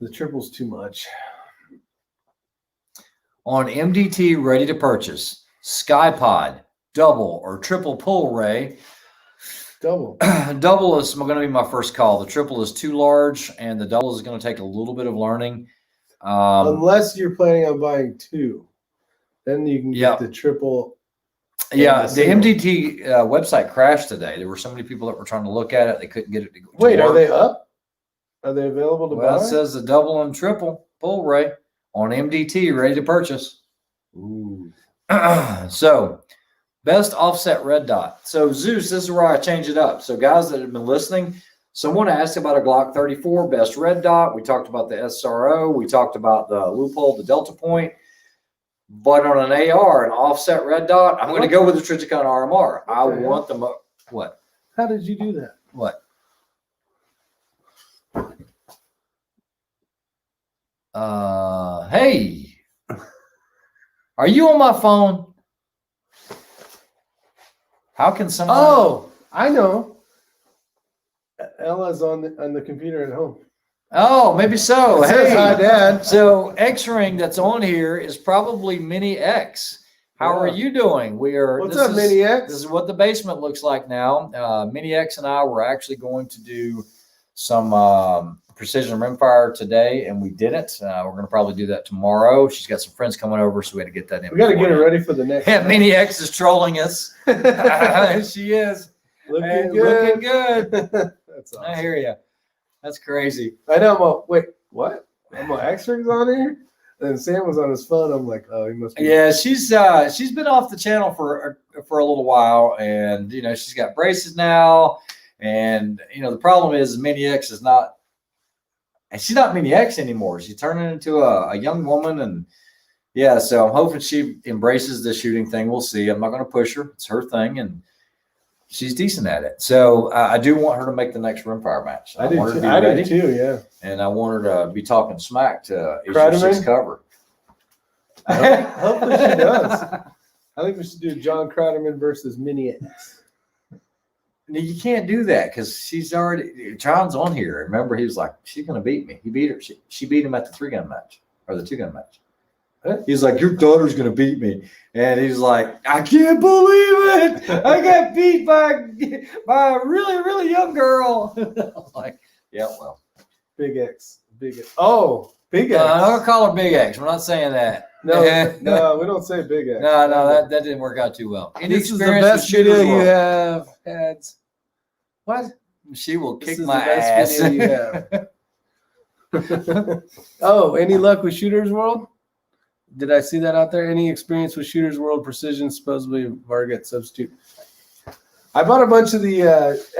The triple's too much. On MDT ready to purchase, SkyPod, double or triple pull ray. Double. Double is going to be my first call. The triple is too large, and the double is going to take a little bit of learning. Unless you're planning on buying 2. Then you can Yeah. get the triple. Yeah, the the single. MDT website crashed today. There were so many people that were trying to look at it. They couldn't get it to Wait, work. are they up? Are they available to Well, buy? it says the double and triple pull ray on MDT ready to purchase. Ooh. So, best offset red dot. So, Zeus, this is where I change it up. So, guys that have been listening, Someone asked about a Glock 34 best red dot. We talked about the SRO. We talked about the loophole, the Delta point. But on an AR, an offset red dot, I'm going to go with the Trijicon RMR. I want the what? How did you do that? What? Hey, are you on my phone? How can someone? Oh, I know. Ella's on the computer at home. Oh, maybe so. It says, hi, Hey, Dad. so X-Ring that's on here is probably Mini X. How are Yeah. you doing? We are. What's this up, is- Mini X? This is what the basement looks like now. Mini X and I were actually going to do some precision rimfire today, and we didn't. We're going to probably do that tomorrow. She's got some friends coming over, so we had to get that in. We got to get her beforehand. ready for the next. Yeah, Mini X is trolling us. She is. Looking Hey, good. Looking good. That's awesome. I hear you. That's crazy. I know. I'm all, wait, what? I'm on X-Rings on here? And Sam was on his phone. I'm like, oh, he must be. Yeah, she's been off the channel for a little while, and you know she's got braces now, and you know the problem is Mini X is not, and she's not Mini X anymore. She's turning into a young woman, and yeah, so I'm hoping she embraces the shooting thing. We'll see. I'm not going to push her; it's her thing, and she's decent at it. So I do want her to make the next rimfire match. I want her do to be too. I ready, do too, yeah. and I want her to be talking smack to issue Kreiderman? 6 cover. Hopefully she does. I think we should do John Kreiderman versus Mini X. No, you can't do that because she's already. John's on here. Remember, he was like, "She's gonna beat me." He beat her. She beat him at the 3-gun match or the 2-gun match. Huh? He's like, "Your daughter's gonna beat me," and he's like, "I can't believe it! I got beat by a really young girl." I'm like, "Yeah, well, Big X. Big X. Oh, Big X. I'm gonna call her Big X. We're not saying that. No, no, we don't say Big X. No, that didn't work out too well. Any This is the experience with best video Shooter's you World? have had. What? She will This kick is my the best ass. video you have. Oh, any luck with Shooter's World? Did I see that out there? Any experience with Shooter's World Precision, supposedly Varget substitute? I bought a bunch of the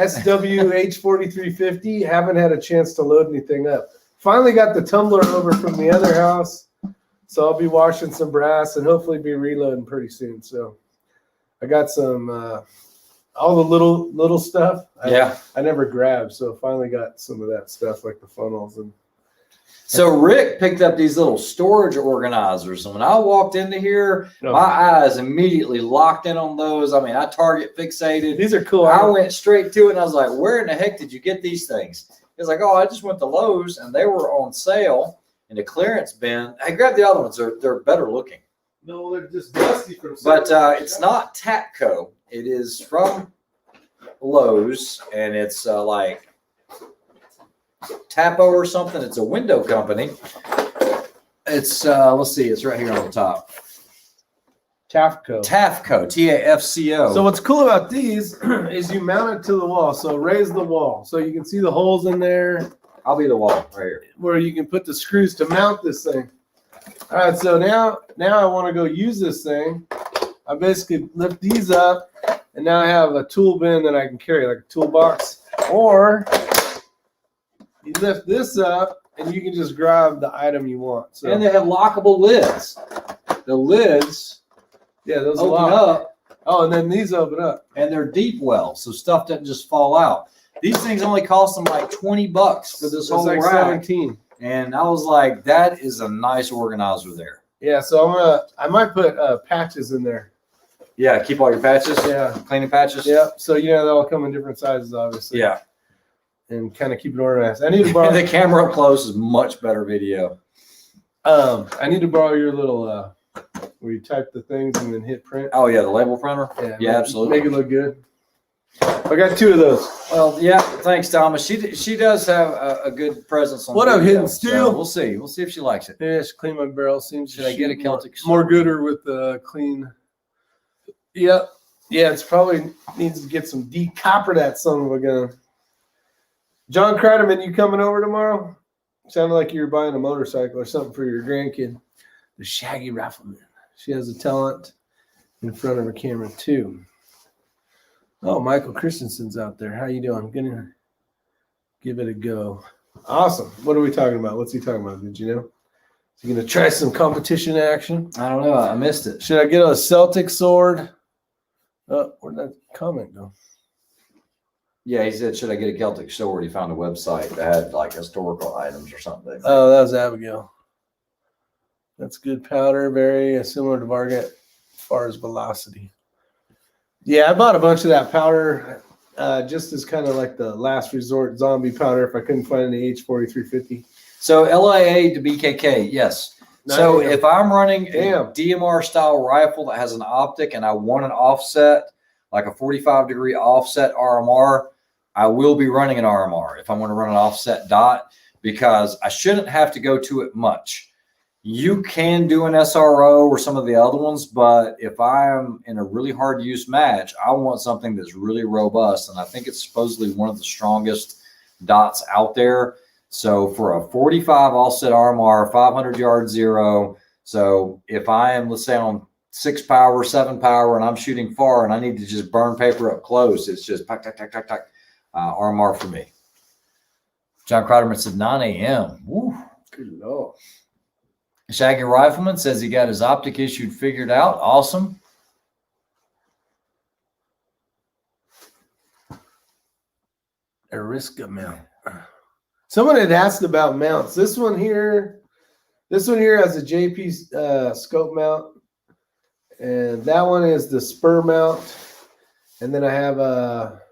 SWH4350. Haven't had a chance to load anything up. Finally got the tumbler over from the other house. So I'll be washing some brass and hopefully be reloading pretty soon. So I got some, all the little stuff. Yeah. I never grabbed. So finally got some of that stuff like the funnels and. So Rick picked up these little storage organizers, and when I walked into here, No. my eyes immediately locked in on those. I mean, I target fixated. These are cool. I went straight to it, and I was like, "Where in the heck did you get these things?" He's like, "Oh, I just went to Lowe's, and they were on sale in the clearance bin. I grabbed the other ones; they're better looking." No, they're just dusty from. But it's not Tapco. It is from Lowe's, and it's like Tapo or something. It's a window company. It's let's see, it's right here on the top. Tafco. Tafco, Tafco. So what's cool about these is you mount it to the wall. So raise the wall so you can see the holes in there I'll be the wall right here. where you can put the screws to mount this thing. All right, so now I want to go use this thing. I basically lift these up, and now I have a tool bin that I can carry, like a toolbox. Or you lift this up, and you can just grab the item you want. So And they have lockable lids. The lids yeah, those open lock. up, Oh, and then these open up. and they're deep well, so stuff doesn't just fall out. These things only cost them like $20 for this It's whole like rack. 17. And I was like, that is a nice organizer there. Yeah, so I might put patches in there. Yeah, keep all your patches. Yeah. Cleaning patches. Yeah, so they'll all come in different sizes, obviously. Yeah. And kind of keep it organized. I need to borrow. The camera up close is much better video. I need to borrow your little where you type the things and then hit print. Oh yeah, the label printer. Yeah, absolutely. Make it look good. I got 2 of those. Well, yeah. Thanks, Thomas. She does have a good presence on. What up, video, Hidden Steel? so we'll see. We'll see if she likes it. Maybe I should clean my barrel. Seems Should I get a Celtic more sword? gooder with the clean. Yep. Yeah, it's probably needs to get some decopper that son of a gun. John Kreiderman, you coming over tomorrow? Sounded like you were buying a motorcycle or something for your grandkid. The Shaggy Rifleman. She has a talent in front of her camera too. Oh, Michael Christensen's out there. How you doing? give it a go. Awesome. What are we talking about? What's he talking about? Did you know? Is he gonna try some competition action? I don't know. I missed it. Should I get a Celtic sword? Oh, where'd that comment go? Yeah, he said, should I get a Celtic sword? He found a website that had like historical items or something. Oh, that was Abigail. That's good powder, very similar to Varget as far as velocity. Yeah, I bought a bunch of that powder just as kind of like the last resort zombie powder if I couldn't find any H4350. So LIA to BKK, yes. So if I'm running a DMR style rifle that has an optic and I want an offset, like a 45-degree offset RMR, I will be running an RMR if I want to run an offset dot, because I shouldn't have to go to it much. You can do an SRO or some of the other ones, but if I'm in a really hard to use match, I want something that's really robust. And I think it's supposedly one of the strongest dots out there. So for a 45 offset RMR, 500 yard zero. So if I am, let's say on 6 power, 7 power, and I'm shooting far and I need to just burn paper up close, it's just tack, tack, tack, tack, tack, RMR for me. John Kreiderman said 9 a.m. Woo. Good Lord. Shaggy Rifleman says he got his optic issued figured out. Awesome. Ariska mount. Someone had asked about mounts. This one here has a JP scope mount, and that one is the spur mount. And then I have a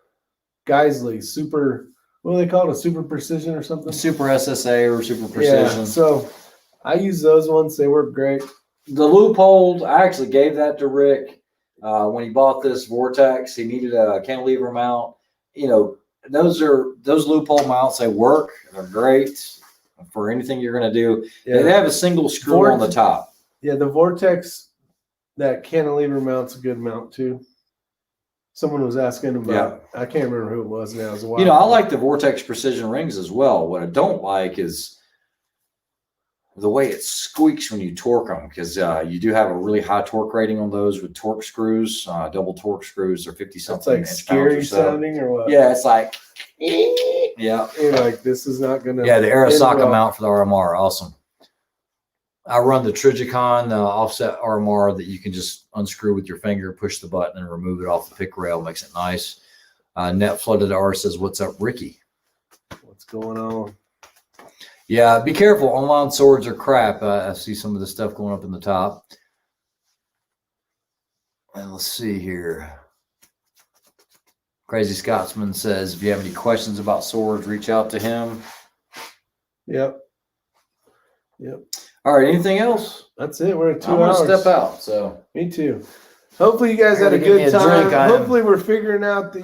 Geisley super. What do they call it? A super precision or something? Super SSA or super precision. Yeah, so I use those ones. They work great. The loophole, I actually gave that to Rick when he bought this Vortex. He needed a cantilever mount. You know, those loophole mounts. They work. They're great for anything you're going to do. Yeah. They have a single screw on the top. Yeah, the Vortex, that cantilever mount's a good mount too. Someone was asking about. I can't remember who it was now. It was a while You know, I ago. like the Vortex precision rings as well. What I don't like is the way it squeaks when you torque them, because you do have a really high torque rating on those with torque screws, double torque screws. They're 50 It's something like inch scary pounds or so. sounding or what? Yeah, it's like, yeah. You're like, this is not gonna. Yeah, the end Arasaka well. mount for the RMR, awesome. I run the Trigicon offset RMR that you can just unscrew with your finger, push the button, and remove it off the pick rail. Makes it nice. Net Flooded R says, "What's up, Ricky?" What's going on? Yeah, be careful. Online swords are crap. I see some of the stuff going up in the top. And let's see here. Crazy Scotsman says, if you have any questions about swords, reach out to him. Yep. All right, anything else? That's it. We're at 2 I'm hours. going to step out. So Me too. Hopefully you guys had a Give me good a time. drink, I am. Hopefully we're figuring out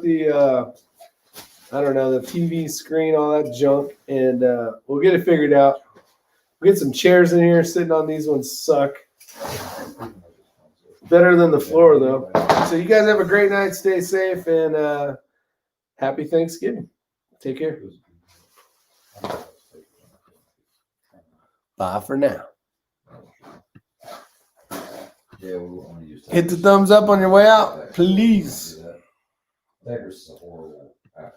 the I don't know, the TV screen, all that junk, and we'll get it figured out. We'll get some chairs in here. Sitting on these ones suck. Better than the floor though. So you guys have a great night. Stay safe and happy Thanksgiving. Take care. Bye for now. Yeah, we want to use that. Hit the thumbs up on your way out, please. That is horrible.